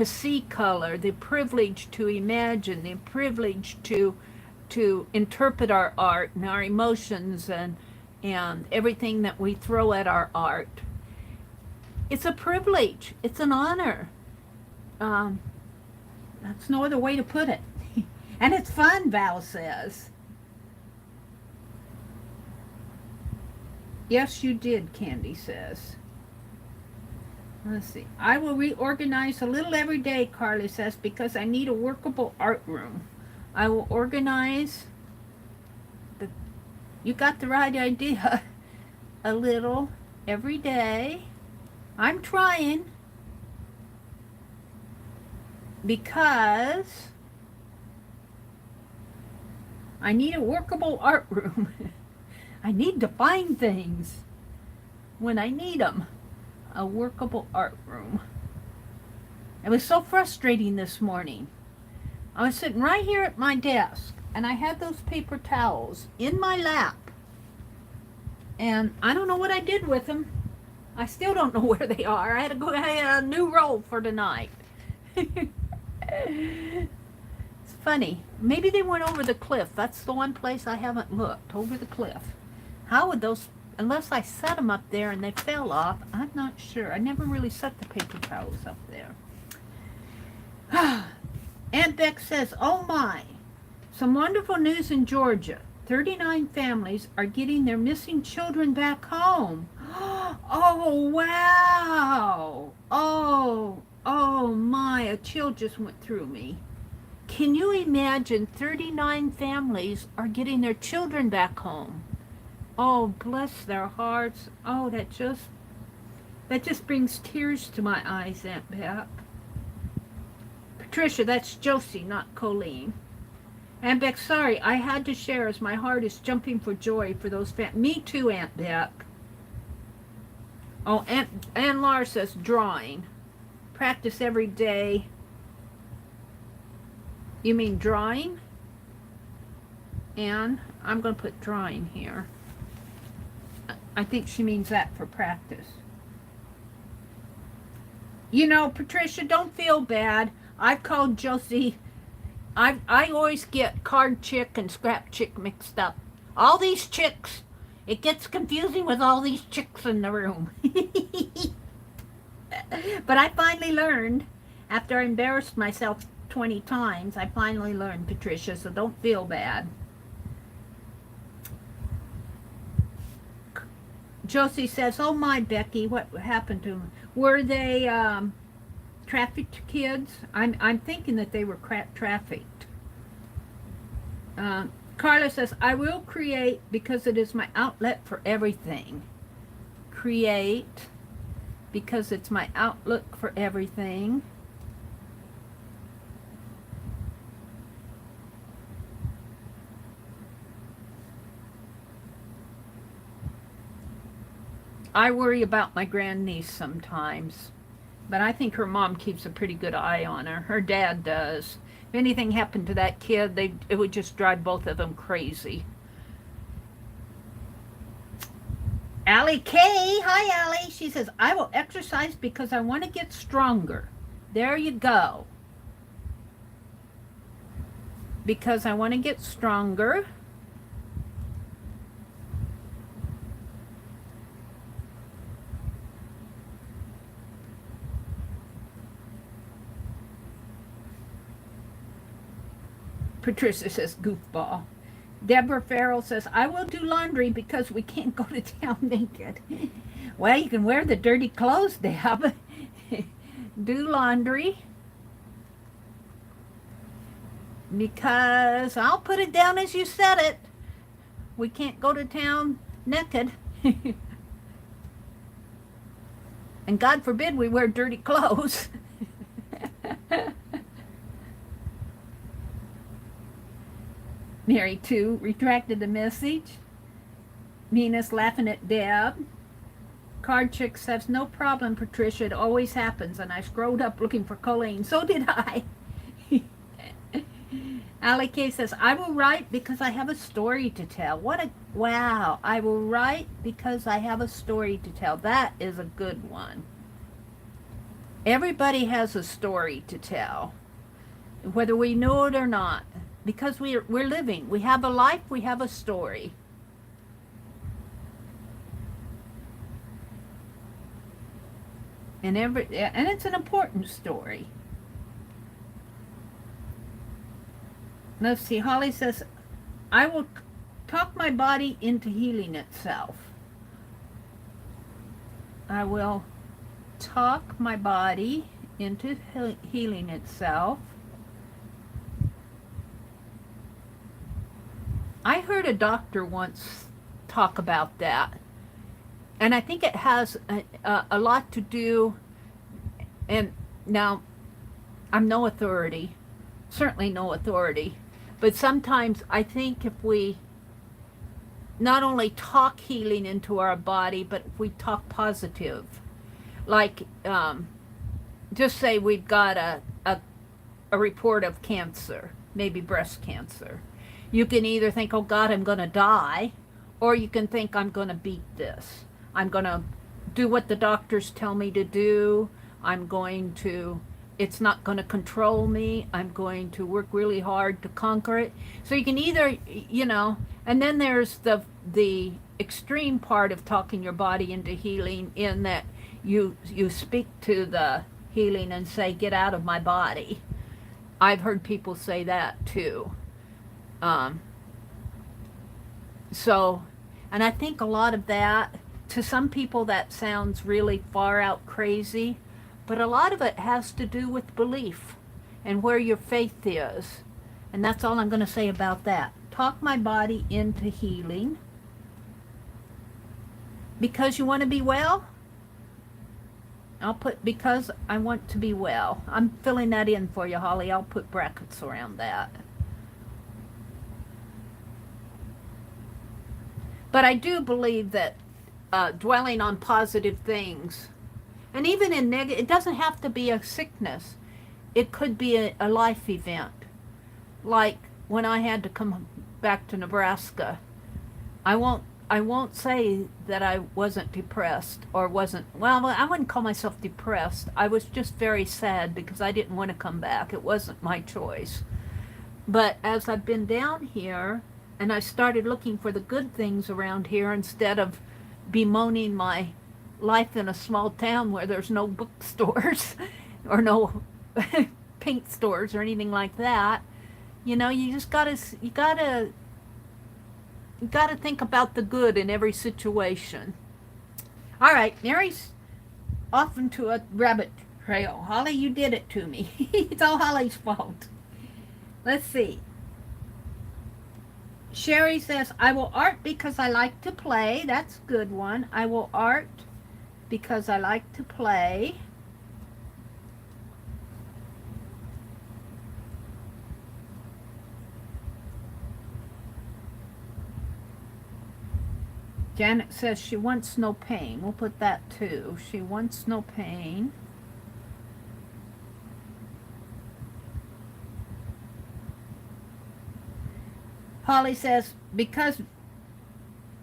see color, the privilege to imagine, the privilege to interpret our art and our emotions and everything that we throw at our art. It's a privilege. It's an honor. That's no other way to put it. And it's fun, Val says. Yes, you did, Candy says. Let's see. I will reorganize a little every day, Carly says, because I need a workable art room. I will organize. You got the right idea. A little every day. I'm trying. Because I need a workable art room. I need to find things when I need them. A workable art room. It was so frustrating this morning. I was sitting right here at my desk, and I had those paper towels in my lap. And I don't know what I did with them. I still don't know where they are. I had to go get a new roll for tonight. It's funny. Maybe they went over the cliff. That's the one place I haven't looked, over the cliff. How would those, unless I set them up there and they fell off, I'm not sure. I never really set the paper towels up there. Aunt Beck says, oh my, some wonderful news in Georgia. 39 families are getting their missing children back home. Oh, wow. Oh my, a chill just went through me. Can you imagine 39 families are getting their children back home? Oh, bless their hearts. Oh, that just brings tears to my eyes, Aunt Beck. Patricia, that's Josie, not Colleen. Aunt Beck, sorry, I had to share as my heart is jumping for joy for those Me too, Aunt Beck. Oh, Ann Laura says drawing. Practice every day. You mean drawing? And I'm going to put drawing here. I think she means that for practice. You know, Patricia, don't feel bad. I've called Josie. I always get card chick and scrap chick mixed up. All these chicks. It gets confusing with all these chicks in the room. But I finally learned, after I embarrassed myself 20 times, I finally learned, Patricia, so don't feel bad. Josie says, oh my, Becky, what happened to them? Were they trafficked kids? I'm thinking that they were trafficked. Carla says, I will create because it is my outlet for everything. Create because it's my outlook for everything. I worry about my grandniece sometimes, but I think her mom keeps a pretty good eye on her. Her dad does. If anything happened to that kid, it would just drive both of them crazy. Allie K, hi Allie. She says, I will exercise because I want to get stronger. There you go. Because I want to get stronger. Patricia says, goofball. Deborah Farrell says, I will do laundry because we can't go to town naked. Well, you can wear the dirty clothes, Deb. Do laundry. Because I'll put it down as you said it. We can't go to town naked. And God forbid we wear dirty clothes. Mary, too, retracted the message. Nina's laughing at Deb. Card Chick says, no problem, Patricia. It always happens. And I scrolled up looking for Colleen. So did I. Allie K says, I will write because I have a story to tell. Wow. I will write because I have a story to tell. That is a good one. Everybody has a story to tell, whether we know it or not. Because we're living. We have a life, we have a story. And it's an important story. Let's see, Holly says, I will talk my body into healing itself. I will talk my body into healing itself. I heard a doctor once talk about that, and I think it has a lot to do, and now I'm no authority, certainly no authority, but sometimes I think if we not only talk healing into our body, but if we talk positive, like just say we've got a report of cancer, maybe breast cancer. You can either think, oh God, I'm going to die, or you can think, I'm going to beat this. I'm going to do what the doctors tell me to do. It's not going to control me. I'm going to work really hard to conquer it. So you can either, and then there's the extreme part of talking your body into healing, in that you speak to the healing and say, get out of my body. I've heard people say that too. And I think a lot of that, to some people that sounds really far out crazy, but a lot of it has to do with belief and where your faith is. And that's all I'm going to say about that. Talk my body into healing. Because you want to be well? I'll put, because I want to be well. I'm filling that in for you, Holly. I'll put brackets around that. But I do believe that dwelling on positive things, and even in negative, it doesn't have to be a sickness. It could be a life event. Like when I had to come back to Nebraska, I won't say that I wasn't depressed or wasn't, well, I wouldn't call myself depressed. I was just very sad because I didn't want to come back. It wasn't my choice. But as I've been down here and I started looking for the good things around here instead of bemoaning my life in a small town where there's no bookstores or no paint stores or anything like that, you know, you just gotta think about the good in every situation. All right, Mary's off into a rabbit trail. Holly, you did it to me. It's all Holly's fault. Let's see. Sherry says, I will art because I like to play. That's a good one. I will art because I like to play. Janet says she wants no pain. We'll put that too. She wants no pain. Holly says, because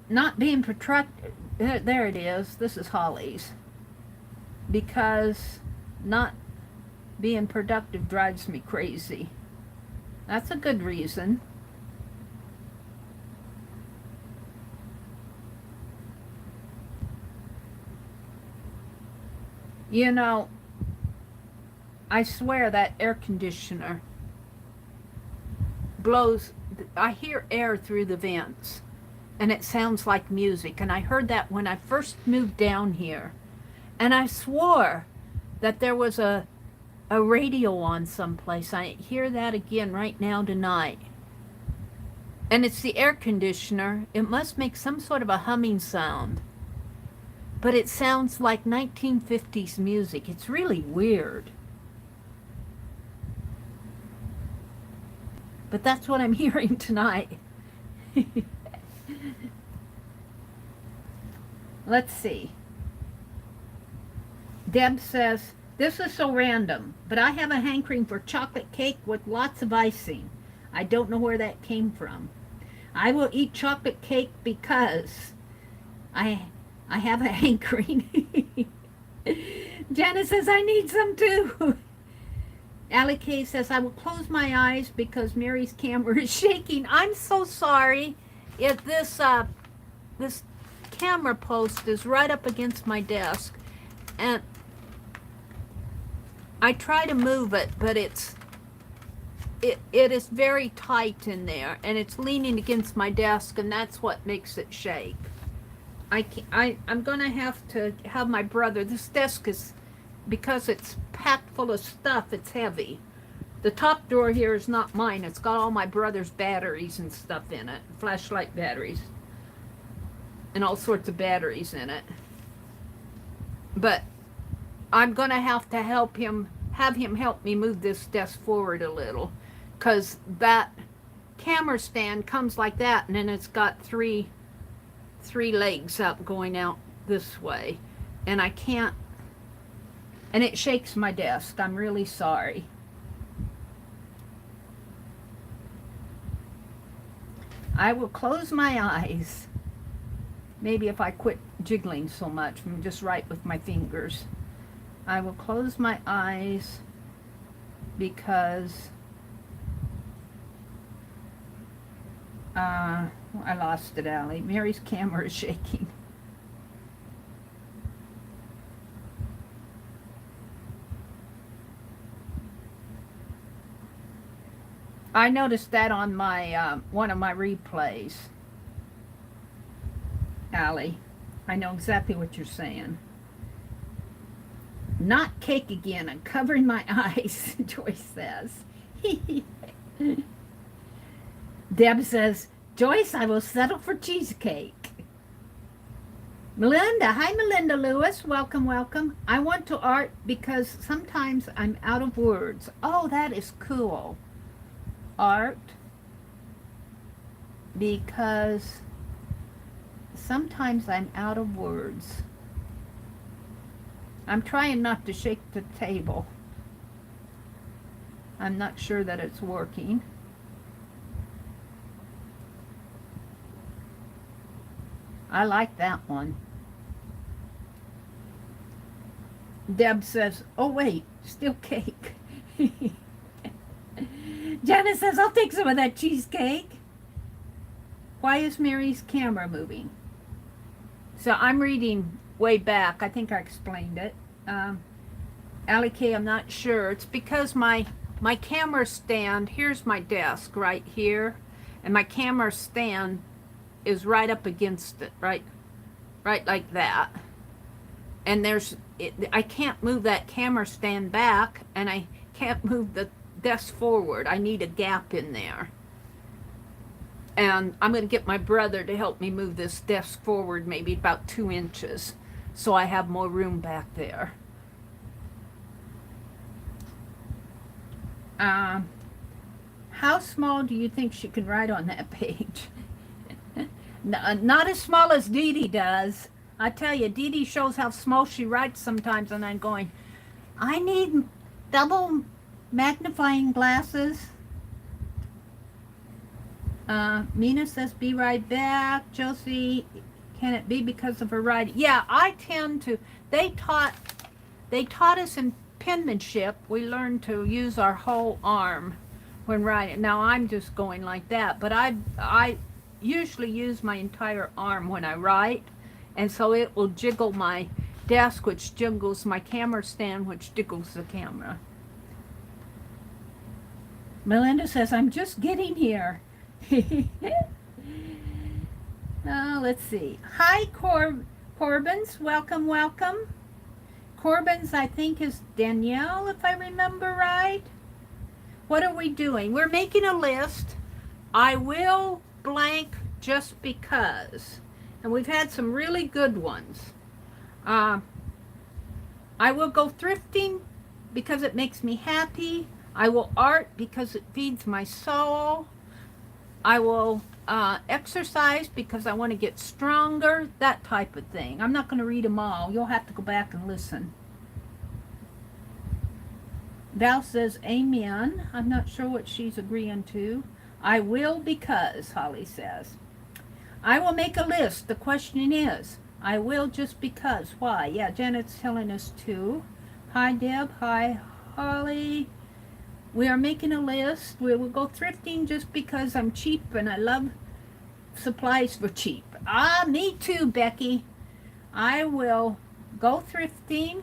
not being protracted, there it is. This is Holly's. Because not being productive drives me crazy. That's a good reason. You know, I swear that air conditioner blows, I hear air through the vents and it sounds like music. And I heard that when I first moved down here. And I swore that there was a radio on someplace. I hear that again right now tonight. And it's the air conditioner. It must make some sort of a humming sound. But it sounds like 1950s music. It's really weird. But that's what I'm hearing tonight. Let's see. Deb says, this is so random, but I have a hankering for chocolate cake with lots of icing. I don't know where that came from. I will eat chocolate cake because I have a hankering. Janice says, I need some too. Allie Kay says, I will close my eyes because Mary's camera is shaking. I'm so sorry. If this camera post is right up against my desk, and I try to move it, but it is very tight in there, and it's leaning against my desk, and that's what makes it shake. I'm gonna have to have my brother. This desk is, because it's packed full of stuff, it's heavy. The top drawer here is not mine. It's got all my brother's batteries and stuff in it, flashlight batteries, and all sorts of batteries in it. But I'm gonna have to have him help me move this desk forward a little, because that camera stand comes like that, and then it's got three legs up going out this way, and I can't, and it shakes my desk. I'm really sorry. I will close my eyes. Maybe if I quit jiggling so much and just write with my fingers. I will close my eyes because I lost it, Allie. Mary's camera is shaking. I noticed that on my one of my replays. Allie, I know exactly what you're saying. Not cake again. I'm covering my eyes, Joyce says. Deb says, Joyce, I will settle for cheesecake. Melinda, hi Melinda Lewis, welcome, welcome. I want to art because sometimes I'm out of words. Oh, that is cool. Art because sometimes I'm out of words. I'm trying not to shake the table. I'm not sure that it's working. I like that one. Deb says, oh wait, still cake. Janet says, I'll take some of that cheesecake. Why is Mary's camera moving? So I'm reading way back. I think I explained it. Allie K, I'm not sure. It's because my camera stand, here's my desk right here, and my camera stand is right up against it, right like that. And I can't move that camera stand back, and I can't move the desk forward. I need a gap in there. And I'm going to get my brother to help me move this desk forward maybe about 2 inches so I have more room back there. How small do you think she can write on that page? Not as small as Dee Dee does. I tell you, Dee Dee shows how small she writes sometimes, and I'm going, I need double magnifying glasses. Mina says, be right back. Josie, can it be because of her writing? Yeah, I tend to. They taught us in penmanship. We learned to use our whole arm when writing. Now I'm just going like that, but I usually use my entire arm when I write, and so it will jiggle my desk, which jiggles my camera stand, which jiggles the camera. Melinda says, I'm just getting here. Let's see. Hi, Corbins. Welcome, welcome. Corbins, I think, is Danielle, if I remember right. What are we doing? We're making a list. I will blank just because. And we've had some really good ones. I will go thrifting because it makes me happy. I will art because it feeds my soul. I will exercise because I want to get stronger, that type of thing. I'm not going to read them all. You'll have to go back and listen. Val says, amen. I'm not sure what she's agreeing to. I will because, Holly says. I will make a list. The question is, I will just because. Why? Yeah, Janet's telling us too. Hi, Deb. Hi, Holly. We are making a list. We will go thrifting just because I'm cheap and I love supplies for cheap. Me too, Becky. I will go thrifting.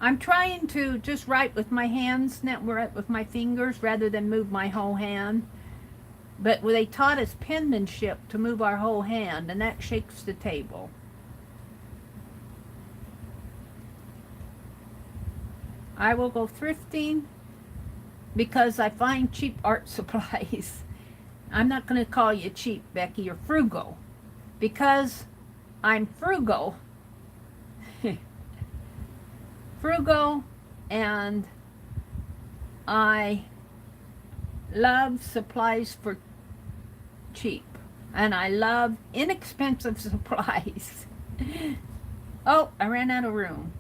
I'm trying to just write with my hands, not write with my fingers, rather than move my whole hand. But they taught us penmanship to move our whole hand, and that shakes the table. I will go thrifting because I find cheap art supplies. I'm not going to call you cheap, Becky. You're frugal. Because I'm frugal. Frugal, and I love supplies for cheap. And I love inexpensive supplies. Oh, I ran out of room.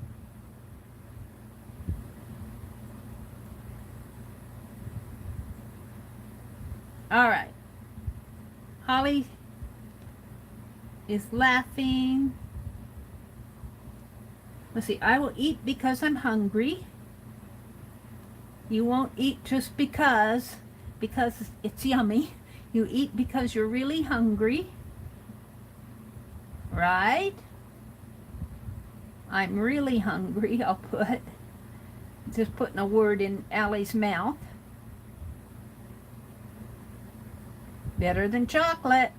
All right. Holly is laughing. Let's see. I will eat because I'm hungry. You won't eat just because it's yummy. You eat because you're really hungry. Right? I'm really hungry, I'll put. Just putting a word in Allie's mouth. Better than chocolate.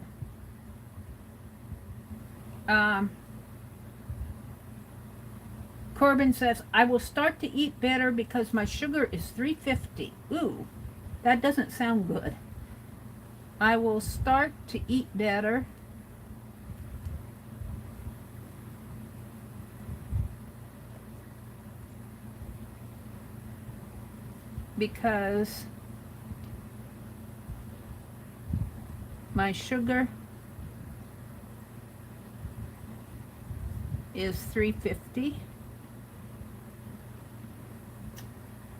Corbin says, I will start to eat better because my sugar is 350. Ooh, that doesn't sound good. I will start to eat better because my sugar is 350.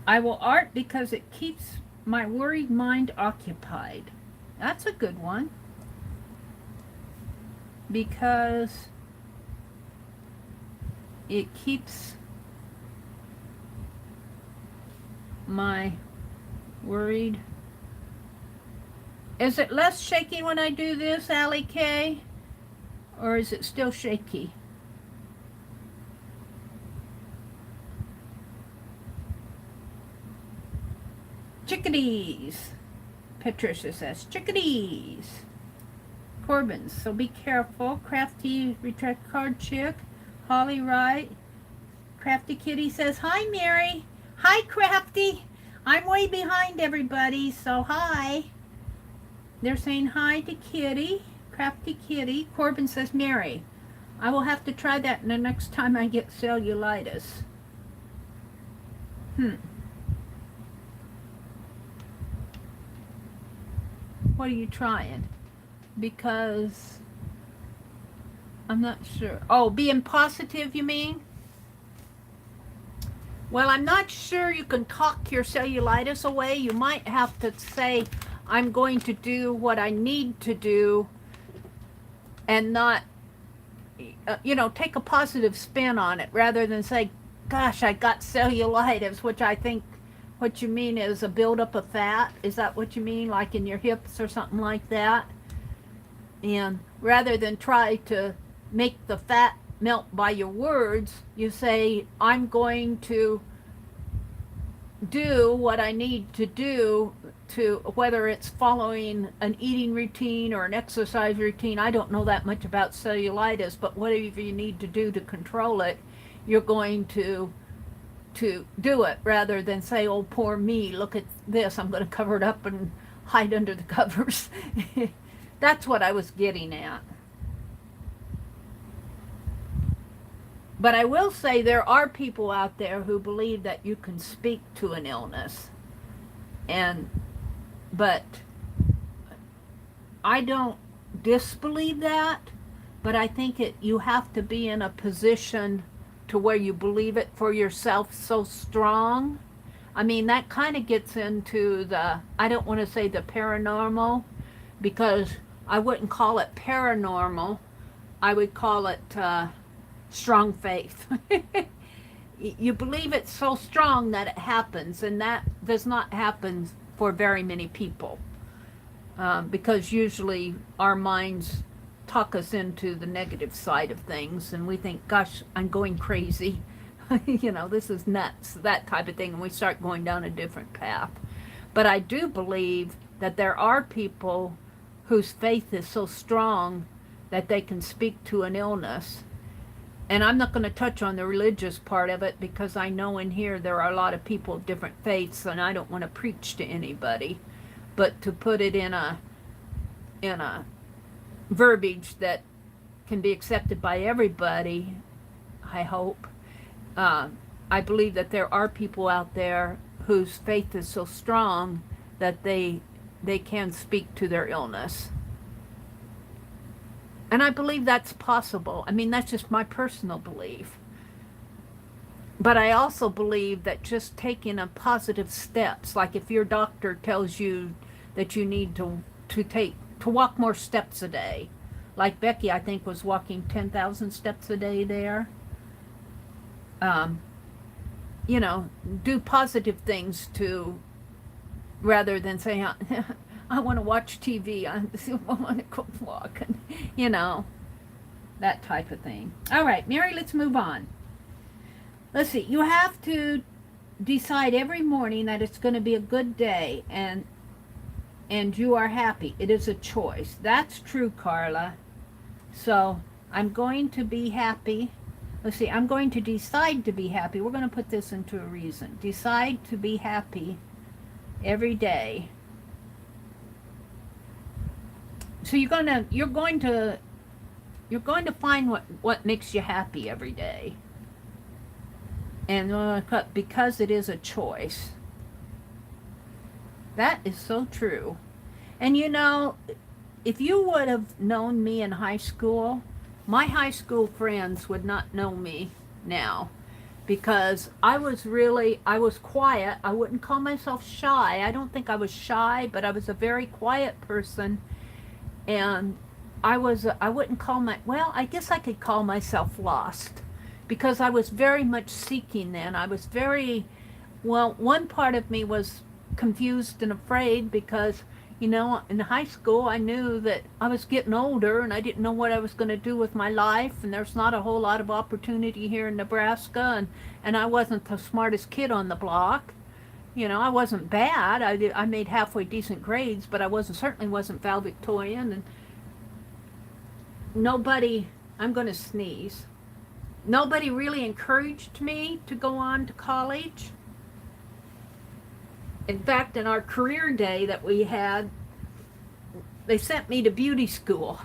I will art because it keeps my worried mind occupied. That's a good one. Because it keeps my worried. Is it less shaky when I do this, Allie K? Or is it still shaky? Chickadees. Patricia says, chickadees. Corbin, so be careful. Crafty retract card chick. Holly Wright. Crafty Kitty says, hi Mary. Hi Crafty. I'm way behind everybody, so hi. They're saying hi to Kitty. Crafty Kitty. Corbin says, Mary, I will have to try that the next time I get cellulitis. What are you trying? Because I'm not sure. Oh, being positive, you mean? Well, I'm not sure you can talk your cellulitis away. You might have to say, I'm going to do what I need to do and not, you know, take a positive spin on it rather than say, gosh, I got cellulitis, which I think what you mean is a buildup of fat. Is that what you mean? Like in your hips or something like that? And rather than try to make the fat melt by your words, you say, I'm going to do what I need to do to, whether it's following an eating routine or an exercise routine. I don't know that much about cellulitis, but whatever you need to do to control it, you're going to do it rather than say, oh, poor me, look at this, I'm going to cover it up and hide under the covers. That's what I was getting at. But I will say there are people out there who believe that you can speak to an illness. But I don't disbelieve that, but I think you have to be in a position to where you believe it for yourself so strong. I mean, that kind of gets into the, I don't want to say the paranormal, because I wouldn't call it paranormal. I would call it strong faith. You believe it so strong that it happens, and that does not happen for very many people, because usually our minds talk us into the negative side of things, and we think, gosh, I'm going crazy. You know, this is nuts, that type of thing, and we start going down a different path. But I do believe that there are people whose faith is so strong that they can speak to an illness. And I'm not going to touch on the religious part of it, because I know in here there are a lot of people of different faiths, and I don't want to preach to anybody. But to put it in a verbiage that can be accepted by everybody, I hope. I believe that there are people out there whose faith is so strong that they can speak to their illness. And I believe that's possible. I mean, that's just my personal belief. But I also believe that just taking a positive steps, like if your doctor tells you that you need to walk more steps a day, like Becky, I think, was walking 10,000 steps a day there. You know, do positive things to, rather than saying, I want to watch TV, I want to go walk, and, you know, that type of thing. All right, Mary, let's move on. Let's see, you have to decide every morning that it's going to be a good day, and you are happy. It is a choice. That's true, Carla. So I'm going to be happy. Let's see, I'm going to decide to be happy. We're going to put this into a reason. Decide to be happy every day. So you're going to find what makes you happy every day. And because it is a choice. That is so true. And you know, if you would have known me in high school, my high school friends would not know me now, because I was quiet. I wouldn't call myself shy. I don't think I was shy, but I was a very quiet person. And I wouldn't call well, I guess I could call myself lost, because I was very much seeking then. I was one part of me was confused and afraid because, you know, in high school I knew that I was getting older and I didn't know what I was going to do with my life, and there's not a whole lot of opportunity here in Nebraska, and I wasn't the smartest kid on the block. You know, I wasn't bad. I made halfway decent grades, but I certainly wasn't valedictorian, and I'm going to sneeze. Nobody really encouraged me to go on to college. In fact, in our career day that we had, they sent me to beauty school.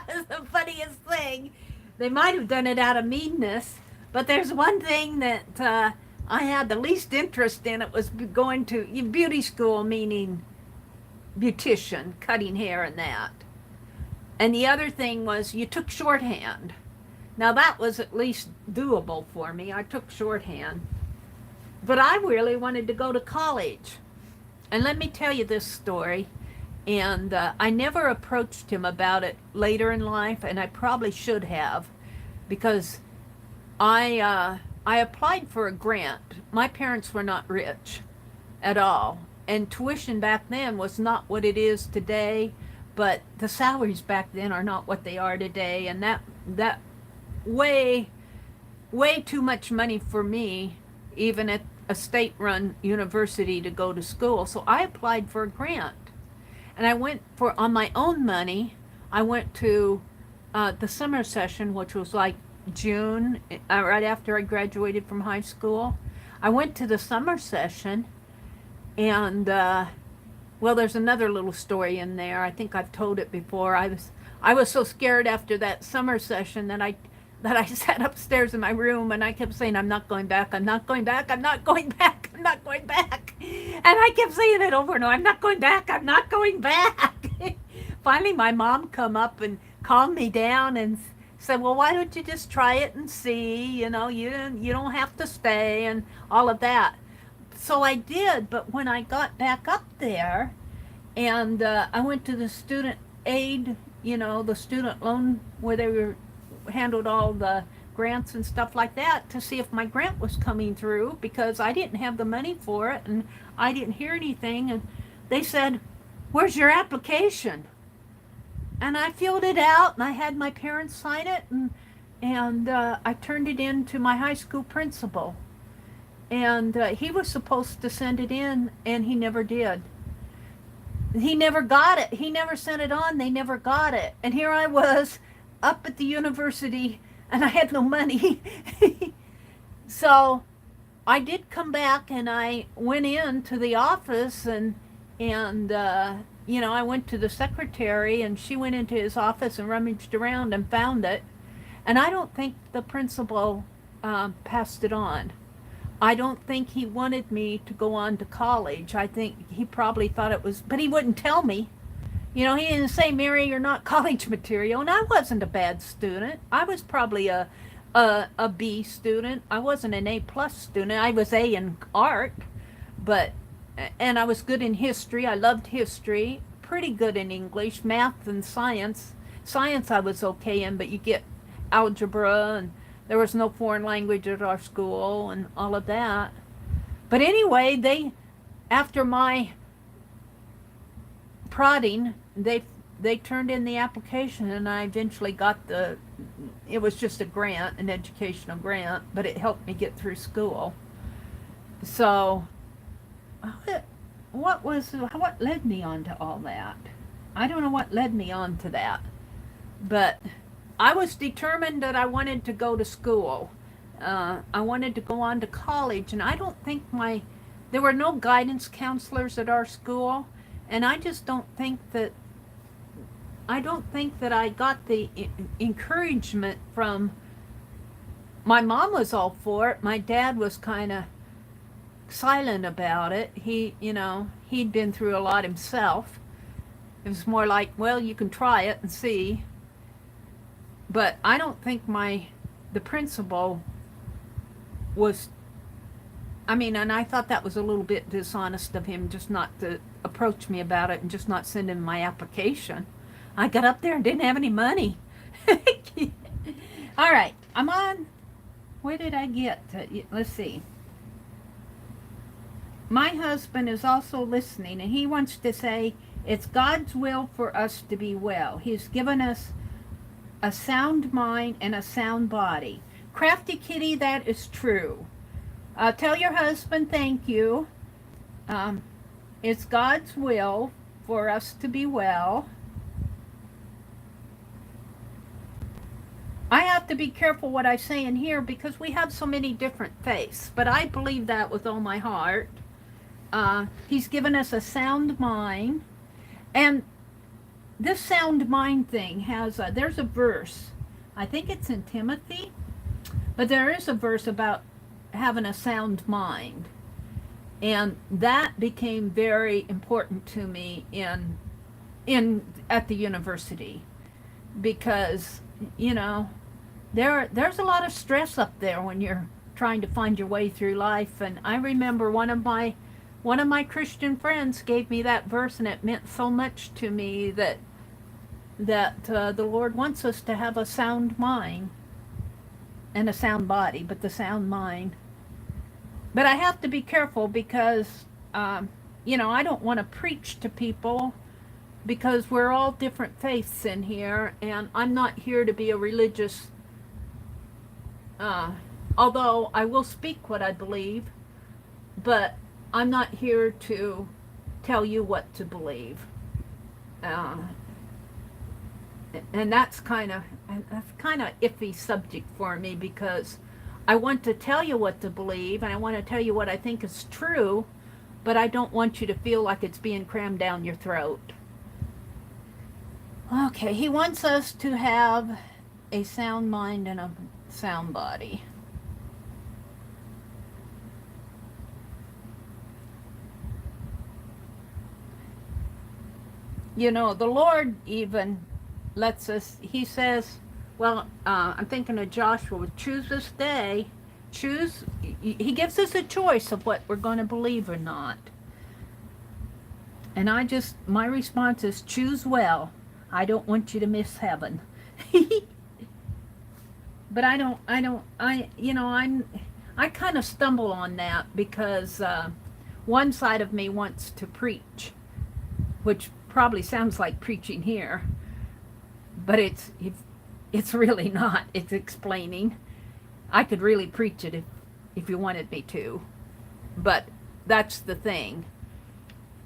It's the funniest thing. They might have done it out of meanness, but there's one thing that I had the least interest in. It was going to beauty school, meaning beautician, cutting hair and that. And the other thing was you took shorthand. Now that was at least doable for me. I took shorthand. But I really wanted to go to college. And let me tell you this story. And I never approached him about it later in life, and I probably should have, because I applied for a grant. My parents were not rich at all. And tuition back then was not what it is today, but the salaries back then are not what they are today. And that way too much money for me, even at a state-run university, to go to school. So I applied for a grant, and I went on my own money. I went to the summer session, which was like June, right after I graduated from high school. I went to the summer session, and well, there's another little story in there. I think I've told it before. I was so scared after that summer session that I sat upstairs in my room, and I kept saying, I'm not going back, I'm not going back, I'm not going back, I'm not going back. And I kept saying it over and over, I'm not going back, I'm not going back. Finally, my mom come up and calmed me down and said, well, why don't you just try it and see, you know, you don't have to stay, and all of that. So I did, but when I got back up there, and I went to the student aid, you know, the student loan, where they handled all the grants and stuff like that, to see if my grant was coming through, because I didn't have the money for it, and I didn't hear anything. And they said, where's your application? And I filled it out, and I had my parents sign it, and I turned it in to my high school principal. And he was supposed to send it in, and he never did. He never got it. He never sent it on. They never got it. And here I was up at the university, and I had no money. So I did come back, and I went in to the office, and you know, I went to the secretary, and she went into his office and rummaged around and found it. And I don't think the principal passed it on. I don't think he wanted me to go on to college. I think he probably thought it was, but he wouldn't tell me. You know, he didn't say, Meri, you're not college material. And I wasn't a bad student. I was probably a B student. I wasn't an A+ student. I was A in art, and I was good in history. I loved history. Pretty good in English, math, and science. Science I was okay in, but you get algebra, and there was no foreign language at our school and all of that. But anyway, after my prodding, they turned in the application, and I eventually got it was just a grant, an educational grant, but it helped me get through school. So what led me on to all that? I don't know what led me on to that, but I was determined that I wanted to go to school. I wanted to go on to college, and I don't think there were no guidance counselors at our school, and I just don't think that I got the encouragement from, my mom was all for it. My dad was kind of, silent about it. He, you know, he'd been through a lot himself. It was more like, well, you can try it and see. But I don't think the principal was, I mean, and I thought that was a little bit dishonest of him just not to approach me about it and just not send in my application. I got up there and didn't have any money. All right, I'm on. Where did I get? Let's see. My husband is also listening, and he wants to say, it's God's will for us to be well. He's given us a sound mind and a sound body. Crafty Kitty, that is true. Tell your husband thank you. It's God's will for us to be well. I have to be careful what I say in here because we have so many different faiths, but I believe that with all my heart. He's given us a sound mind, and this sound mind thing has there's a verse, I think it's in Timothy, but there is a verse about having a sound mind, and that became very important to me at the university, because you know there's a lot of stress up there when you're trying to find your way through life. And I remember one of my Christian friends gave me that verse, and it meant so much to me that the Lord wants us to have a sound mind and a sound body, but the sound mind. But I have to be careful because you know, I don't want to preach to people because we're all different faiths in here, and I'm not here to be a religious, although I will speak what I believe, but I'm not here to tell you what to believe. And that's kind of iffy subject for me, because I want to tell you what to believe, and I want to tell you what I think is true, but I don't want you to feel like it's being crammed down your throat. Okay, he wants us to have a sound mind and a sound body. You know, the Lord even lets us, he says, well, I'm thinking of Joshua, choose this day, he gives us a choice of what we're going to believe or not. And my response is, choose well. I don't want you to miss heaven. But I kind of stumble on that because one side of me wants to preach, which probably sounds like preaching here, but it's really not. It's explaining. I could really preach it if you wanted me to, but that's the thing.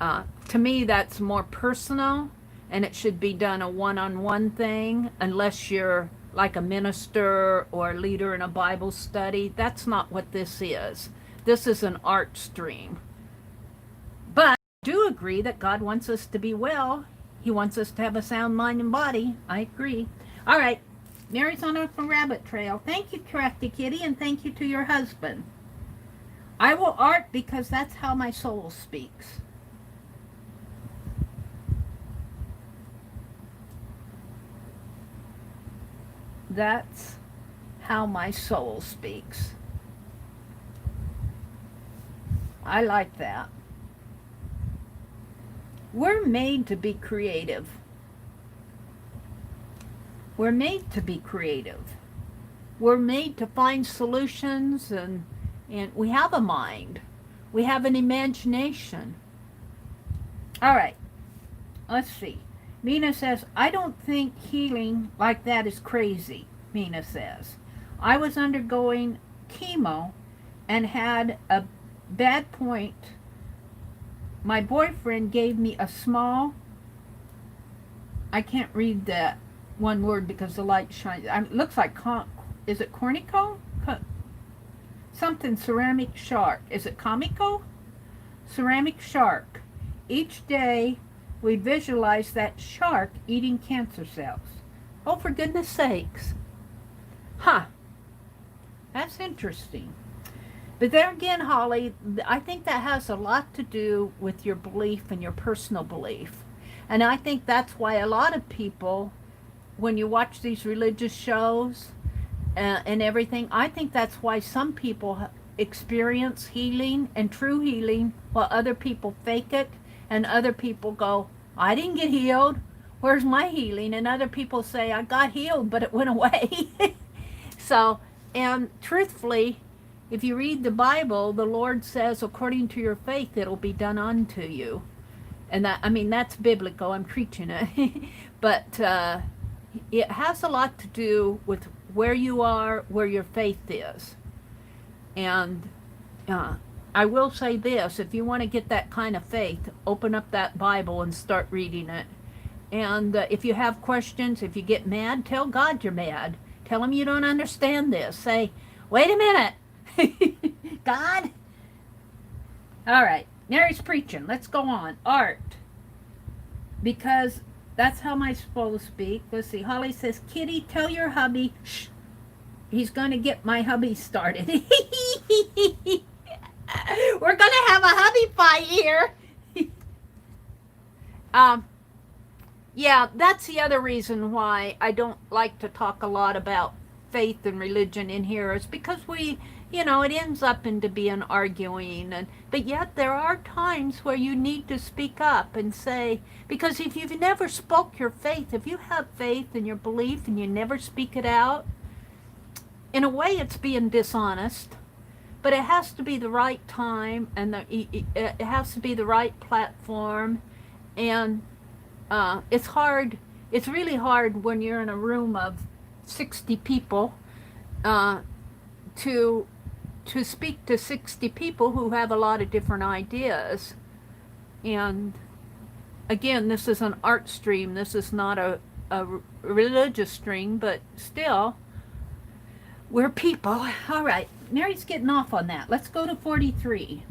To me, that's more personal, and it should be done a one-on-one thing, unless you're like a minister or a leader in a Bible study. That's not what this is. This is an art stream. But I do agree that God wants us to be well. He wants us to have a sound mind and body. I agree. All right. Mary's on a rabbit trail. Thank you, Crafty Kitty, and thank you to your husband. I will art because that's how my soul speaks. That's how my soul speaks. I like that. We're made to be creative. We're made to be creative. We're made to find solutions, and we have a mind. We have an imagination. All right. Let's see. Mina says, I don't think healing like that is crazy, Mina says. I was undergoing chemo and had a bad point. My boyfriend gave me a small, I can't read that one word because the light shines. It looks like, is it cornico? Something ceramic shark. Is it comico? Ceramic shark. Each day, we visualize that shark eating cancer cells. Oh, for goodness sakes. Huh. That's interesting. But then again, Holly, I think that has a lot to do with your belief and your personal belief. And I think that's why a lot of people, when you watch these religious shows and everything, I think that's why some people experience healing and true healing while other people fake it, and other people go, I didn't get healed. Where's my healing? And other people say, I got healed, but it went away. So, and truthfully, if you read the Bible, the Lord says, according to your faith, it'll be done unto you. And that, I mean, that's biblical. I'm preaching it. But it has a lot to do with where you are, where your faith is. And I will say this, if you want to get that kind of faith, open up that Bible and start reading it. And if you have questions, if you get mad, tell God you're mad. Tell him you don't understand this. Say, wait a minute. God? All right. Mary's preaching. Let's go on. Art. Because that's how I'm supposed to speak. Let's see. Holly says, Kitty, tell your hubby, shh, he's going to get my hubby started. We're going to have a hubby fight here. Yeah, that's the other reason why I don't like to talk a lot about faith and religion in here, is because we, you know, it ends up into being arguing, but yet there are times where you need to speak up and say, because if you've never spoke your faith, if you have faith in your belief and you never speak it out, in a way it's being dishonest, but it has to be the right time, and it has to be the right platform, and it's hard. It's really hard when you're in a room of 60 people to speak to 60 people who have a lot of different ideas. And again, this is an art stream. This is not a religious stream, but still, we're people. All right, Mary's getting off on that. Let's go to 43.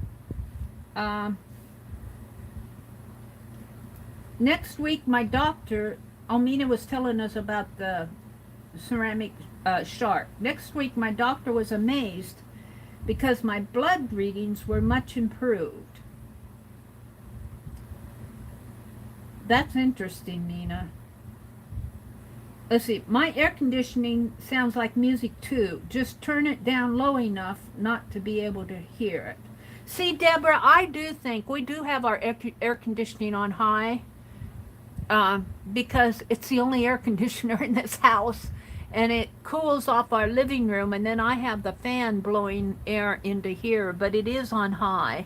Next week, my doctor, Almina was telling us about the ceramic shark. Next week, my doctor was amazed because my blood readings were much improved. That's interesting, Nina. Let's see. My air conditioning sounds like music too. Just turn it down low enough not to be able to hear it. See, Deborah, I do think we do have our air conditioning on high. Because it's the only air conditioner in this house, and it cools off our living room, and then I have the fan blowing air into here, but it is on high.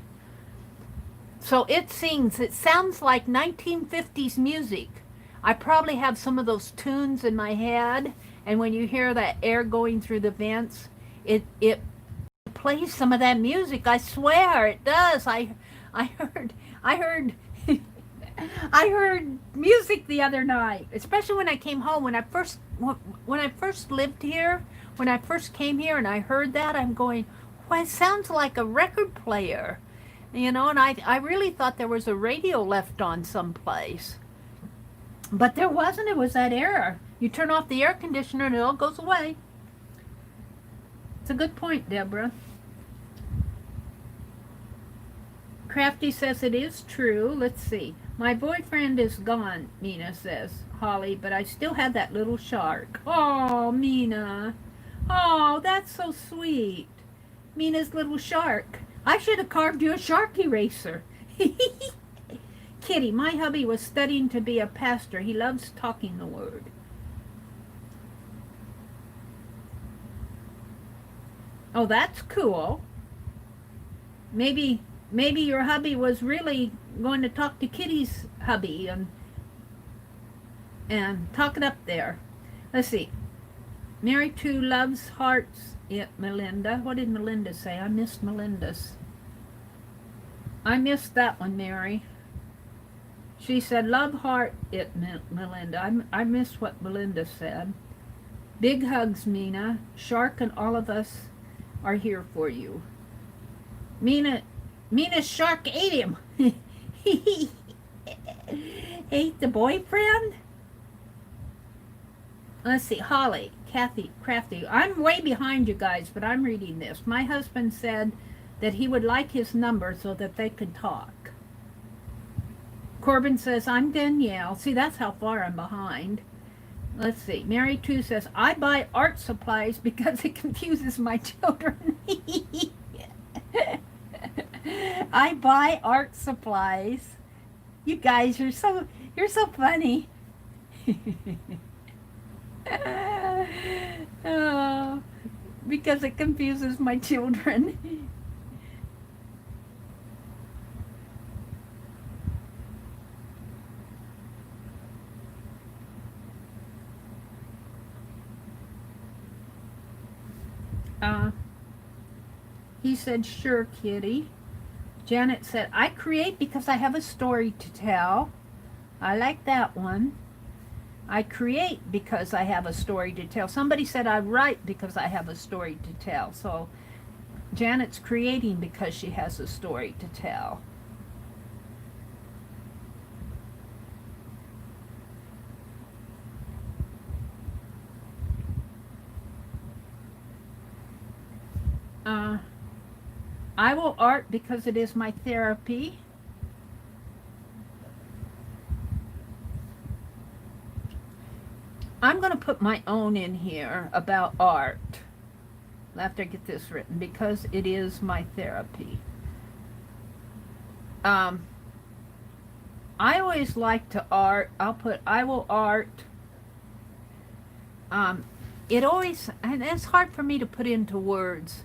So it sounds like 1950s music. I probably have some of those tunes in my head, and when you hear that air going through the vents, it plays some of that music. I swear it does. I heard I heard music the other night, especially when I came home. When I first lived here, when I first came here and I heard that, I'm going, well, it sounds like a record player, you know, and I really thought there was a radio left on someplace. But there wasn't. It was that air. You turn off the air conditioner and it all goes away. It's a good point, Deborah. Crafty says it is true. Let's see. My boyfriend is gone, Mina says, Holly, but I still have that little shark. Oh, Mina. Oh, that's so sweet. Mina's little shark. I should have carved you a shark eraser. Kitty, my hubby was studying to be a pastor. He loves talking the word. Oh, that's cool. Maybe your hubby was really going to talk to Kitty's hubby and talk it up there. Let's see. Mary too loves hearts. Yeah, Melinda. What did Melinda say? I missed Melinda's. I missed that one, Mary. She said, love heart it, Melinda. I missed what Melinda said. Big hugs, Mina. Shark and all of us are here for you. Mina's shark ate him. Ate the boyfriend? Let's see. Holly, Kathy, Crafty. I'm way behind you guys, but I'm reading this. My husband said that he would like his number so that they could talk. Corbin says, I'm Danielle. See, that's how far I'm behind. Let's see. Mary 2 says, I buy art supplies because it confuses my children. I buy art supplies. You guys, you're so funny. Oh, because it confuses my children. He said, sure, kitty. Janet said, I create because I have a story to tell. I like that one. I create because I have a story to tell. Somebody said I write because I have a story to tell. So Janet's creating because she has a story to tell. I will art because it is my therapy. I'm going to put my own in here about art. After I get this written, because it is my therapy. I always like to art. I'll put I will art. It always, and it's hard for me to put into words.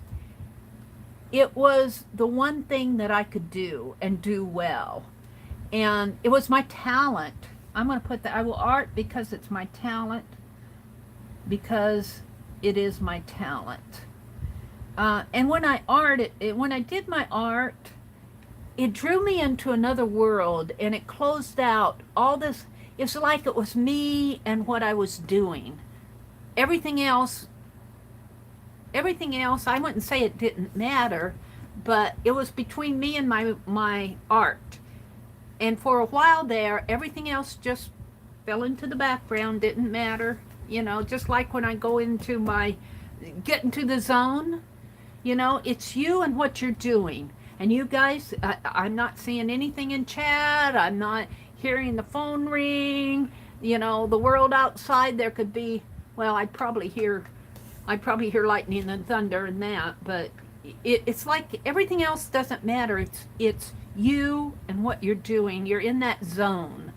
It was the one thing that I could do and do well. And it was my talent. I'm going to put that I will art because it's my talent. Because it is my talent. And when I when I did my art, it drew me into another world, and it closed out all this. It's like it was me and what I was doing. Everything else, I wouldn't say it didn't matter, but it was between me and my art. And for a while there, everything else just fell into the background, didn't matter. You know, just like when I go into get into the zone, you know, it's you and what you're doing. And you guys, I'm not seeing anything in chat. I'm not hearing the phone ring. You know, the world outside, there could be, well, I'd probably hear lightning and thunder and that, but it's like everything else doesn't matter. It's you and what you're doing. You're in that zone.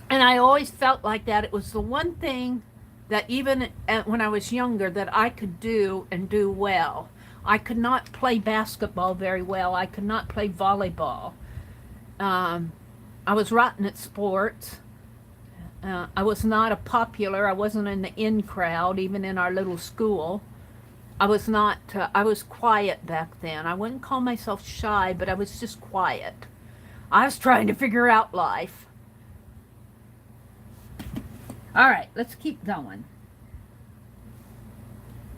And I always felt like that. It was the one thing that even when I was younger that I could do and do well. I could not play basketball very well. I could not play volleyball. I was rotten at sports. I was not a popular. I wasn't in the in crowd, even in our little school. I was not, I was quiet back then. I wouldn't call myself shy, but I was just quiet. I was trying to figure out life. All right, let's keep going.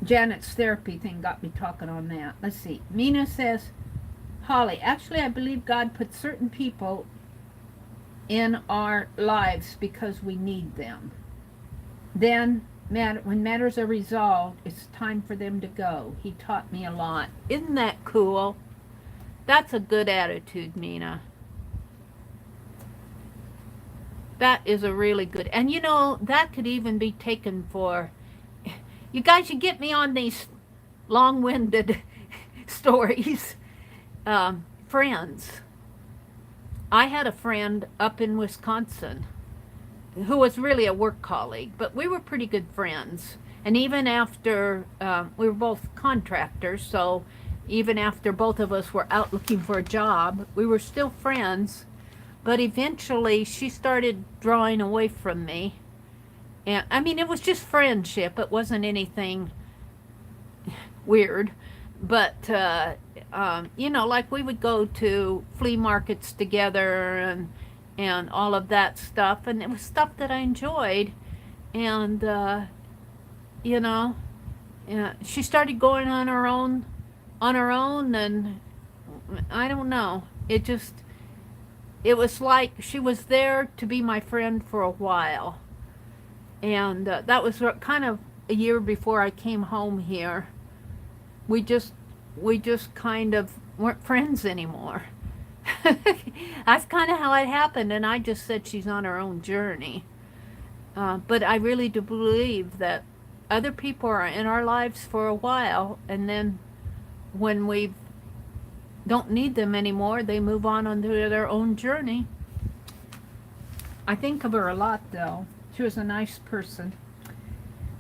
Janet's therapy thing got me talking on that. Let's see. Mina says, Holly, actually I believe God put certain people in our lives because we need them. Then, when matters are resolved, it's time for them to go. He taught me a lot. Isn't that cool? That's a good attitude, Mina. That is a really good, and you know, that could even be taken for, you guys, you get me on these long-winded stories. Friends. I had a friend up in Wisconsin who was really a work colleague, but we were pretty good friends. And even after, we were both contractors, so even after both of us were out looking for a job, we were still friends. But eventually she started drawing away from me. And I mean, it was just friendship. It wasn't anything weird. But, you know, like we would go to flea markets together and all of that stuff. And it was stuff that I enjoyed. And, you know, she started going on her own. And I don't know. It was like she was there to be my friend for a while. And that was kind of a year before I came home here. we just kind of weren't friends anymore. That's kind of how it happened, and I just said she's on her own journey. But I really do believe that other people are in our lives for a while, and then when we don't need them anymore, they move on to their own journey. I think of her a lot, though. She was a nice person.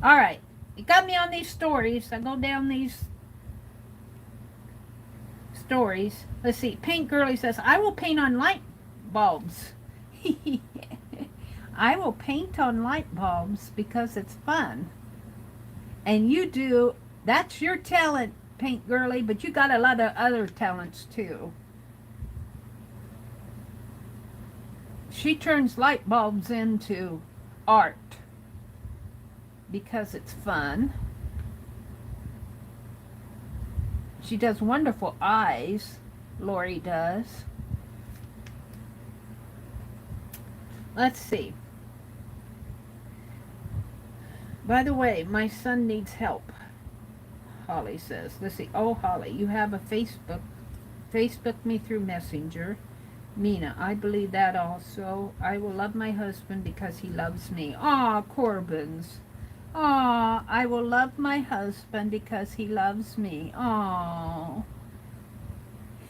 All right, you got me on these stories. I go down these stories. Let's see. Pink Girlie says, I will paint on light bulbs. I will paint on light bulbs because it's fun. And you do. That's your talent, Pink Girlie, but you got a lot of other talents too. She turns light bulbs into art because it's fun. She does wonderful eyes, Lori does. Let's see. By the way, my son needs help, Holly says. Let's see. Oh, Holly, you have a Facebook. Facebook me through Messenger. Mina, I believe that also. I will love my husband because he loves me. Aw, Corbin's. Aw, I will love my husband because he loves me. Aw.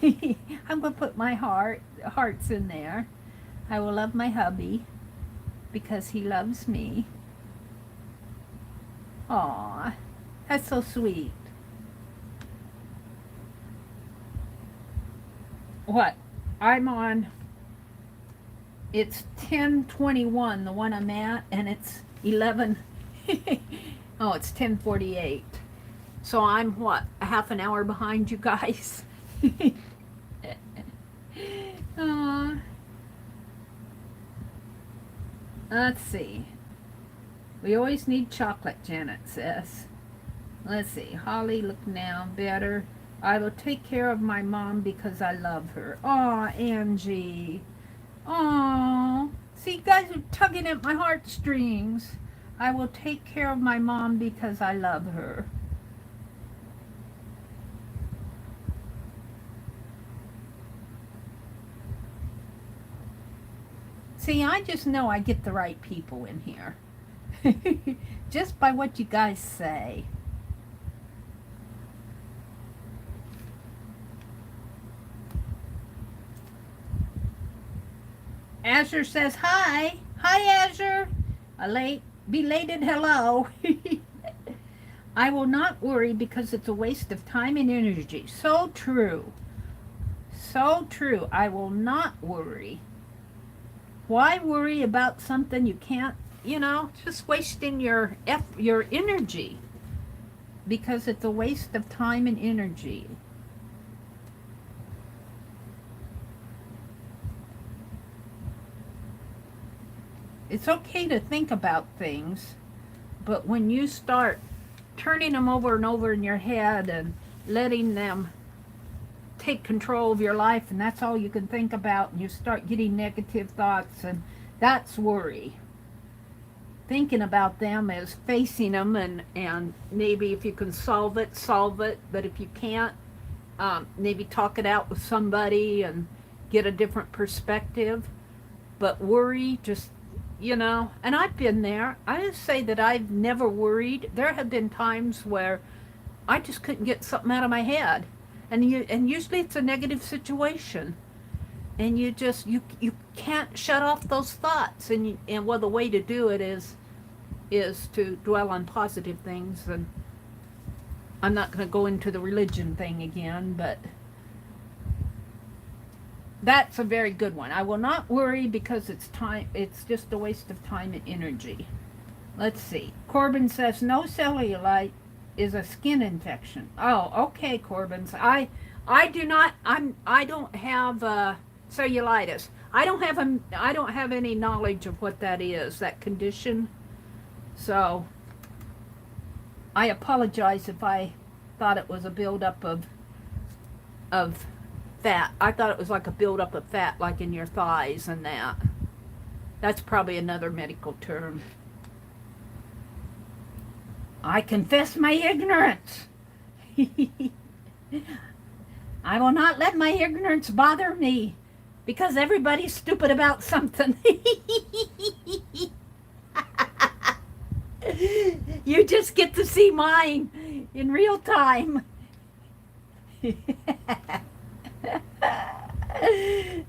I'm going to put my hearts in there. I will love my hubby because he loves me. Aw, that's so sweet. What? I'm on, it's 10:21, the one I'm at, and it's 11, oh, it's 10:48. So I'm, what, a half an hour behind you guys? Let's see. We always need chocolate, Janet says. Let's see. Holly, look now, better. I will take care of my mom because I love her. Aw, Angie. Aw. See, you guys are tugging at my heartstrings. I will take care of my mom because I love her. See, I just know I get the right people in here. Just by what you guys say. Azure says hi. Hi, Azure. A belated hello. I will not worry because it's a waste of time and energy. So true. So true. I will not worry. Why worry about something you can't, just wasting your energy, because it's a waste of time and energy. It's okay to think about things, but when you start turning them over and over in your head and letting them take control of your life, and that's all you can think about, and you start getting negative thoughts, and that's worry. Thinking about them is facing them, and maybe if you can solve it, but if you can't, maybe talk it out with somebody and get a different perspective. But worry, just, and I've been there. I just say that I've never worried. There have been times where I just couldn't get something out of my head. And usually it's a negative situation, and you can't shut off those thoughts. And the way to do it is to dwell on positive things. And I'm not going to go into the religion thing again, but that's a very good one. I will not worry because it's time. It's just a waste of time and energy. Let's see. Corbin says no cellulite is a skin infection. Oh, okay, Corbin. I don't have cellulitis. I don't have any knowledge of what that is, that condition. So I apologize if I thought it was a buildup of fat. I thought it was like a buildup of fat, like in your thighs and that. That's probably another medical term. I confess my ignorance. I will not let my ignorance bother me, because everybody's stupid about something. You just get to see mine in real time.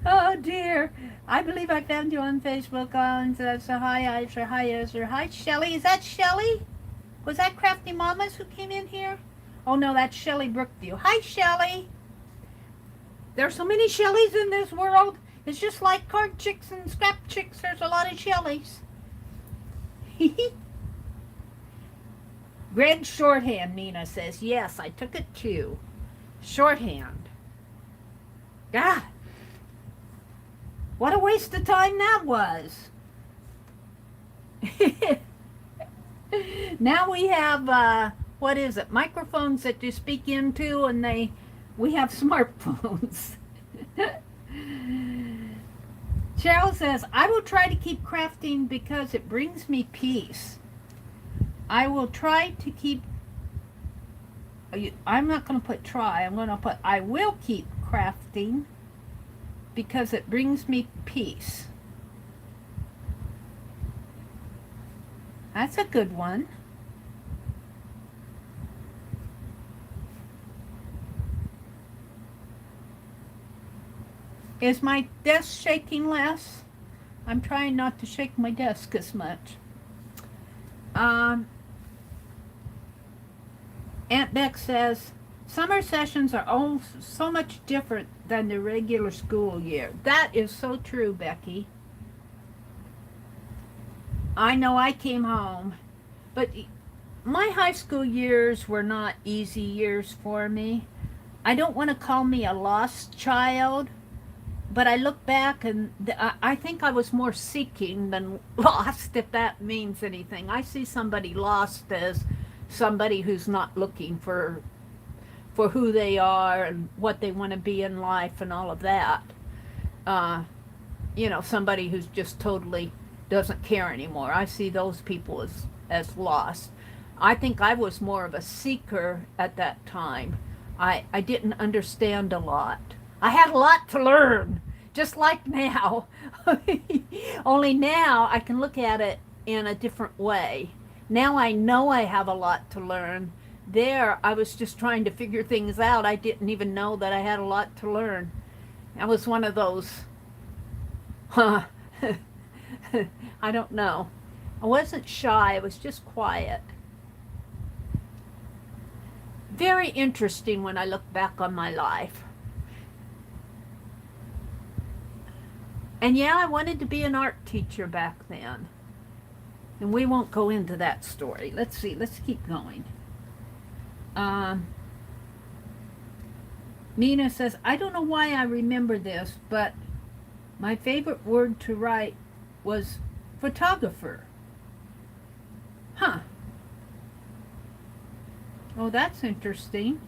Oh dear. I believe I found you on Facebook. That's a hi, Isra. Hi, Ezra. Hi, Shelly. Is that Shelly? Was that Crafty Mamas who came in here? Oh no, that's Shelly Brookview. Hi, Shelly. There's so many Shellys in this world. It's just like card chicks and scrap chicks. There's a lot of Shellys. Greg Shorthand, Nina says. Yes, I took it too. Shorthand. God. What a waste of time that was. Now we have, what is it, microphones that you speak into, and we have smartphones. Cheryl says, I will try to keep crafting because it brings me peace. I will try to keep, I'm not going to put try, I'm going to put I will keep crafting because it brings me peace. That's a good one. Is my desk shaking less? I'm trying not to shake my desk as much. Aunt Beck says, summer sessions are all so much different than the regular school year. That is so true, Becky. I know I came home, but my high school years were not easy years for me. I don't want to call me a lost child, but I look back and I think I was more seeking than lost, if that means anything. I see somebody lost as somebody who's not looking for who they are and what they want to be in life and all of that. Somebody who's just totally doesn't care anymore. I see those people as lost. I think I was more of a seeker at that time. I didn't understand a lot. I had a lot to learn, just like now. Only now I can look at it in a different way. Now I know I have a lot to learn. There, I was just trying to figure things out. I didn't even know that I had a lot to learn. I was one of those, I don't know. I wasn't shy, I was just quiet. Very interesting when I look back on my life. And yeah, I wanted to be an art teacher back then. And we won't go into that story. Let's see, let's keep going. Nina says, I don't know why I remember this, but my favorite word to write was photographer. Huh. Oh, that's interesting.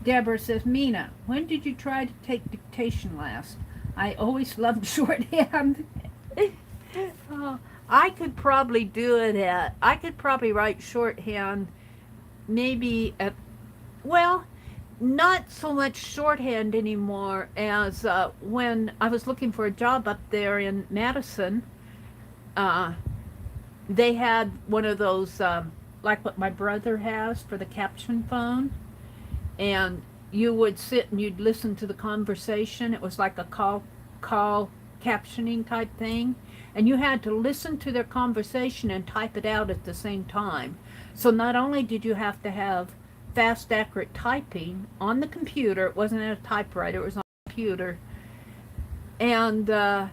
Deborah says, Mina, when did you try to take dictation last? I always loved shorthand. Oh, I could probably do it I could probably write shorthand maybe not so much shorthand anymore as when I was looking for a job up there in Madison. They had one of those, like what my brother has for the caption phone. And you would sit and you'd listen to the conversation. It was like a call captioning type thing. And you had to listen to their conversation and type it out at the same time. So not only did you have to have fast, accurate typing on the computer, it wasn't at a typewriter, it was on a computer. And I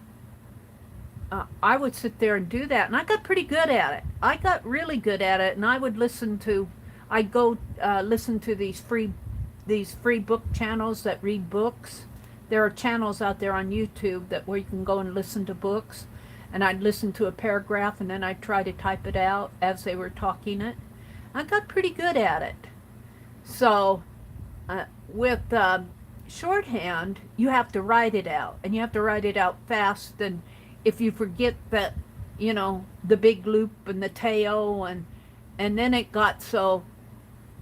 would sit there and do that. And I got pretty good at it. I got really good at it. And I would listen to these free book channels that read books. There are channels out there on YouTube where you can go and listen to books. And I'd listen to a paragraph and then I'd try to type it out as they were talking it. I got pretty good at it. So with shorthand, you have to write it out. And you have to write it out fast. And if you forget that, the big loop and the tail, and then it got so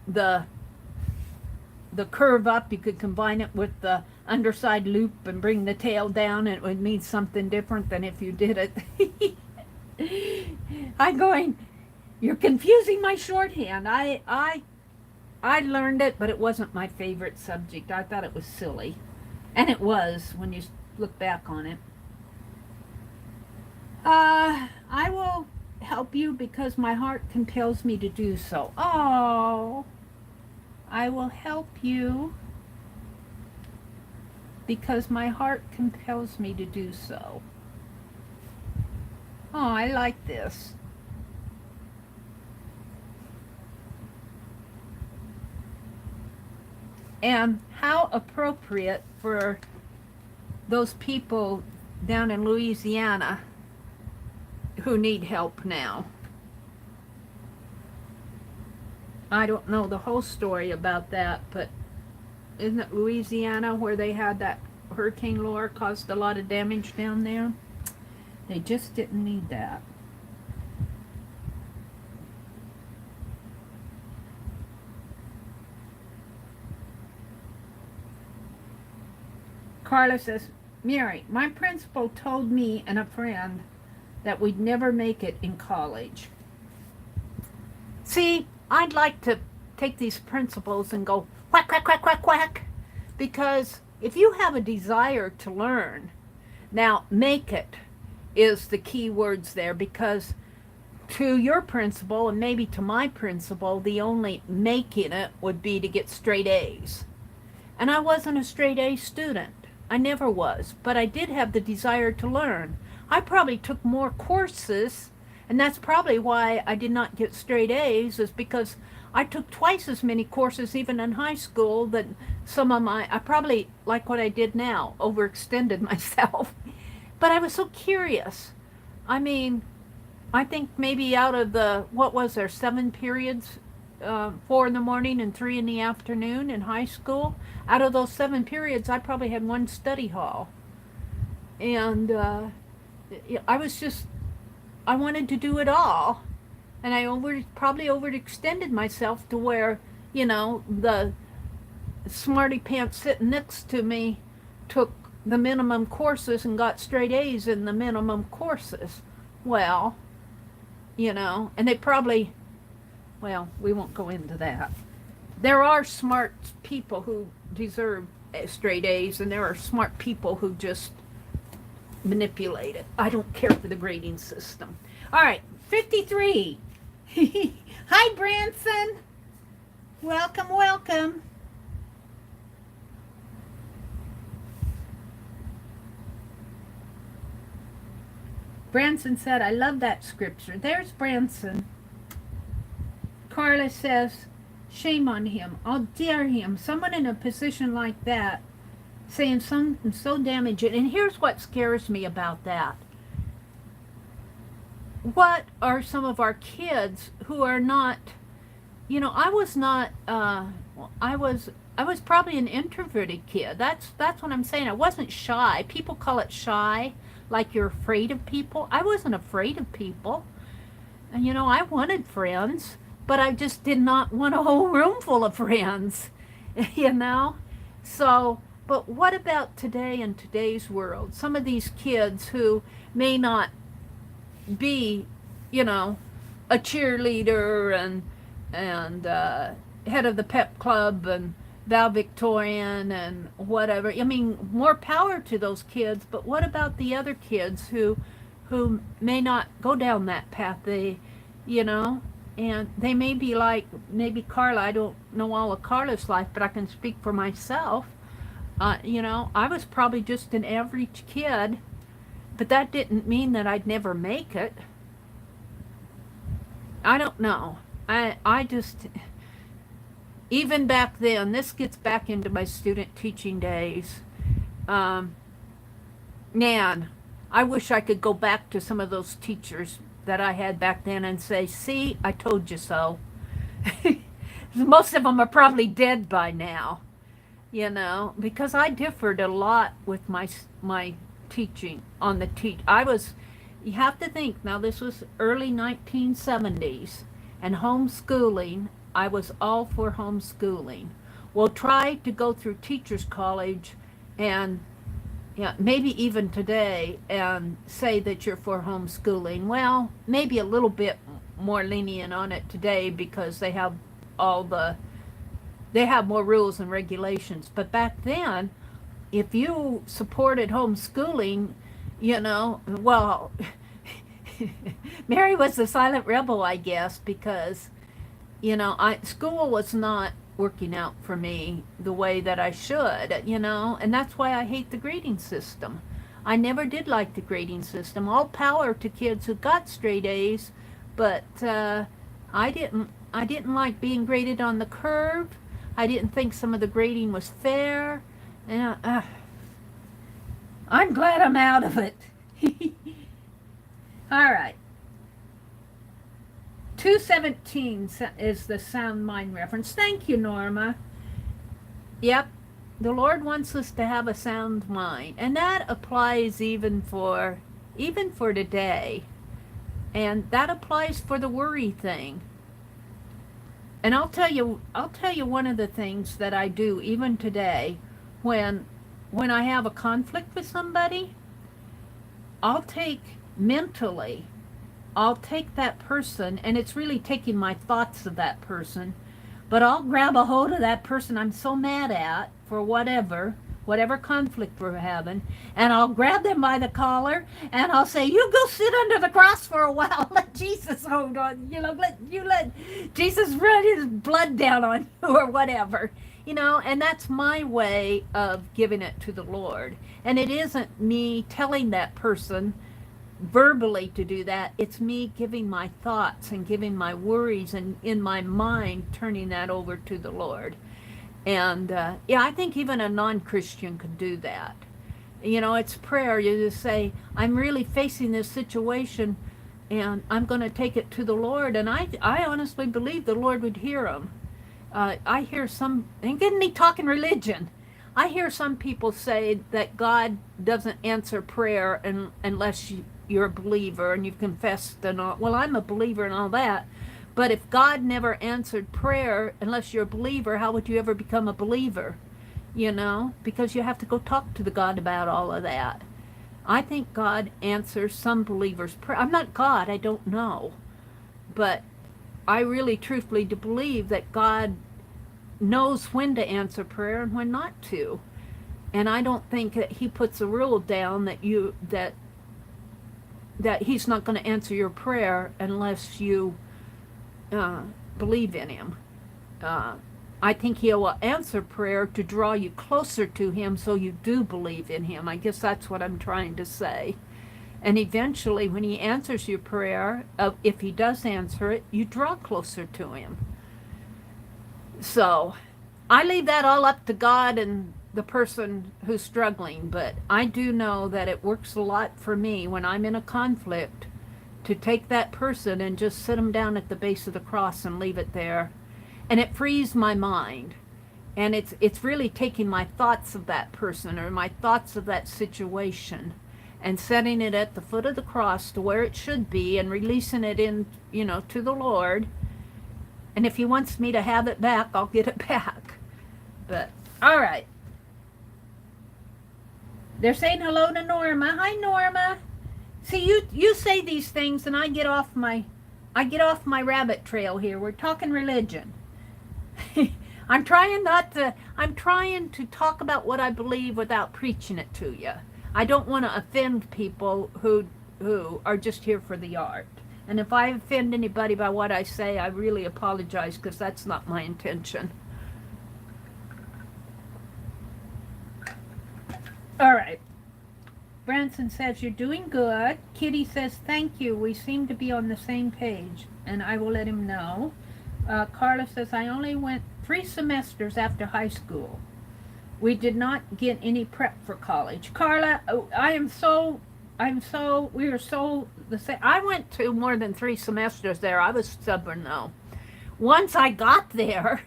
the curve up, you could combine it with the underside loop and bring the tail down, and it would mean something different than if you did it. I'm going, you're confusing my shorthand. I learned it, but it wasn't my favorite subject. I thought it was silly. And it was when you look back on it. I will help you because my heart compels me to do so. Oh, I will help you because my heart compels me to do so. Oh, I like this. And how appropriate for those people down in Louisiana who need help now. I don't know the whole story about that, but isn't it Louisiana where they had that Hurricane Laura caused a lot of damage down there? They just didn't need that. Carla says, Mary, my principal told me and a friend that we'd never make it in college. See, I'd like to take these principles and go quack, quack, quack, quack, quack. Because if you have a desire to learn, now make it is the key words there, because to your principal and maybe to my principal, the only making it would be to get straight A's. And I wasn't a straight A student. I never was, but I did have the desire to learn. I probably took more courses, and that's probably why I did not get straight A's, is because I took twice as many courses even in high school that I probably, like what I did now, overextended myself. But I was so curious. I mean, I think maybe out of the, what was there, 7 periods, 4 in the morning and 3 in the afternoon in high school. Out of those 7 periods, I probably had 1 study hall. And I wanted to do it all. And I probably overextended myself to where, the smarty pants sitting next to me took the minimum courses and got straight A's in the minimum courses. Well, and they probably, well, we won't go into that. There are smart people who deserve straight A's, and there are smart people who just manipulate it. I don't care for the grading system. All right, 53. Hi, Branson. Welcome, welcome. Branson said, I love that scripture. There's Branson. Carla says, shame on him. I'll dare him. Someone in a position like that saying something so damaging. And here's what scares me about that. What are some of our kids who are not, I was not, I was probably an introverted kid. That's what I'm saying. I wasn't shy. People call it shy, like you're afraid of people. I wasn't afraid of people. And I wanted friends, but I just did not want a whole room full of friends, So, but what about today in today's world? Some of these kids who may not be, a cheerleader and head of the pep club and valedictorian and whatever. I mean, more power to those kids, but what about the other kids who may not go down that path? They, and they may be like, maybe Carla, I don't know all of Carla's life, but I can speak for myself. I was probably just an average kid, but that didn't mean that I'd never make it. I don't know. I just, even back then, this gets back into my student teaching days. Man, I wish I could go back to some of those teachers that I had back then and say, see, I told you so. Most of them are probably dead by now, because I differed a lot with my teaching on the you have to think, now this was early 1970s, and homeschooling I was all for homeschooling. Well, try to go through teachers college and yeah, maybe even today and say that you're for homeschooling. Well, maybe a little bit more lenient on it today because all the they have more rules and regulations. But back then, if you supported homeschooling, well, Mary was the silent rebel, I guess, because school was not working out for me the way that I should, and that's why I hate the grading system. I never did like the grading system. All power to kids who got straight A's, but I didn't like being graded on the curve. I didn't think some of the grading was fair. And I'm glad I'm out of it. All right. 217 is the sound mind reference. Thank you, Norma. Yep, the Lord wants us to have a sound mind, and that applies even for today, and that applies for the worry thing. And I'll tell you one of the things that I do even today when I have a conflict with somebody. I'll take that person, and it's really taking my thoughts of that person, but I'll grab a hold of that person I'm so mad at for whatever conflict we're having, and I'll grab them by the collar, and I'll say, you go sit under the cross for a while, let Jesus hold on, let Jesus run his blood down on you or whatever, and that's my way of giving it to the Lord. And it isn't me telling that person verbally to do that. It's me giving my thoughts and giving my worries and in my mind turning that over to the Lord. And I think even a non-Christian could do that. It's prayer. You just say, I'm really facing this situation and I'm going to take it to the Lord. And I honestly believe the Lord would hear them. I hear some, and getting me talking religion, I hear some people say that God doesn't answer prayer unless you're a believer and you've confessed and all. Well, I'm a believer and all that, but if God never answered prayer unless you're a believer, how would you ever become a believer? Because you have to go talk to the God about all of that. I think God answers some believers' prayer. I'm not God, I don't know, but I really truthfully do believe that God knows when to answer prayer and when not to. And I don't think that he puts a rule down that he's not going to answer your prayer unless you believe in him. I think he will answer prayer to draw you closer to him so you do believe in him. I guess that's what I'm trying to say. And eventually, when he answers your prayer, if he does answer it, you draw closer to him. So I leave that all up to God and the person who's struggling, but I do know that it works a lot for me when I'm in a conflict to take that person and just sit them down at the base of the cross and leave it there. And it frees my mind. And it's really taking my thoughts of that person or my thoughts of that situation and setting it at the foot of the cross to where it should be and releasing it in, to the Lord. And if he wants me to have it back, I'll get it back. But, all right. They're saying hello to Norma. Hi, Norma. See, you say these things, and I get off my rabbit trail here. We're talking religion. I'm trying to talk about what I believe without preaching it to you. I don't want to offend people who are just here for the art. And if I offend anybody by what I say, I really apologize because that's not my intention. All right. Branson says, you're doing good. Kitty says, thank you. We seem to be on the same page, and I will let him know. Carla says, I only went 3 semesters after high school. We did not get any prep for college. Carla, we are so the same. I went to more than 3 semesters there. I was stubborn though. Once I got there,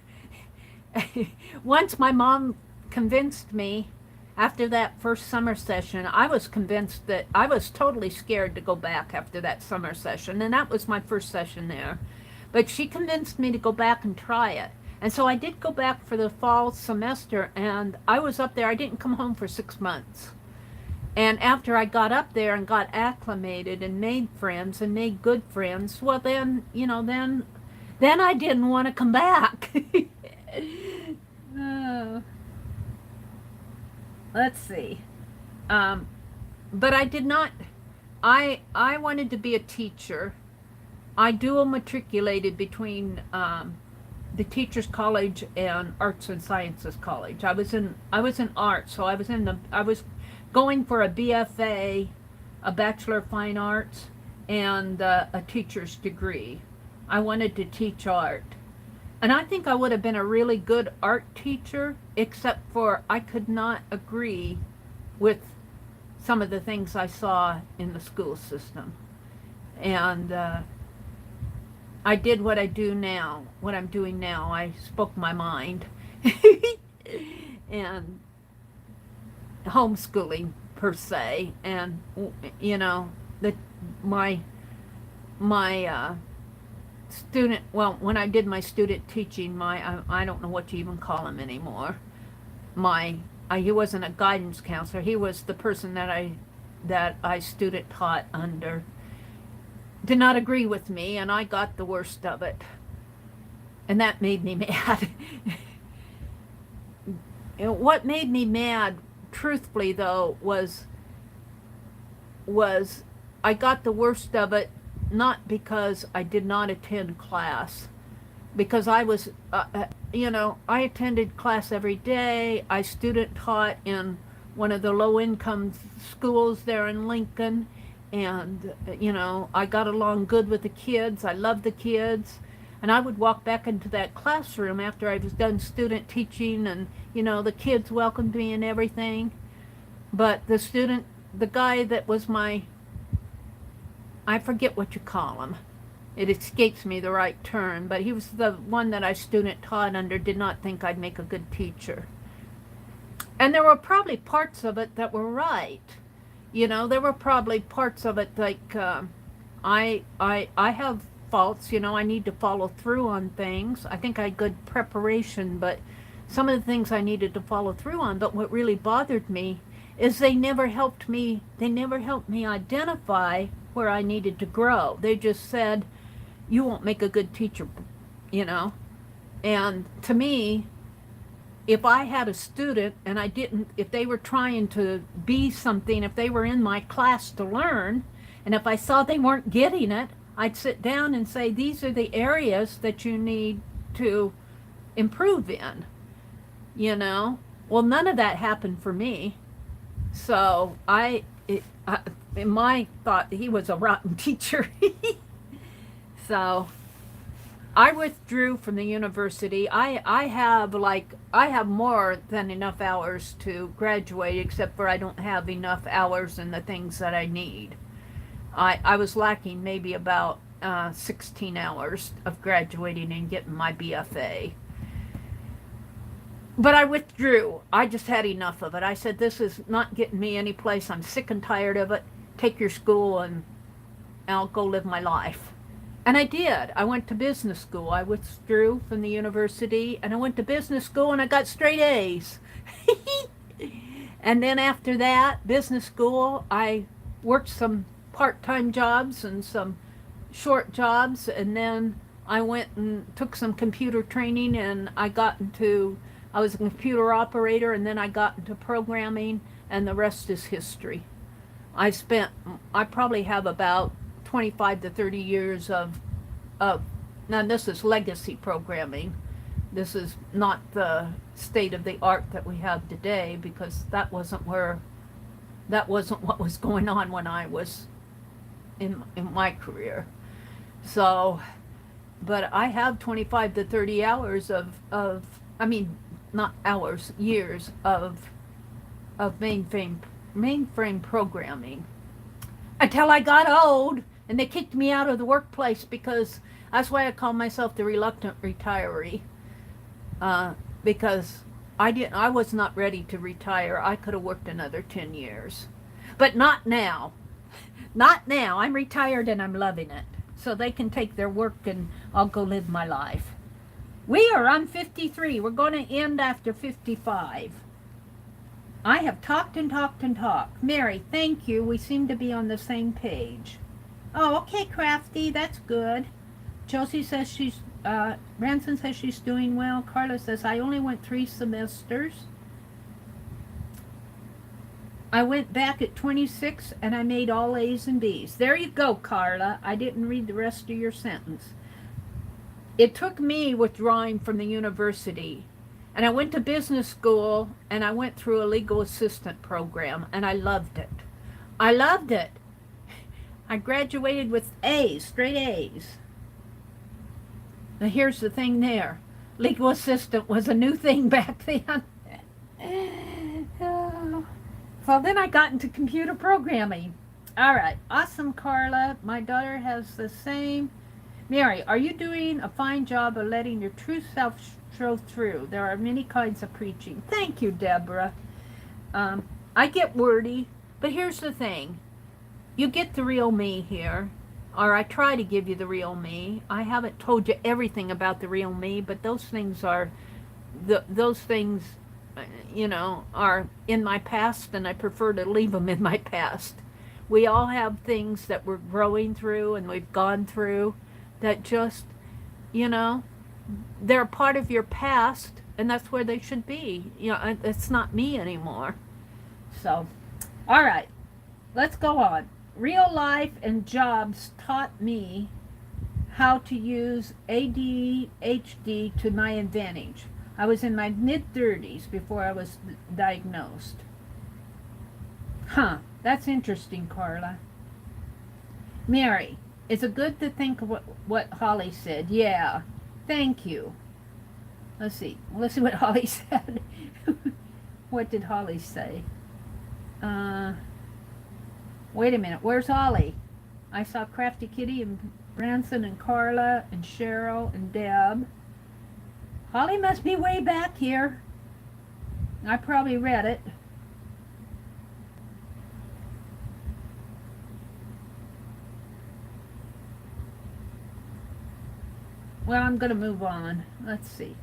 once my mom convinced me, after that first summer session, I was convinced that I was totally scared to go back after that summer session, and that was my first session there. But she convinced me to go back and try it. And so I did go back for the fall semester, and I was up there. I didn't come home for 6 months. And after I got up there and got acclimated and made friends and made good friends, well then, then I didn't want to come back. Let's see. But I did not, I wanted to be a teacher. I dual matriculated between the Teachers College and Arts and Sciences College. I was in art, so I was going for a BFA, a Bachelor of Fine Arts, and a teacher's degree. I wanted to teach art. And I think I would have been a really good art teacher, except for I could not agree with some of the things I saw in the school system. And I did what I do now, what I'm doing now. I spoke my mind. And homeschooling per se, and my student, well, when I did my student teaching, I don't know what you even call him anymore. He wasn't a guidance counselor. He was the person that I student taught under. Did not agree with me, and I got the worst of it. And that made me mad. What made me mad, truthfully though, was I got the worst of it not because I did not attend class, because I was, I attended class every day. I student taught in one of the low-income schools there in Lincoln, and, I got along good with the kids. I loved the kids, and I would walk back into that classroom after I was done student teaching, and, the kids welcomed me and everything. But the guy that was I forget what you call him. It escapes me the right term, but he was the one that I student taught under, did not think I'd make a good teacher. And there were probably parts of it that were right. There were probably parts of it like, I have faults, I need to follow through on things. I think I had good preparation, but some of the things I needed to follow through on. But what really bothered me is they never helped me identify where I needed to grow. They just said, you won't make a good teacher, And to me, if I had a student and if they were trying to be something, if they were in my class to learn, and if I saw they weren't getting it, I'd sit down and say, these are the areas that you need to improve in, Well, none of that happened for me. So in my thought, he was a rotten teacher. So I withdrew from the university. I have more than enough hours to graduate, except for I don't have enough hours in the things that I need. I was lacking maybe about 16 hours of graduating and getting my BFA. But I withdrew. I just had enough of it. I said, this is not getting me any place. I'm sick and tired of it. Take your school and I'll go live my life. And I did. I went to business school. I withdrew from the university, and I went to business school, and I got straight A's. And then after that, business school, I worked some part-time jobs and some short jobs, and then I went and took some computer training, and I was a computer operator, and then I got into programming, and the rest is history. I probably have about 25 to 30 years of now this is legacy programming. This is not the state of the art that we have today, because that wasn't what was going on when I was in my career. So, but I have 25 to 30 hours years of mainframe programming, until I got old and they kicked me out of the workplace, because that's why I call myself the reluctant retiree, because I was not ready to retire. I could have worked another 10 years, but not now. Not now. I'm retired and I'm loving it. so they can take their work and I'll go live my life. We are on 53. We're going to end after 55. I have talked and talked and talked. Mary, thank you. We seem to be on the same page. Oh, okay, Crafty. That's good. Chelsea says she's, Ranson says she's doing well. Carla says, I only went 3 semesters. I went back at 26 and I made all A's and B's. There you go, Carla. I didn't read the rest of your sentence. It took me withdrawing from the university, and I went to business school, and I went through a legal assistant program, and I loved it. I loved it. I graduated with A's, straight A's. Now here's the thing there. Legal assistant was a new thing back then. Well, then I got into computer programming. All right. Awesome, Carla. My daughter has the same. Mary, are you doing a fine job of letting your true self show through? There are many kinds of preaching. Thank you, Deborah. I get wordy, but here's the thing. You get the real me here, or I try to give you the real me. I haven't told you everything about the real me, but those things are, those things, you know, are in my past, and I prefer to leave them in my past. We all have things that we're growing through and we've gone through that just, you know, they're a part of your past, and that's where they should be. You know, it's not me anymore. So, all right, let's go on. Real life and jobs taught me how to use ADHD to my advantage. I was in my mid-30s before I was diagnosed. Huh, that's interesting, Carla. Mary, is it good to think of what Holly said? Yeah, thank you. Let's see what Holly said. What did Holly say? Wait a minute, where's Holly? I saw Crafty Kitty and Branson and Carla and Cheryl and Deb. Holly must be way back here. I probably read it. Well, I'm going to move on. Let's see.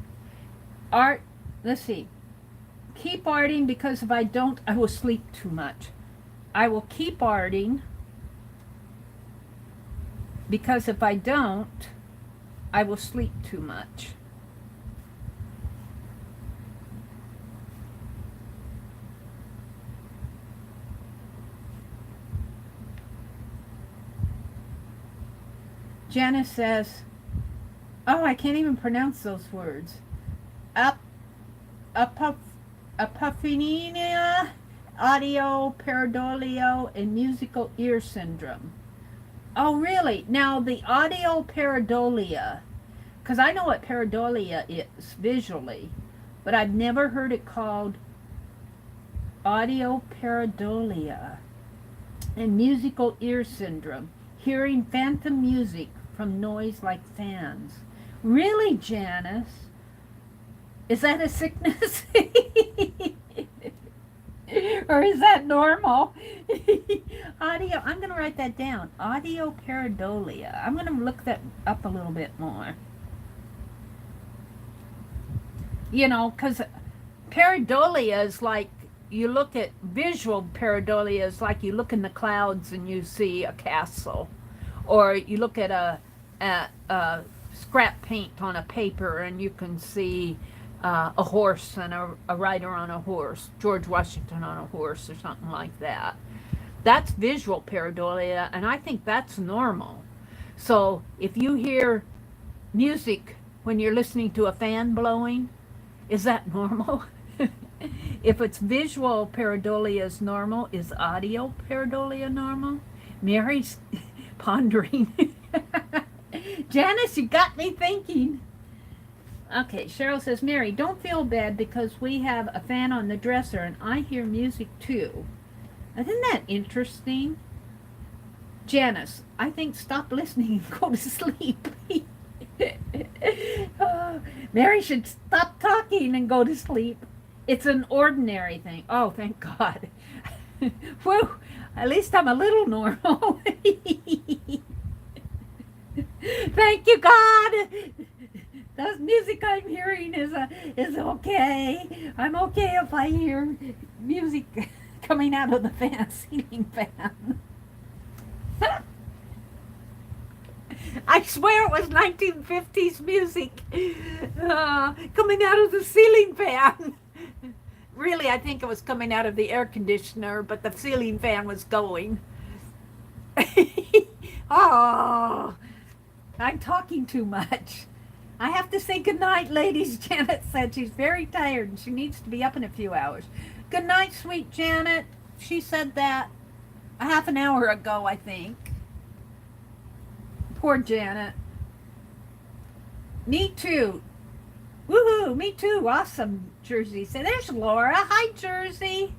Art, let's see. Keep arting, because if I don't, I will sleep too much. I will keep arting, because if I don't, I will sleep too much. Janice says, oh, I can't even pronounce those words. Apophynia, audio pareidolia, and musical ear syndrome. Oh, really? Now, the audio pareidolia, because I know what pareidolia is visually, but I've never heard it called audio pareidolia. And musical ear syndrome, hearing phantom music from noise like fans. Really, Janice? Is that a sickness? Or is that normal? Audio, I'm going to write that down. Audio pareidolia. I'm going to look that up a little bit more. You know, because pareidolia is like, you look at visual pareidolia is like you look in the clouds and you see a castle. Or you look at a scrap paint on a paper and you can see a horse and a rider on a horse, George Washington on a horse or something like that. That's visual pareidolia, and I think that's normal. So if you hear music when you're listening to a fan blowing, is that normal? If it's visual pareidolia is normal, is audio pareidolia normal? Mary's pondering. Janice, you got me thinking. Okay, Cheryl says, Mary, don't feel bad because we have a fan on the dresser and I hear music too. Isn't that interesting? Janice, I think stop listening and go to sleep. Mary should stop talking and go to sleep. It's an ordinary thing. Oh, thank God. Whew, at least I'm a little normal. Thank you, God. The music I'm hearing is okay. I'm okay if I hear music coming out of the fan, ceiling fan. I swear it was 1950s music coming out of the ceiling fan. Really, I think it was coming out of the air conditioner, but the ceiling fan was going. Oh, I'm talking too much. I have to say goodnight, ladies. Janet said she's very tired and she needs to be up in a few hours. Good night, sweet Janet. She said that a half an hour ago, I think. Poor Janet. Me too. Woohoo, me too. Awesome, Jersey. So there's Laura. Hi, Jersey.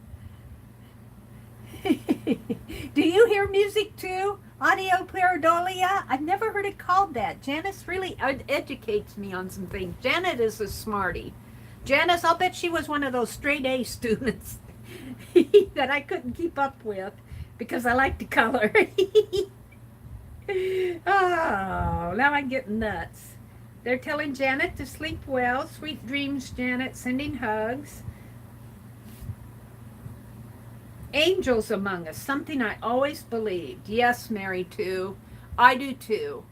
Do you hear music too? Audio pareidolia? I've never heard it called that. Janice really educates me on some things. Janet is a smarty. Janice, I'll bet she was one of those straight A students that I couldn't keep up with because I like to color. Oh, now I'm getting nuts. They're telling Janet to sleep well. Sweet dreams, Janet. Sending hugs. Angels among us, something I always believed. Yes, Mary, too. I do, too.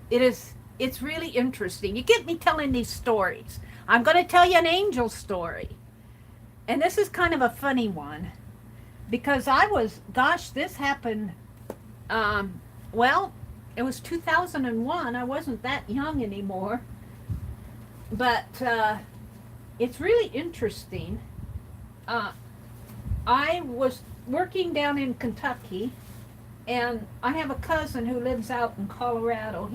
It's really interesting. You get me telling these stories. I'm going to tell you an angel story. And this is kind of a funny one. Because this happened, well, it was 2001. I wasn't that young anymore. But it's really interesting. I was working down in Kentucky, and I have a cousin who lives out in Colorado.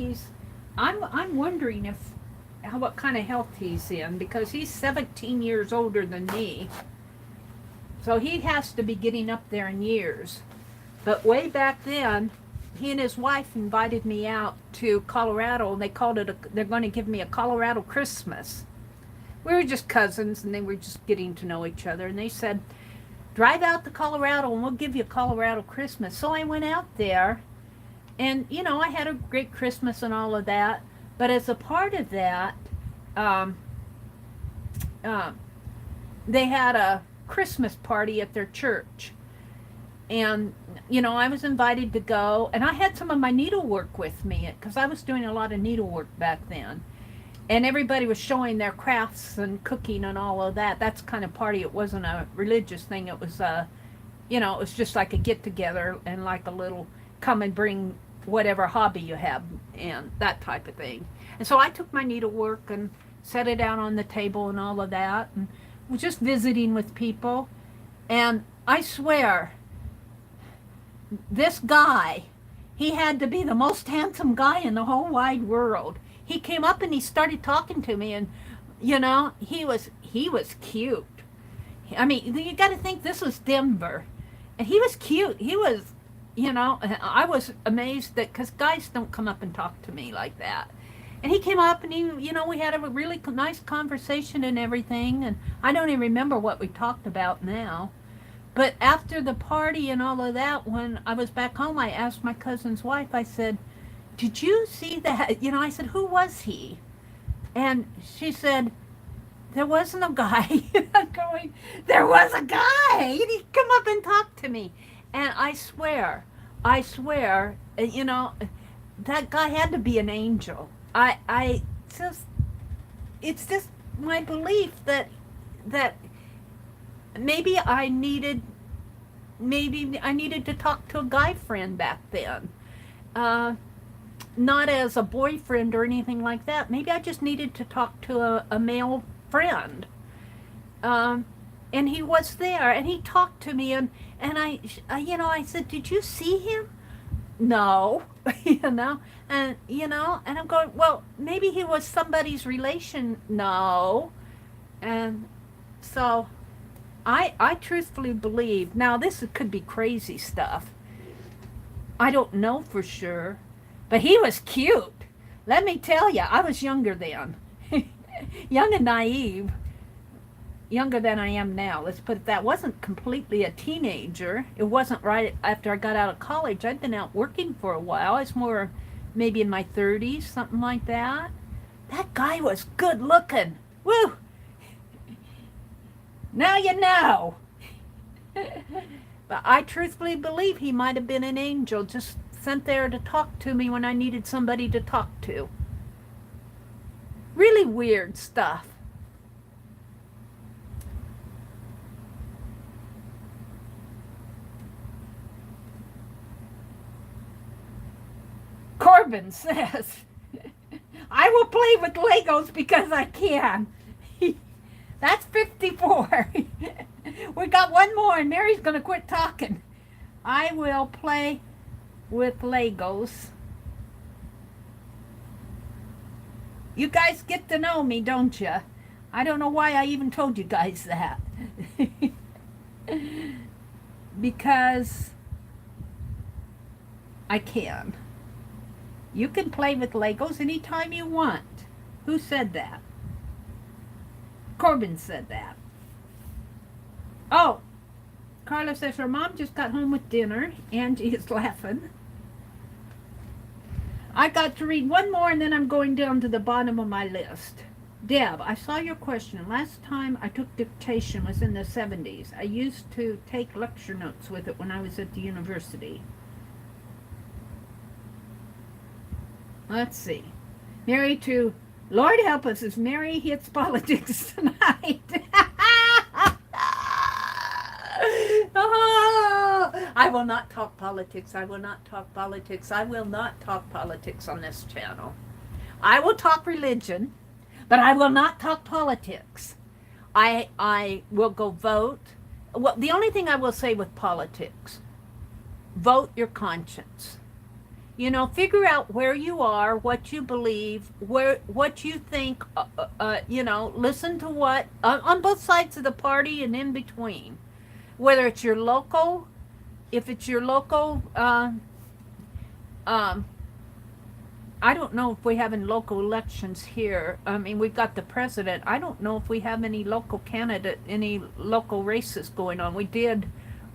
I'm wondering what kind of health he's in, because he's 17 years older than me. So he has to be getting up there in years. But way back then, he and his wife invited me out to Colorado, and they called it they're going to give me a Colorado Christmas. We were just cousins, and they were just getting to know each other, and they said, drive out to Colorado and we'll give you a Colorado Christmas. So I went out there, and I had a great Christmas and all of that. But as a part of that, they had a Christmas party at their church. And, I was invited to go, and I had some of my needlework with me because I was doing a lot of needlework back then. And everybody was showing their crafts and cooking and all of that. That's kind of party. It wasn't a religious thing. It was, it was just like a get-together and like a little come and bring whatever hobby you have and that type of thing. And so I took my needlework and set it out on the table and all of that, and was just visiting with people. And I swear, this guy, he had to be the most handsome guy in the whole wide world. He came up and he started talking to me, and he was cute. I mean, you got to think this was Denver, and he was cute. He was, I was amazed that, because guys don't come up and talk to me like that. And he came up and we had a really nice conversation and everything, and I don't even remember what we talked about now. But after the party and all of that, when I was back home, I asked my cousin's wife, I said, did you see that? I said, who was he? And she said, there wasn't a guy. I'm going, there was a guy. And he'd come up and talk to me. And I swear, that guy had to be an angel. It's just my belief that maybe I needed to talk to a guy friend back then. Not as a boyfriend or anything like that. Maybe I just needed to talk to a male friend. And he was there, and he talked to me, and I said, did you see him? No. And I'm going, well, maybe he was somebody's relation. No. And so I truthfully believe, now this could be crazy stuff. I don't know for sure. But he was cute. Let me tell you, I was younger then. Young and naive. Younger than I am now. Let's put it that. Wasn't completely a teenager. It wasn't right after I got out of college. I'd been out working for a while. I was more maybe in my 30s, something like that. That guy was good looking. Woo! Now you know. But I truthfully believe he might have been an angel just sent there to talk to me when I needed somebody to talk to. Really weird stuff. Corbin says, I will play with Legos because I can. That's 54. We got one more and Mary's going to quit talking. I will play with Legos. You guys get to know me, don't you? I don't know why I even told you guys that. Because I can. You can play with Legos anytime you want. Who said that? Corbin said that. Oh, Carla says her mom just got home with dinner. Angie is laughing. I got to read one more and then I'm going down to the bottom of my list. Deb, I saw your question. Last time I took dictation was in the 70s. I used to take lecture notes with it when I was at the university. Let's see. Mary to Lord help us as Mary hits politics tonight. Oh, I will not talk politics. I will not talk politics. I will not talk politics on this channel. I will talk religion, but I will not talk politics. I will go vote. Well, the only thing I will say with politics, vote your conscience. You know, figure out where you are, what you believe, what you think, you know, listen to what, on both sides of the party and in between. Whether it's your local, if it's your local, I don't know if we have any local elections here. I mean, we've got the president. I don't know if we have any local candidate, any local races going on. We did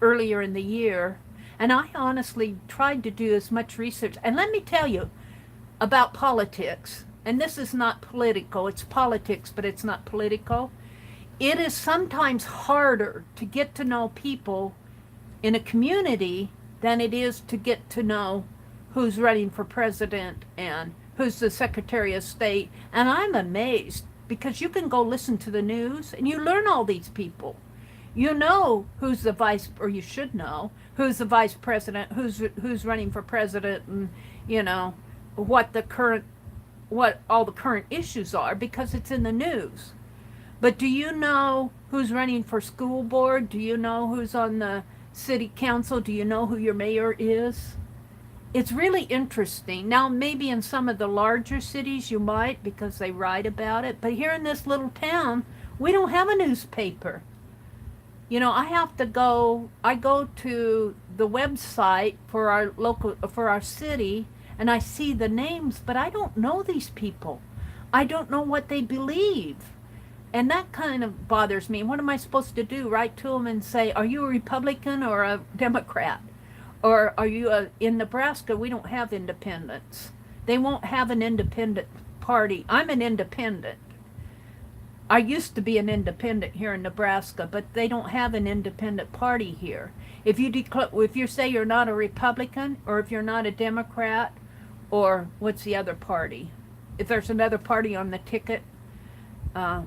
earlier in the year. And I honestly tried to do as much research. And let me tell you about politics. And this is not political. It's politics, but it's not political. It is sometimes harder to get to know people in a community than it is to get to know who's running for president and who's the Secretary of State. And I'm amazed because you can go listen to the news and you learn all these people. You know who's the vice, or you should know, who's the vice president, who's running for president, and you know what all the current issues are because it's in the news. But do you know who's running for school board? Do you know who's on the city council? Do you know who your mayor is? It's really interesting. Now, maybe in some of the larger cities you might because they write about it. But here in this little town, we don't have a newspaper. You know, I go to the website for our city, and I see the names, but I don't know these people. I don't know what they believe. And that kind of bothers me. What am I supposed to do? Write to them and say, are you a Republican or a Democrat? Or are you in Nebraska, we don't have independents. They won't have an independent party. I'm an independent. I used to be an independent here in Nebraska, but they don't have an independent party here. If you say you're not a Republican, or if you're not a Democrat, or what's the other party? If there's another party on the ticket,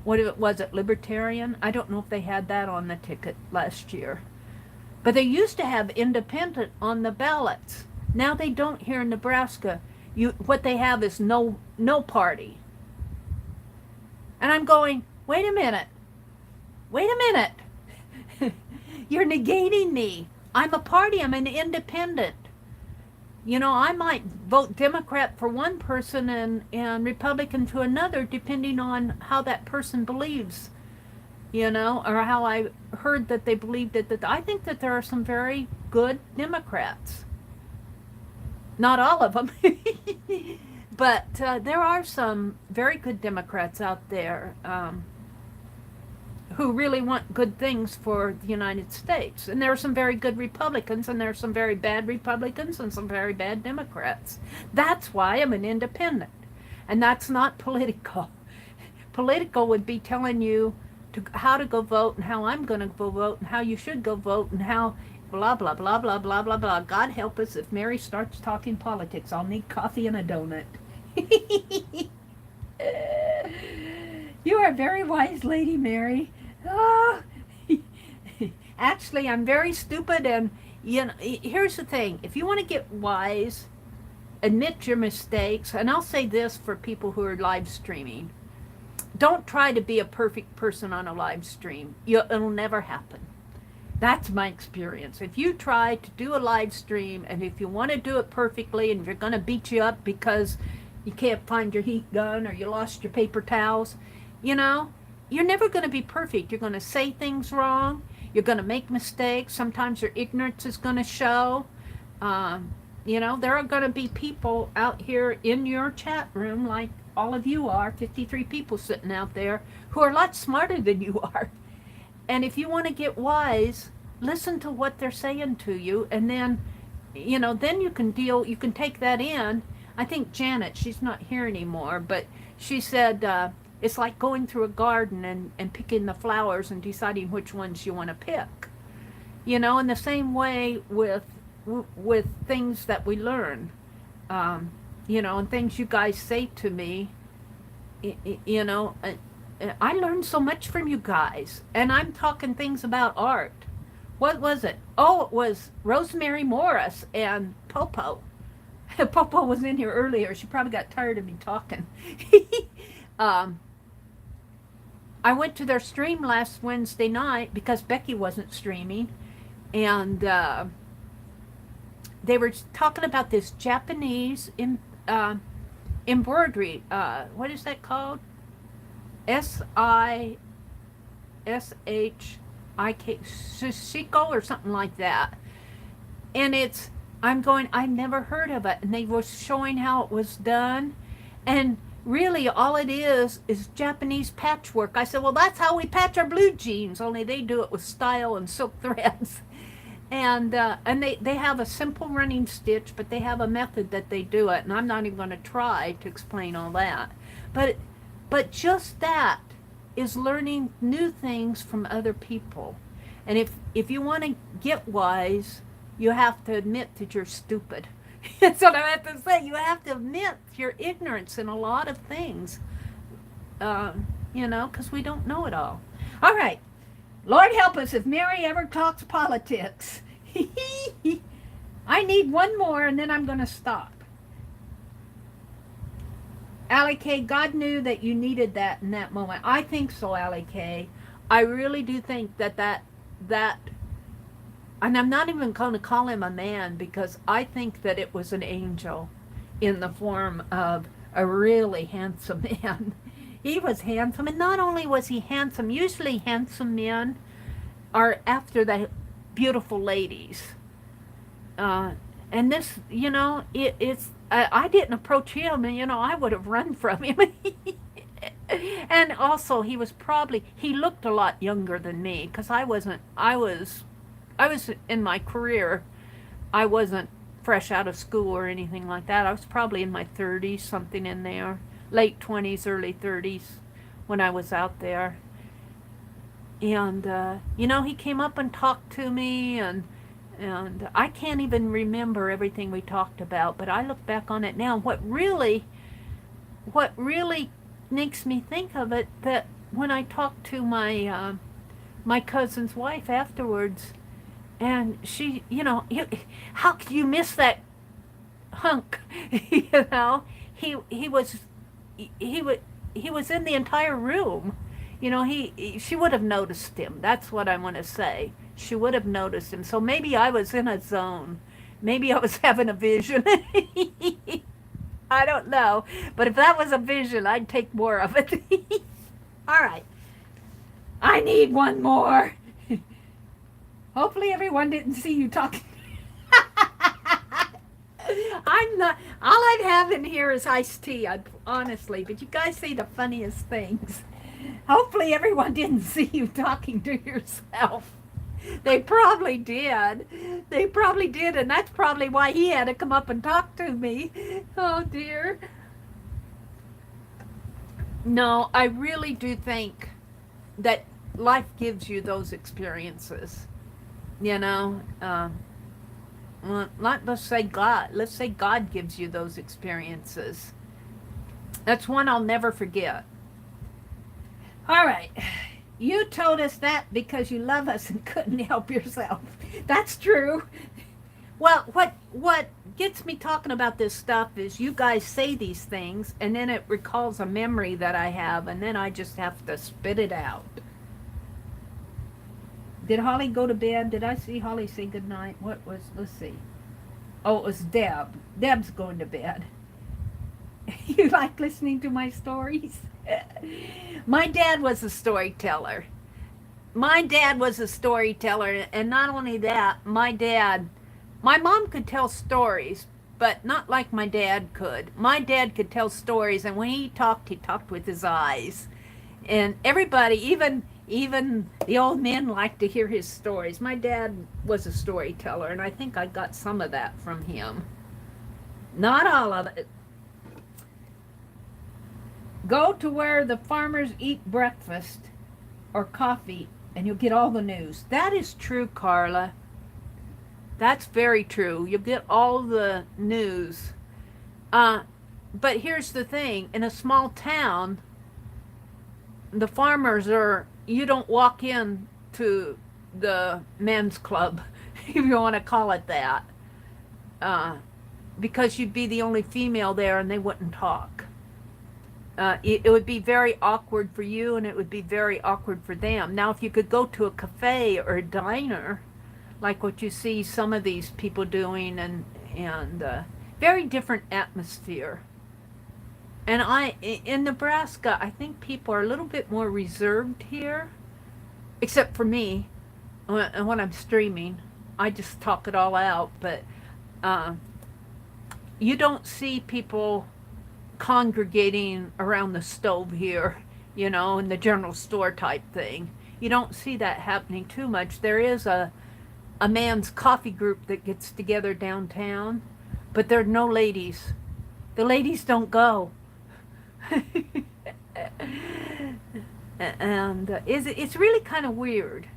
what was it, Libertarian? I don't know if they had that on the ticket last year. But they used to have independent on the ballots. Now they don't here in Nebraska. What they have is no party. And I'm going, wait a minute. You're negating me. I'm a party. I'm an independent. You know, I might vote Democrat for one person and Republican to another, depending on how that person believes, you know, or how I heard that they believed it. That I think that there are some very good Democrats. Not all of them. But there are some very good Democrats out there. who really want good things for the United States. And there are some very good Republicans, and there are some very bad Republicans, and some very bad Democrats. That's why I'm an independent. And that's not political. Political would be telling you how to go vote, and how I'm going to go vote, and how you should go vote, and how blah, blah, blah, blah, blah, blah, blah. God help us if Meri starts talking politics. I'll need coffee and a donut. You are a very wise lady, Meri. Oh. Actually, I'm very stupid, and you know, here's the thing. If you want to get wise, admit your mistakes, and I'll say this for people who are live streaming. Don't try to be a perfect person on a live stream. It'll never happen. That's my experience. If you try to do a live stream, and if you want to do it perfectly, and if you're going to beat you up because you can't find your heat gun or you lost your paper towels, you know, you're never going to be perfect. You're going to say things wrong. You're going to make mistakes. Sometimes your ignorance is going to show. You know, there are going to be people out here in your chat room, like all of you are, 53 people sitting out there, who are a lot smarter than you are. And if you want to get wise, listen to what they're saying to you, and then, you know, then you can take that in. I think Janet, she's not here anymore, but she said it's like going through a garden and picking the flowers and deciding which ones you want to pick. You know, in the same way with things that we learn, you know, and things you guys say to me, you know, I learned so much from you guys, and I'm talking things about art. What was it? Oh, it was Rosemary Morris and Popo. Popo was in here earlier. She probably got tired of me talking. I went to their stream last Wednesday night because Becky wasn't streaming, and they were talking about this Japanese embroidery. What is that called? SISHIK, Shiko or something like that. And I've never heard of it. And they were showing how it was done. And really all it is Japanese patchwork. I said, well, that's how we patch our blue jeans, only they do it with style and silk threads. And they have a simple running stitch, but they have a method that they do it, and I'm not even going to try to explain all that. But just that is learning new things from other people. And if you want to get wise, you have to admit that you're stupid. That's what I have to say. You have to admit your ignorance in a lot of things, you know, because we don't know it all. All right. Lord help us if Meri ever talks politics. I need one more, and then I'm going to stop. Allie K, God knew that you needed that in that moment. I think so, Allie K. I really do think that, and I'm not even going to call him a man, because I think that it was an angel in the form of a really handsome man. He was handsome, and not only was he handsome, usually handsome men are after the beautiful ladies. And this, you know, I didn't approach him, and, you know, I would have run from him. And also, he looked a lot younger than me, because I was in my career, I wasn't fresh out of school or anything like that. I was probably in my 30s, something in there. Late 20s, early 30s when I was out there. And, you know, he came up and talked to me, and I can't even remember everything we talked about, but I look back on it now. What really makes me think of it, that when I talked to my cousin's wife afterwards, and she, you know, how could you miss that hunk? You know, he was in the entire room. You know, she would have noticed him. That's what I want to say. She would have noticed him. So maybe I was in a zone. Maybe I was having a vision. I don't know. But if that was a vision, I'd take more of it. All right. I need one more. Hopefully everyone didn't see you talking. I'm not, all I'd have in here is iced tea, honestly, but you guys say the funniest things. Hopefully everyone didn't see you talking to yourself. They probably did. They probably did, and that's probably why he had to come up and talk to me. Oh, dear. No, I really do think that life gives you those experiences. You know, well, let's say God. Let's say God gives you those experiences. That's one I'll never forget. All right. You told us that because you love us and couldn't help yourself. That's true. Well, what gets me talking about this stuff is you guys say these things, and then it recalls a memory that I have, and then I just have to spit it out. Did Holly go to bed? Did I see Holly say goodnight? Let's see. Oh, it was Deb. Deb's going to bed. You like listening to my stories? My dad was a storyteller. My dad was a storyteller, and not only that, my mom could tell stories, but not like my dad could. My dad could tell stories, and when he talked with his eyes. And everybody, even the old men, liked to hear his stories. My dad was a storyteller, and I think I got some of that from him. Not all of it. Go to where the farmers eat breakfast or coffee, and you'll get all the news. That is true, Carla. That's very true. You'll get all the news. But here's the thing. In a small town, the farmers you don't walk in to the men's club, if you want to call it that, because you'd be the only female there and they wouldn't talk. It would be very awkward for you, and it would be very awkward for them. Now, if you could go to a cafe or a diner, like what you see some of these people doing, and very different atmosphere. And in Nebraska, I think people are a little bit more reserved here, except for me. When I'm streaming, I just talk it all out. But you don't see people congregating around the stove here, in the general store type thing. You don't see that happening too much. There is a man's coffee group that gets together downtown, but there are no ladies. The ladies don't go. And it's really kind of weird.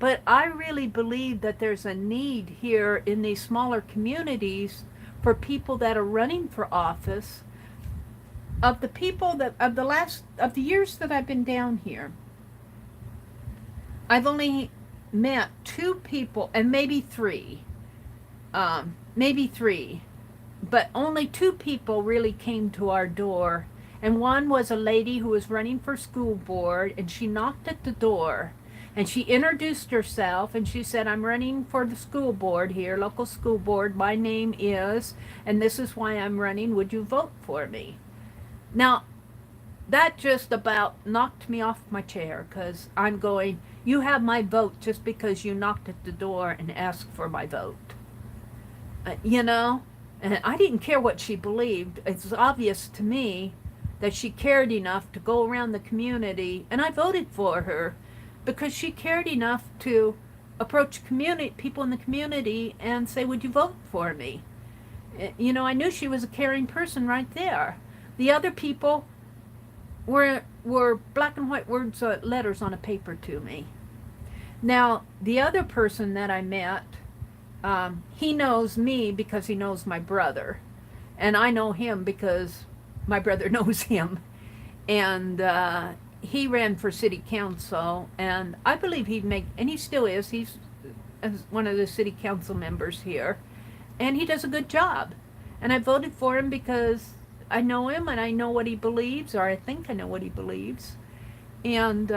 But I really believe that there's a need here in these smaller communities for people that are running for office. Of the people of the years that I've been down here, I've only met 2 people, and maybe three, but only 2 people really came to our door. And one was a lady who was running for school board, and she knocked at the door, and she introduced herself, and she said, "I'm running for the school board here, local school board. My name is, and this is why I'm running. Would you vote for me?" Now, that just about knocked me off my chair, because I'm going, you have my vote just because you knocked at the door and asked for my vote. And I didn't care what she believed. It's obvious to me that she cared enough to go around the community, and I voted for her because she cared enough to approach people in the community and say, "Would you vote for me?" I knew she was a caring person right there. The other people were black and white words, letters on a paper to me. Now, the other person that I met, he knows me because he knows my brother. And I know him because my brother knows him. And he ran for city council, and I believe and he still is, he's one of the city council members here. And he does a good job. And I voted for him because I know him, and I know what he believes, or I think I know what he believes. And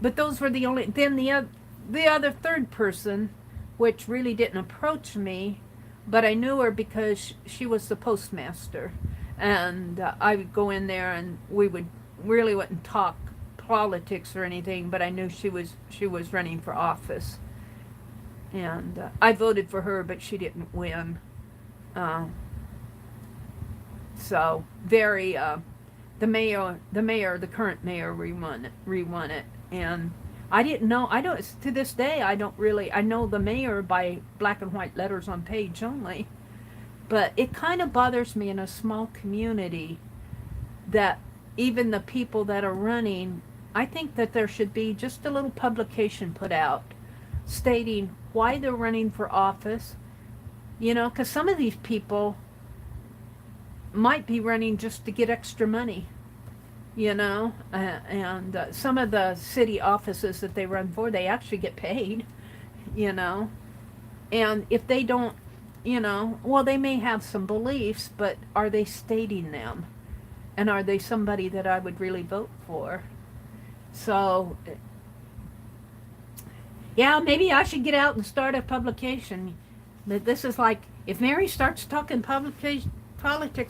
but those were the only. Then the other third person, which really didn't approach me, but I knew her because she was the postmaster, and I would go in there, and we wouldn't talk politics or anything, but I knew she was running for office, and I voted for her, but she didn't win. So very the current mayor rewon it, and I didn't know. I don't to this day. I don't really. I know the mayor by black and white letters on page only, but it kind of bothers me in a small community that even the people that are running. I think that there should be just a little publication put out stating why they're running for office. You know, because some of these people might be running just to get extra money, you know, and some of the city offices that they run for, they actually get paid, you know, and if they don't, you know, well, they may have some beliefs, but are they stating them? And are they somebody that I would really vote for? So, yeah, maybe I should get out and start a publication. But this is like, if Meri starts talking politics,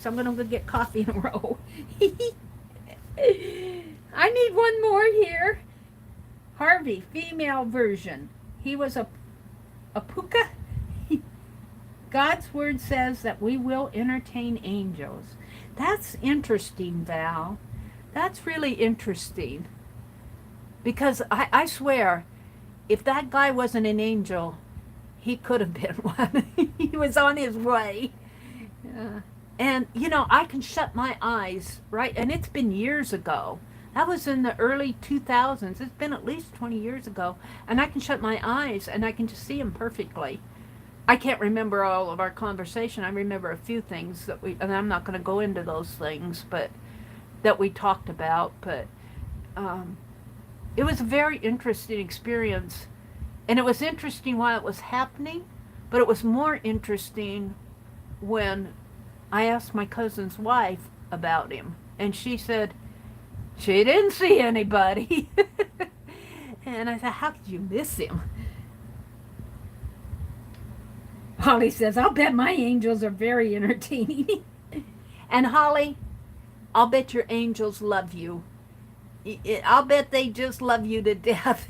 I'm going to go get coffee in a row. I need one more here. Harvey, female version. He was a puka. God's word says that we will entertain angels. That's interesting, Val. That's really interesting. Because I swear, if that guy wasn't an angel, he could have been one. He was on his way. And, you know, I can shut my eyes, right? And it's been years ago. That was in the early 2000s. It's been at least 20 years ago. And I can shut my eyes and I can just see him perfectly. I can't remember all of our conversation. I remember a few things that and I'm not going to go into those things, but that we talked about. But it was a very interesting experience. And it was interesting while it was happening, but it was more interesting when I asked my cousin's wife about him. And she said she didn't see anybody. And I said, how could you miss him? Holly says, I'll bet my angels are very entertaining. And Holly, I'll bet your angels love you. I'll bet they just love you to death.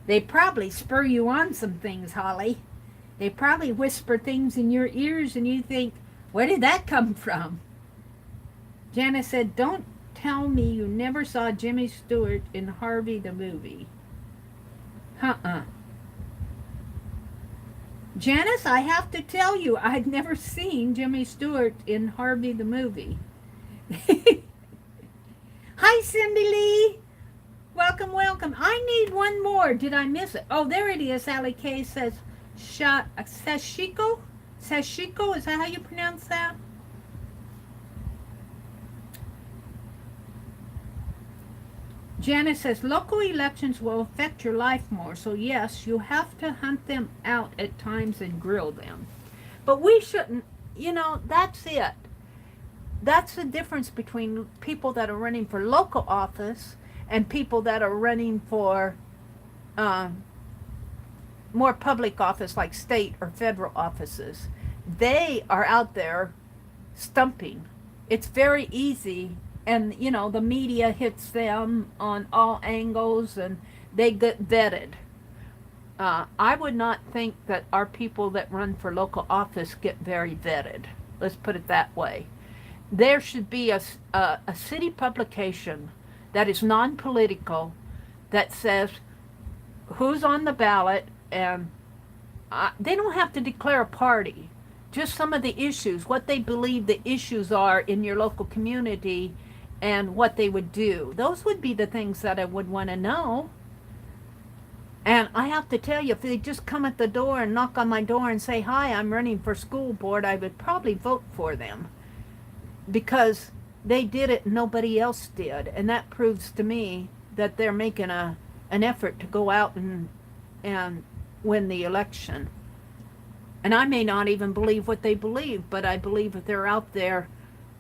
They probably spur you on some things, Holly. They probably whisper things in your ears and you think, where did that come from? Janice said, don't tell me you never saw Jimmy Stewart in Harvey the movie. Janice, I have to tell you, I've never seen Jimmy Stewart in Harvey the movie. Hi, Cindy Lee. Welcome, welcome. I need one more. Did I miss it? Oh, there it is. Sally Kay says, Sashiko? Sashiko, is that how you pronounce that? Janice says, local elections will affect your life more, so yes, you have to hunt them out at times and grill them. But we shouldn't, you know, that's it. That's the difference between people that are running for local office and people that are running for more public office like state or federal offices. They are out there stumping. It's very easy. And, you know, the media hits them on all angles and they get vetted. I would not think that our people that run for local office get very vetted. Let's put it that way. There should be a city publication that is non-political that says who's on the ballot, and they don't have to declare a party. Just some of the issues, what they believe the issues are in your local community, and what they would do. Those would be the things that I would want to know. And I have to tell you, if they just come at the door and knock on my door and say, hi, I'm running for school board, I would probably vote for them. Because they did it and nobody else did. And that proves to me that they're making an effort to go out and win the election. And I may not even believe what they believe, but I believe that they're out there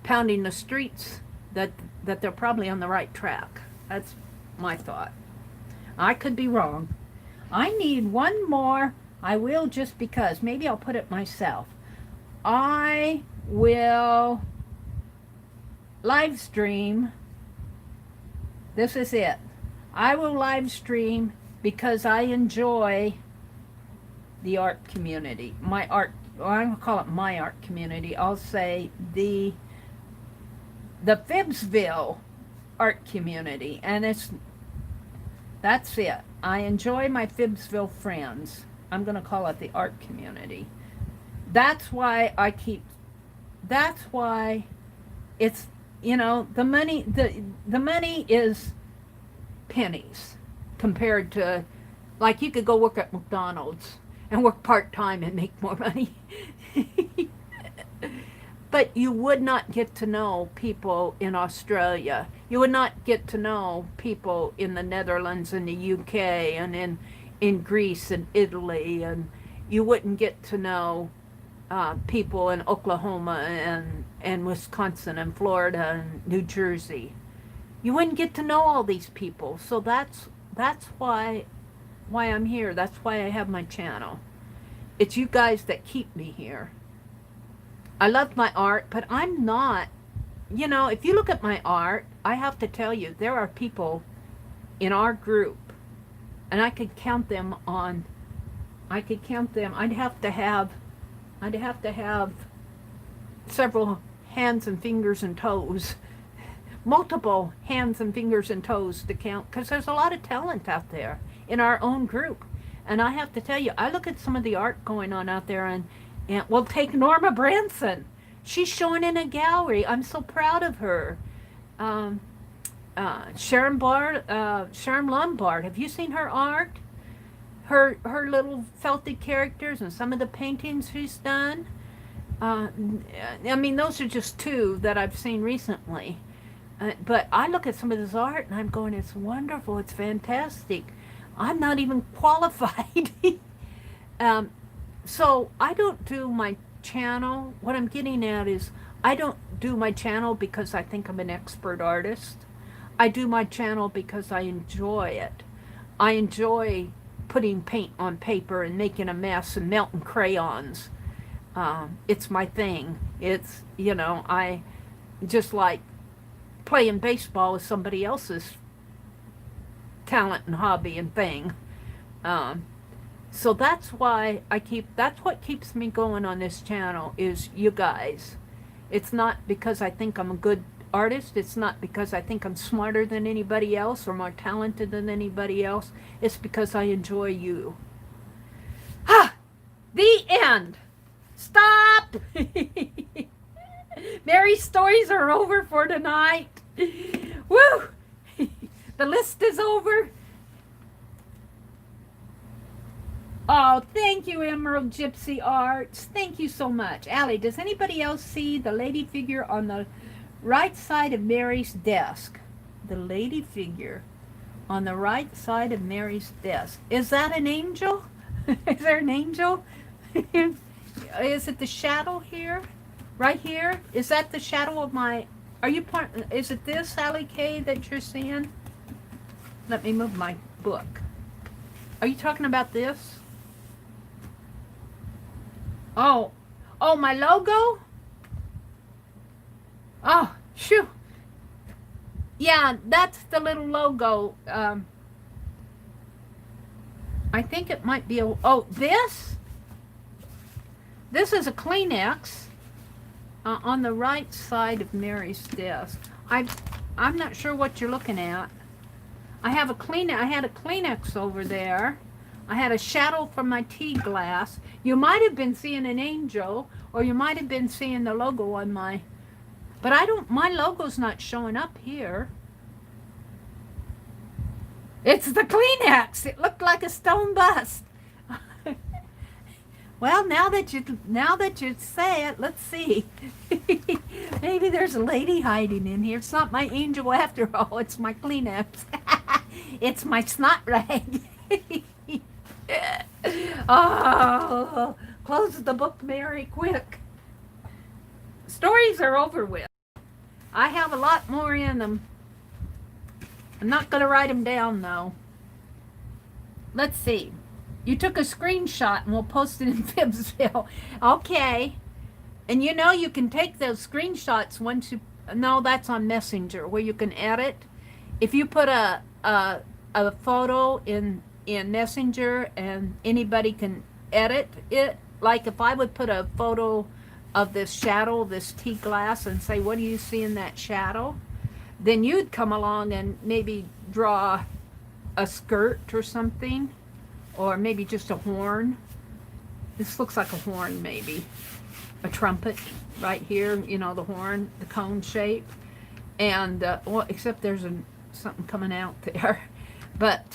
pounding the streets, that they're probably on the right track. That's my thought. I could be wrong. I need one more. I will, just because. Maybe I'll put it myself. I will live stream. This is it. I will live stream because I enjoy the art community. My art, well, I'm going to call it my art community. I'll say the the Phibbsville art community, and that's it. I enjoy my Phibbsville friends. I'm going to call it the art community. That's why it's, you know, the money is pennies compared to, like, you could go work at McDonald's and work part-time and make more money. But you would not get to know people in Australia. You would not get to know people in the Netherlands and the UK and in Greece and Italy, and you wouldn't get to know people in Oklahoma and Wisconsin and Florida and New Jersey. You wouldn't get to know all these people. So that's why I'm here. That's why I have my channel. It's you guys that keep me here. I love my art, but I'm not, you know, if you look at my art, I have to tell you, there are people in our group, and I could count them. I'd have to have several hands and fingers and toes, multiple hands and fingers and toes to count, because there's a lot of talent out there in our own group. And I have to tell you, I look at some of the art going on out there, and well, take Norma Branson. She's showing in a gallery. I'm so proud of her. Sharon Lombard. Have you seen her art? Her little felted characters and some of the paintings she's done. I mean, those are just two that I've seen recently. But I look at some of this art and I'm going, it's wonderful. It's fantastic. I'm not even qualified. So I don't do my channel. What I'm getting at is, I don't do my channel because I think I'm an expert artist. I do my channel because I enjoy it. I enjoy putting paint on paper and making a mess and melting crayons. It's my thing. It's, you know, I just like playing baseball is somebody else's talent and hobby and thing. So that's why that's what keeps me going on this channel, is you guys. It's not because I think I'm a good artist. It's not because I think I'm smarter than anybody else or more talented than anybody else. It's because I enjoy you. The end. Stop. Meri's stories are over for tonight. Woo. The list is over. Oh, thank you, Emerald Gypsy Arts. Thank you so much. Allie, does anybody else see the lady figure on the right side of Meri's desk? The lady figure on the right side of Meri's desk. Is that an angel? Is there an angel? Is it the shadow here? Right here? Is that the shadow of my... Is it this, Allie K, that you're seeing? Let me move my book. Are you talking about this? Oh, my logo? Oh, shoo. Yeah, that's the little logo. I think it might be this? This is a Kleenex on the right side of Meri's desk. I'm not sure what you're looking at. I had a Kleenex over there. I had a shadow from my tea glass. You might have been seeing an angel, or you might have been seeing the logo on my... But my logo's not showing up here. It's the Kleenex. It looked like a stone bust. Well, now that you say it, let's see. Maybe there's a lady hiding in here. It's not my angel after all. It's my Kleenex. It's my snot rag. Oh, close the book, Meri, quick. Stories are over with. I have a lot more in them. I'm not going to write them down, though. Let's see. You took a screenshot and we'll post it in Phibbsville. Okay. And you know you can take those screenshots once you... No, that's on Messenger, where you can edit. If you put a photo in Messenger and anybody can edit it, like if I would put a photo of this shadow, this tea glass, and say, what do you see in that shadow? Then you'd come along and maybe draw a skirt or something, or maybe just a horn. This looks like a horn, maybe. A trumpet right here, you know, the horn, the cone shape. And, well, except there's something coming out there. But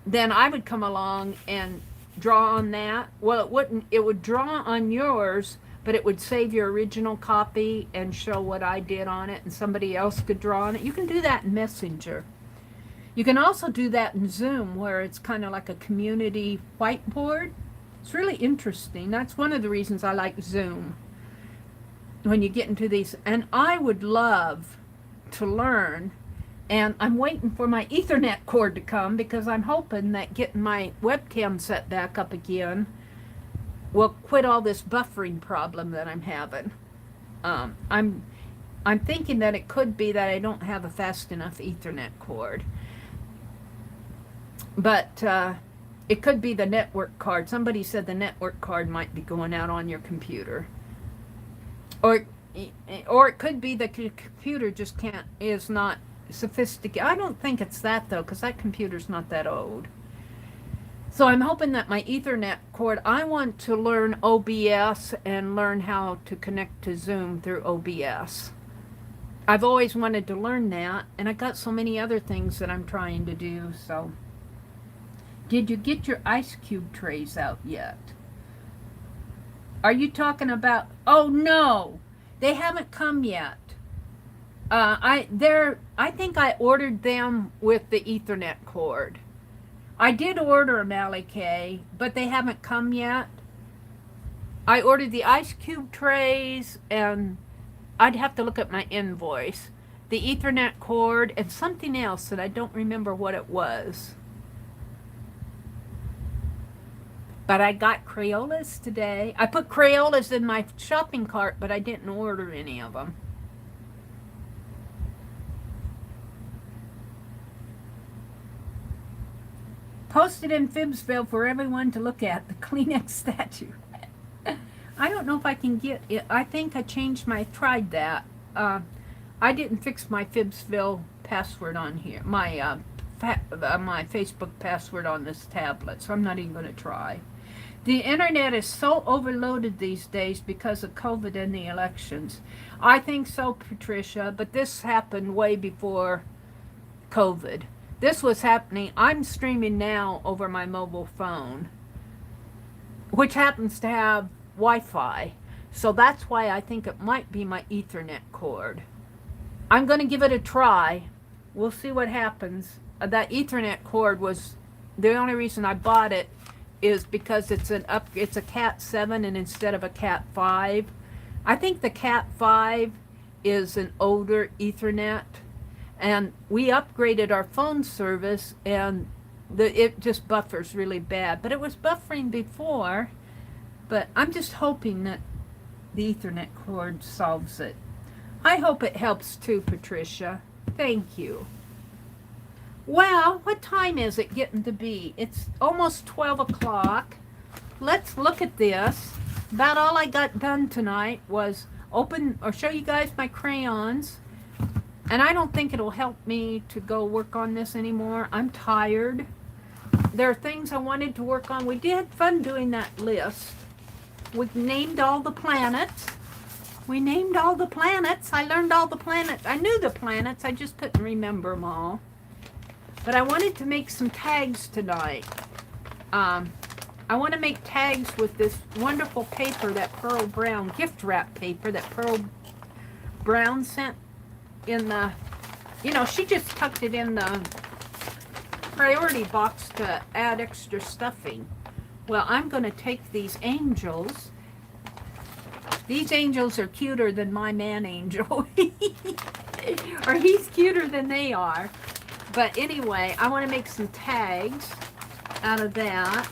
then I would come along and draw on that. Well, it would draw on yours, but it would save your original copy and show what I did on it, and somebody else could draw on it. You can do that in Messenger. You can also do that in Zoom, where it's kind of like a community whiteboard. It's really interesting. That's one of the reasons I like Zoom. When you get into these, and I would love to learn, and I'm waiting for my Ethernet cord to come, because I'm hoping that getting my webcam set back up again will quit all this buffering problem that I'm having. I'm thinking that it could be that I don't have a fast enough Ethernet cord. But it could be the network card. Somebody said the network card might be going out on your computer. Or it could be the computer just is not sophisticated. I don't think it's that, though, because that computer's not that old. So I'm hoping that my Ethernet cord, I want to learn OBS and learn how to connect to Zoom through OBS. I've always wanted to learn that, and I got so many other things that I'm trying to do, so. Did you get your ice cube trays out yet? Are you talking about, oh no, they haven't come yet. I think I ordered them with the Ethernet cord. I did order them, Allie, but they haven't come yet. I ordered the ice cube trays, and I'd have to look at my invoice. The Ethernet cord, and something else that I don't remember what it was. But I got Crayolas today. I put Crayolas in my shopping cart, but I didn't order any of them. Posted in FIBSville for everyone to look at, the Kleenex statue. I don't know if I can get it. I think I tried that. I didn't fix my FIBSville password on here, my Facebook password on this tablet, so I'm not even going to try. The internet is so overloaded these days because of COVID and the elections. I think so, Patricia, but this happened way before COVID. This was happening, I'm streaming now over my mobile phone, which happens to have Wi-Fi. So that's why I think it might be my Ethernet cord. I'm going to give it a try. We'll see what happens. That Ethernet cord was, the only reason I bought it is because it's a Cat 7 and instead of a Cat 5. I think the Cat 5 is an older Ethernet. And we upgraded our phone service, and it just buffers really bad. But it was buffering before, but I'm just hoping that the Ethernet cord solves it. I hope it helps too, Patricia. Thank you. Well, what time is it getting to be? It's almost 12 o'clock. Let's look at this. About all I got done tonight was open or show you guys my crayons. And I don't think it'll help me to go work on this anymore. I'm tired. There are things I wanted to work on. We did fun doing that list. We named all the planets. I learned all the planets. I knew the planets. I just couldn't remember them all. But I wanted to make some tags tonight. I want to make tags with this wonderful paper, that Pearl Brown gift wrap paper that Pearl Brown sent in the, she just tucked it in the priority box to add extra stuffing. Well, I'm going to take these angels. These angels are cuter than my man angel. Or he's cuter than they are. But anyway, I want to make some tags out of that.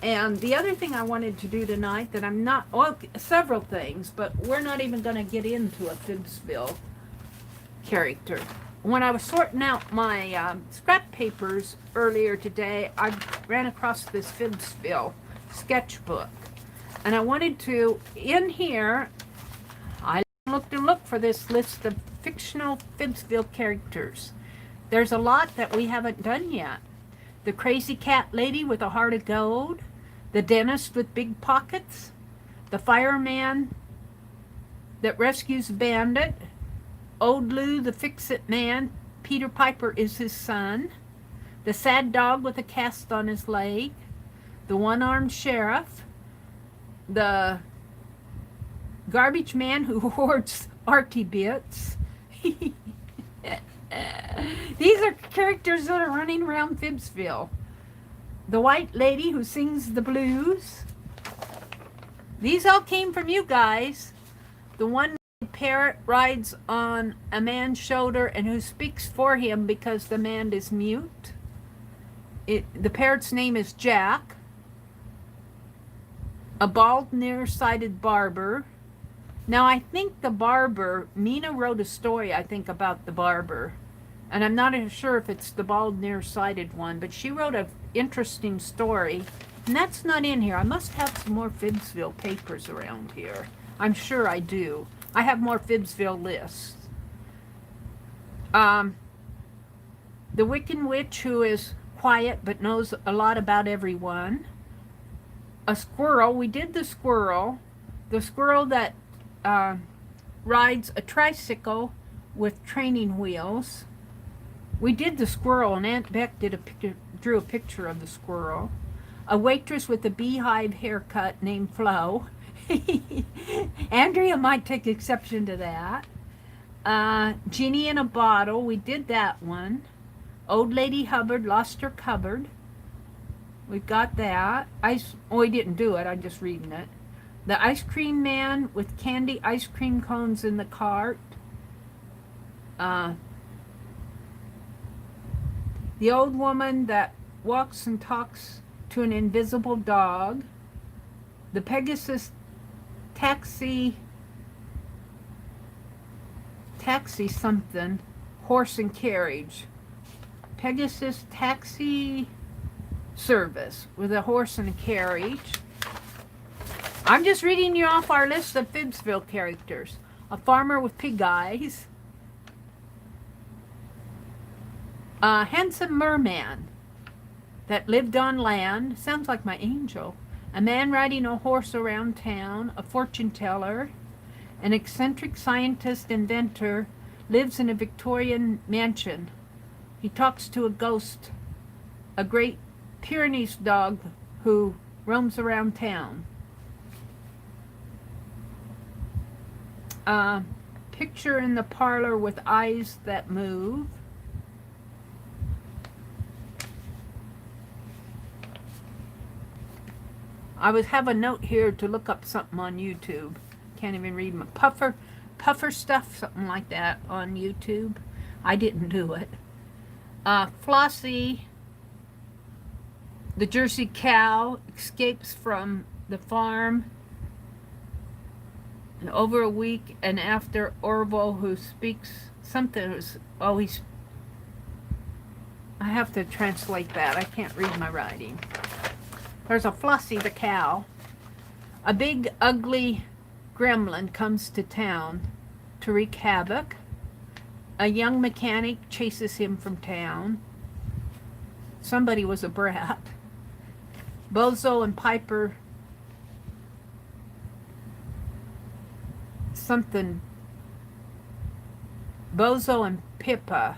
And the other thing I wanted to do tonight that I'm not, well, several things, but we're not even going to get into a FIBSville character. When I was sorting out my scrap papers earlier today, I ran across this FIBSville sketchbook. And I wanted to, in here, I looked and looked for this list of fictional FIBSville characters. There's a lot that we haven't done yet. The crazy cat lady with a heart of gold, the dentist with big pockets, the fireman that rescues bandit, Old Lou the fix-it man, Peter Piper is his son, the sad dog with a cast on his leg, the one-armed sheriff, the garbage man who hoards arty bits. These are characters that are running around FIBSville. The white lady who sings the blues. These all came from you guys. The one parrot rides on a man's shoulder and who speaks for him because the man is mute. The parrot's name is Jack. A bald, nearsighted barber. Now, I think the barber, Mina wrote a story, I think, about the barber. And I'm not sure if it's the bald, nearsighted one, but she wrote an interesting story. And that's not in here. I must have some more FIBSville papers around here. I'm sure I do. I have more FIBSville lists. The Wiccan Witch who is quiet but knows a lot about everyone. A squirrel. We did the squirrel. The squirrel that rides a tricycle with training wheels. We did the squirrel, and Aunt Beck drew a picture of the squirrel. A waitress with a beehive haircut named Flo. Andrea might take exception to that. Genie in a bottle. We did that one. Old Lady Hubbard lost her cupboard. We've got that. We didn't do it. I'm just reading it. The ice cream man with candy ice cream cones in the cart. The old woman that walks and talks to an invisible dog. The Pegasus taxi something, horse and carriage. Pegasus taxi service with a horse and a carriage. I'm just reading you off our list of FIBSville characters. A farmer with pig eyes. A handsome merman that lived on land. Sounds like my angel. A man riding a horse around town. A fortune teller. An eccentric scientist inventor lives in a Victorian mansion. He talks to a ghost. A great Pyrenees dog who roams around town. Picture in the parlor with eyes that move. I would have a note here to look up something on YouTube. Can't even read my puffer stuff, something like that on YouTube. I didn't do it. Flossie, the Jersey cow, escapes from the farm. And over a week, and after Orville, who speaks something, I have to translate that. I can't read my writing. There's a Flossie the cow. A big, ugly gremlin comes to town to wreak havoc. A young mechanic chases him from town. Somebody was a brat. Bozo and Piper something. Bozo and Pippa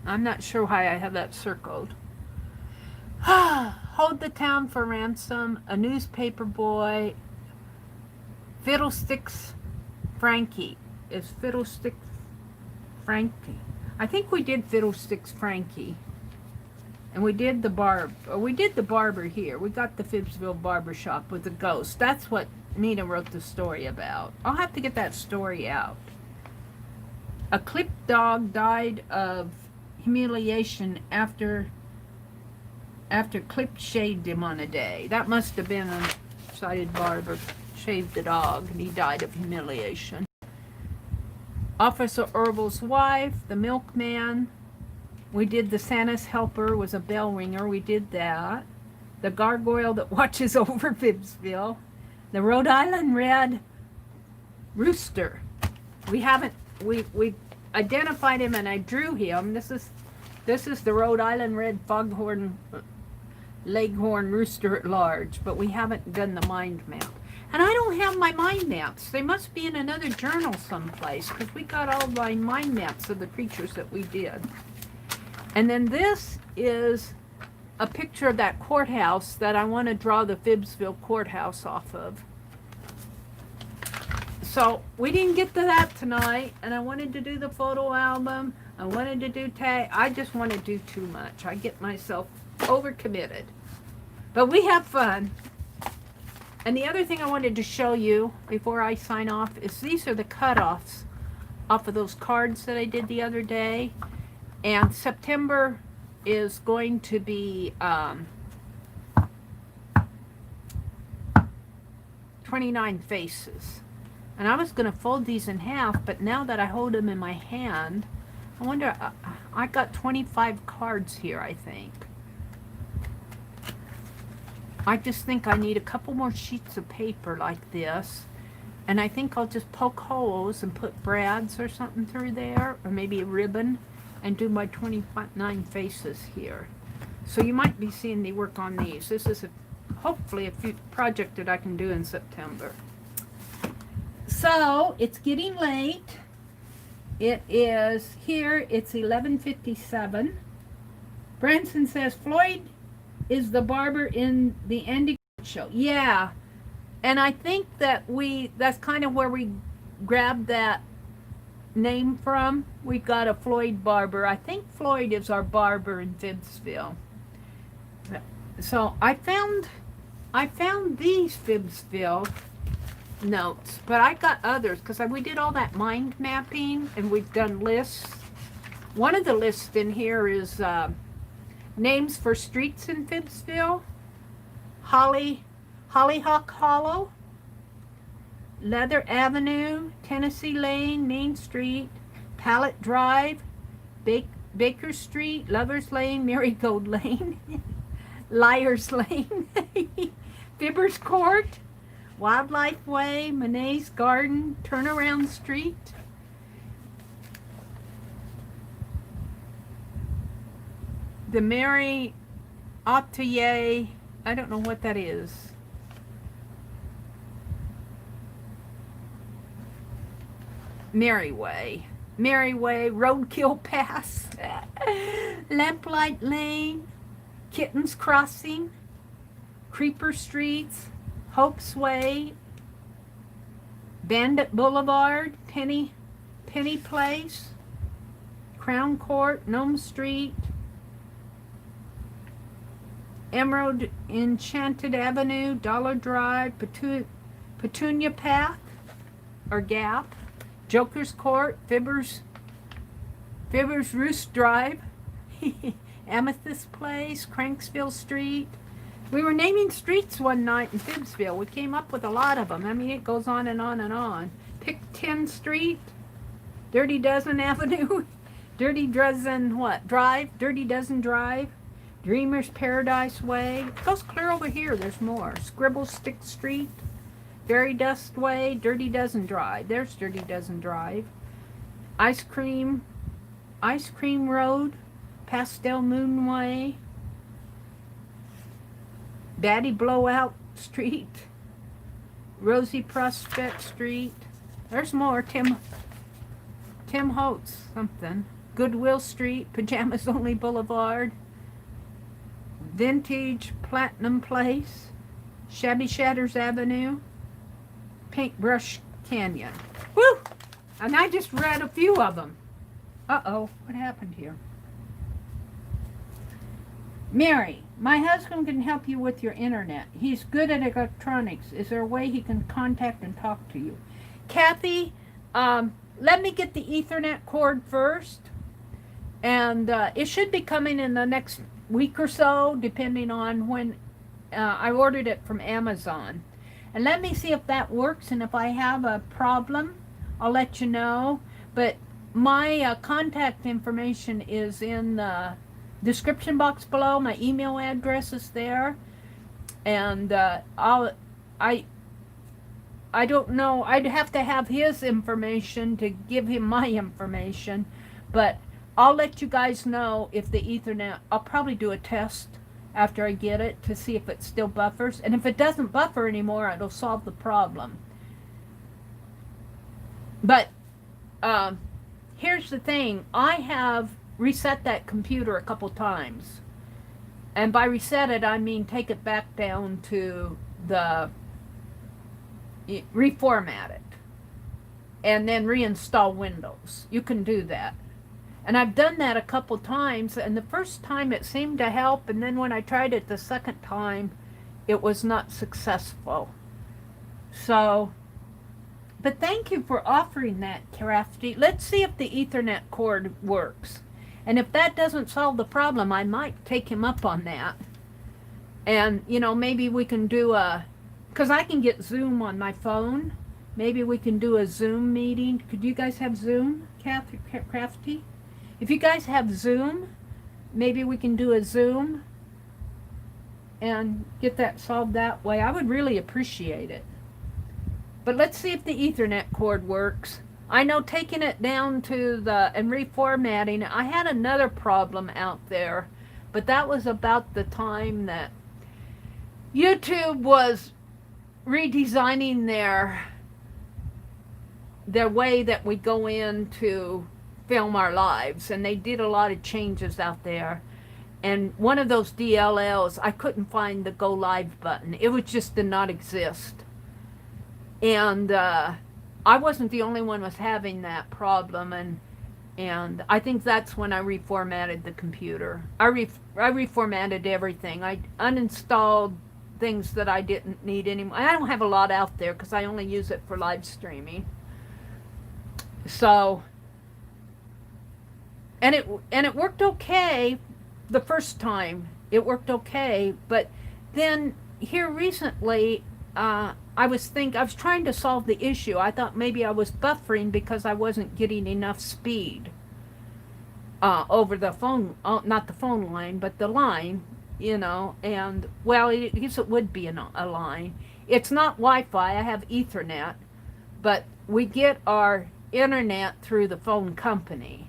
I'm not sure why I have that circled. Hold the town for ransom. A newspaper boy. Fiddlesticks Frankie. Is Fiddlesticks Frankie? I think we did Fiddlesticks Frankie. And we did the barber here. We got the FIBSville barber shop with the ghost. That's what Nina wrote the story about. I'll have to get that story out. A clipped dog died of humiliation after Clip shaved him on a day. That must have been a sighted barber shaved the dog and he died of humiliation. Officer Orville's wife, the milkman. We did the Santa's helper was a bell ringer. We did that. the gargoyle that watches over Phibbsville, the Rhode Island red rooster. We identified him and I drew him. This is the Rhode Island red foghorn leghorn rooster at large, but we haven't done the mind map. And I don't have my mind maps. They must be in another journal someplace, because we got all my mind maps of the creatures that we did. And then this is a picture of that courthouse that I want to draw the Phibbsville courthouse off of. So we didn't get to that tonight, and I wanted to do the photo album. I wanted to do tag. I just want to do too much. I get myself overcommitted. But we have fun. And the other thing I wanted to show you before I sign off is these are the cutoffs off of those cards that I did the other day. And September is going to be 29 faces. And I was going to fold these in half, but now that I hold them in my hand, I wonder, I got 25 cards here, I think. I just think I need a couple more sheets of paper like this. And I think I'll just poke holes and put brads or something through there, or maybe a ribbon, and do my 29 faces here. So you might be seeing me work on these. This is hopefully a project that I can do in September. So it's getting late. It is here, it's 11:57. Branson says, Floyd is the barber in the Andy show. Yeah, and I think that that's kind of where we grabbed that name from. We got a Floyd barber. I think Floyd is our barber in Phibbsville. So I found these Phibbsville notes, but I got others because we did all that mind mapping and we've done lists. One of the lists in here is names for streets in Phibbsville: Hollyhock Hollow, Leather Avenue, Tennessee Lane, Main Street, Pallet Drive, Baker Street, Lovers Lane, Marigold Lane, Liars Lane, Fibbers Court, Wildlife Way, Monet's Garden, Turnaround Street, the Meri Atelier, I don't know what that is. Meri Way, Roadkill Pass, Lamplight Lane, Kittens Crossing, Creeper Streets, Hope's Way, Bandit Boulevard, Penny Place, Crown Court, Gnome Street, Emerald Enchanted Avenue, Dollar Drive, Petunia Path, or Gap, Joker's Court, Fibbers Roost Drive, Amethyst Place, Cranksville Street. We were naming streets one night in Phibbsville. We came up with a lot of them. I mean, it goes on and on and on. Pick 10 Street, Dirty Dozen Avenue, Dirty Dozen Drive, Dirty Dozen Drive, Dreamer's Paradise Way. It goes clear over here. There's more. Scribble Stick Street, Fairy Dust Way, Dirty Dozen Drive. There's Dirty Dozen Drive. Ice Cream Road, Pastel Moon Way, Batty Blowout Street, Rosie Prospect Street. There's more. Tim Holtz something. Goodwill Street, Pajamas Only Boulevard, Vintage Platinum Place, Shabby Shatters Avenue, Paintbrush Canyon. Woo! And I just read a few of them. Uh-oh, what happened here? Mary, my husband can help you with your internet. He's good at electronics. Is there a way he can contact and talk to you? Kathy, let me get the Ethernet cord first. And it should be coming in the next week or so, depending on when I ordered it from Amazon. And let me see if that works, and if I have a problem, I'll let you know. But my contact information is in the description box below. My email address is there. And I don't know. I'd have to have his information to give him my information, but I'll let you guys know if the Ethernet. I'll probably do a test after I get it to see if it still buffers, and if it doesn't buffer anymore, it'll solve the problem. But here's the thing: I have reset that computer a couple times, and by reset it, I mean take it back down to the reformat it, and then reinstall Windows. You can do that. And I've done that a couple times, and the first time it seemed to help, and then when I tried it the second time, it was not successful. So, but thank you for offering that, Crafty. Let's see if the Ethernet cord works. And if that doesn't solve the problem, I might take him up on that. And, you know, maybe we can do a, because I can get Zoom on my phone. Maybe we can do a Zoom meeting. Could you guys have Zoom, Crafty? If you guys have Zoom, maybe we can do a Zoom and get that solved that way. I would really appreciate it. But let's see if the Ethernet cord works. I know taking it down to the, and reformatting, I had another problem out there, but that was about the time that YouTube was redesigning their way that we go in to film our lives, and they did a lot of changes out there. And one of those DLLs, I couldn't find the go live button. It was just did not exist. And I wasn't the only one was having that problem, and I think that's when I reformatted the computer. I reformatted everything. I uninstalled things that I didn't need anymore. I don't have a lot out there because I only use it for live streaming. So, and it worked okay the first time. It worked okay, but then here recently, I was trying to solve the issue. I thought maybe I was buffering because I wasn't getting enough speed over the phone, not the phone line, but the line, you know. And well, I guess it would be a line. It's not Wi-Fi. I have Ethernet, but we get our internet through the phone company,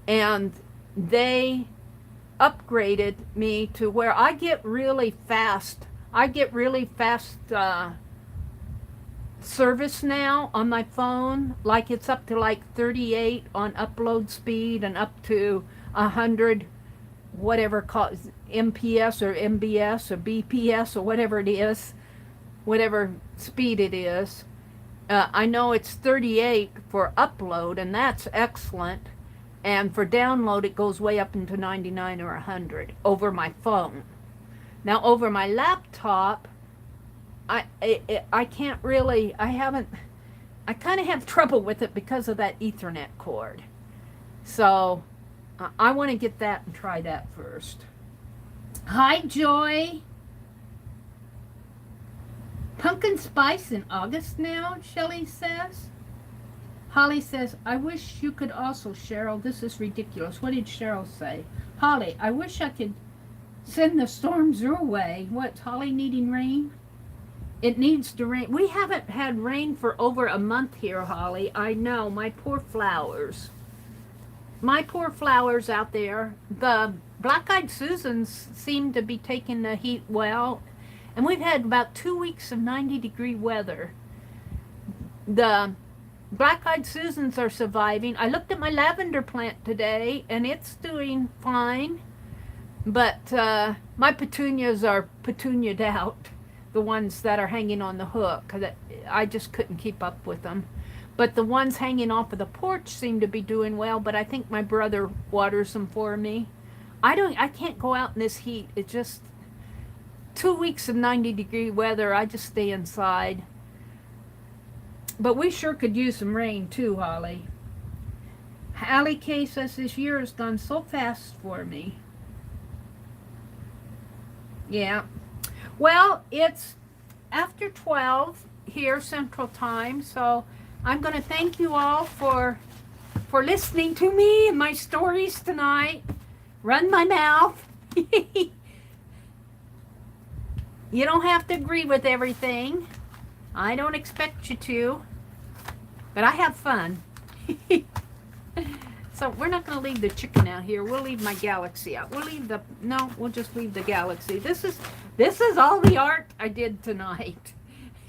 and they upgraded me to where I get really fast. Service now on my phone. Like it's up to like 38 on upload speed and up to 100, whatever called MPS or MBS or BPS or whatever it is, whatever speed it is. I know it's 38 for upload, and that's excellent. And for download, it goes way up into 99 or 100 over my phone. Now, over my laptop, I can't really, I kind of have trouble with it because of that Ethernet cord. So, I want to get that and try that first. Hi, Joy. Pumpkin spice in August now, Shelley says. Holly says, I wish you could also, Cheryl. This is ridiculous. What did Cheryl say? Holly, I wish I could send the storms your way. What's Holly needing rain? It needs to rain. We haven't had rain for over a month here, Holly. I know. My poor flowers. My poor flowers out there. The black-eyed Susans seem to be taking the heat well. And we've had about 2 weeks of 90-degree weather. The black-eyed Susans are surviving. I looked at my lavender plant today, and it's doing fine. But my petunias are petuniaed out, the ones that are hanging on the hook. I just couldn't keep up with them. But the ones hanging off of the porch seem to be doing well, but I think my brother waters them for me. I can't go out in this heat. It's just 2 weeks of 90-degree weather. I just stay inside. But we sure could use some rain too, Holly. Allie K says this year has gone so fast for me. Yeah. Well, it's after 12 here Central Time, so I'm going to thank you all for listening to me and my stories tonight. Run my mouth. You don't have to agree with everything. I don't expect you to. But I have fun. So we're not going to leave the chicken out here. We'll leave my galaxy out. We'll just leave the galaxy. This is all the art I did tonight.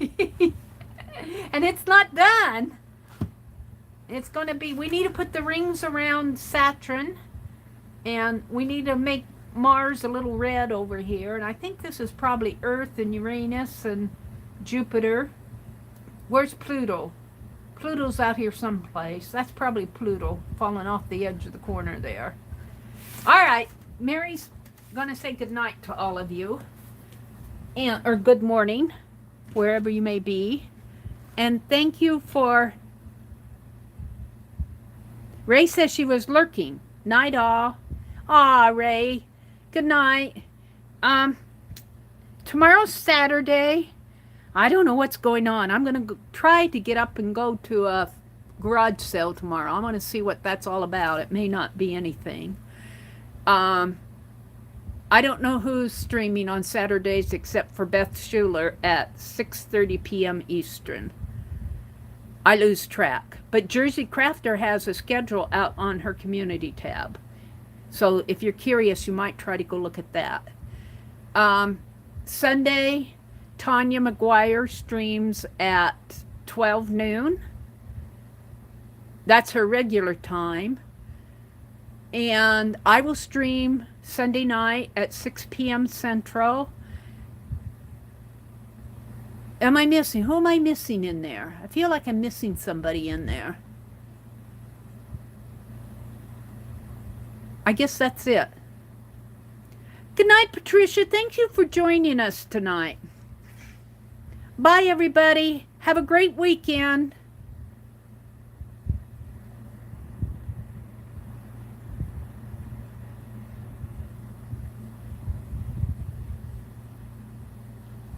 And it's not done. It's going to be, we need to put the rings around Saturn. And we need to make Mars a little red over here. And I think this is probably Earth and Uranus and Jupiter. Where's Pluto? Pluto's out here someplace. That's probably Pluto falling off the edge of the corner there. All right. Meri's going to say goodnight to all of you. Or good morning, wherever you may be. And thank you for... Ray says she was lurking. Night all. Aw, Ray. Good night. Tomorrow's Saturday. I don't know what's going on. I'm going to try to get up and go to a garage sale tomorrow. I want to see what that's all about. It may not be anything. I don't know who's streaming on Saturdays except for Beth Schuler at 6:30 p.m. Eastern. I lose track. But Jersey Crafter has a schedule out on her community tab. So if you're curious, you might try to go look at that. Sunday, Tanya McGuire streams at 12 noon. That's her regular time. And I will stream Sunday night at 6 p.m. Central. Am I missing? Who am I missing in there? I feel like I'm missing somebody in there. I guess that's it. Good night, Patricia. Thank you for joining us tonight. Bye, everybody. Have a great weekend.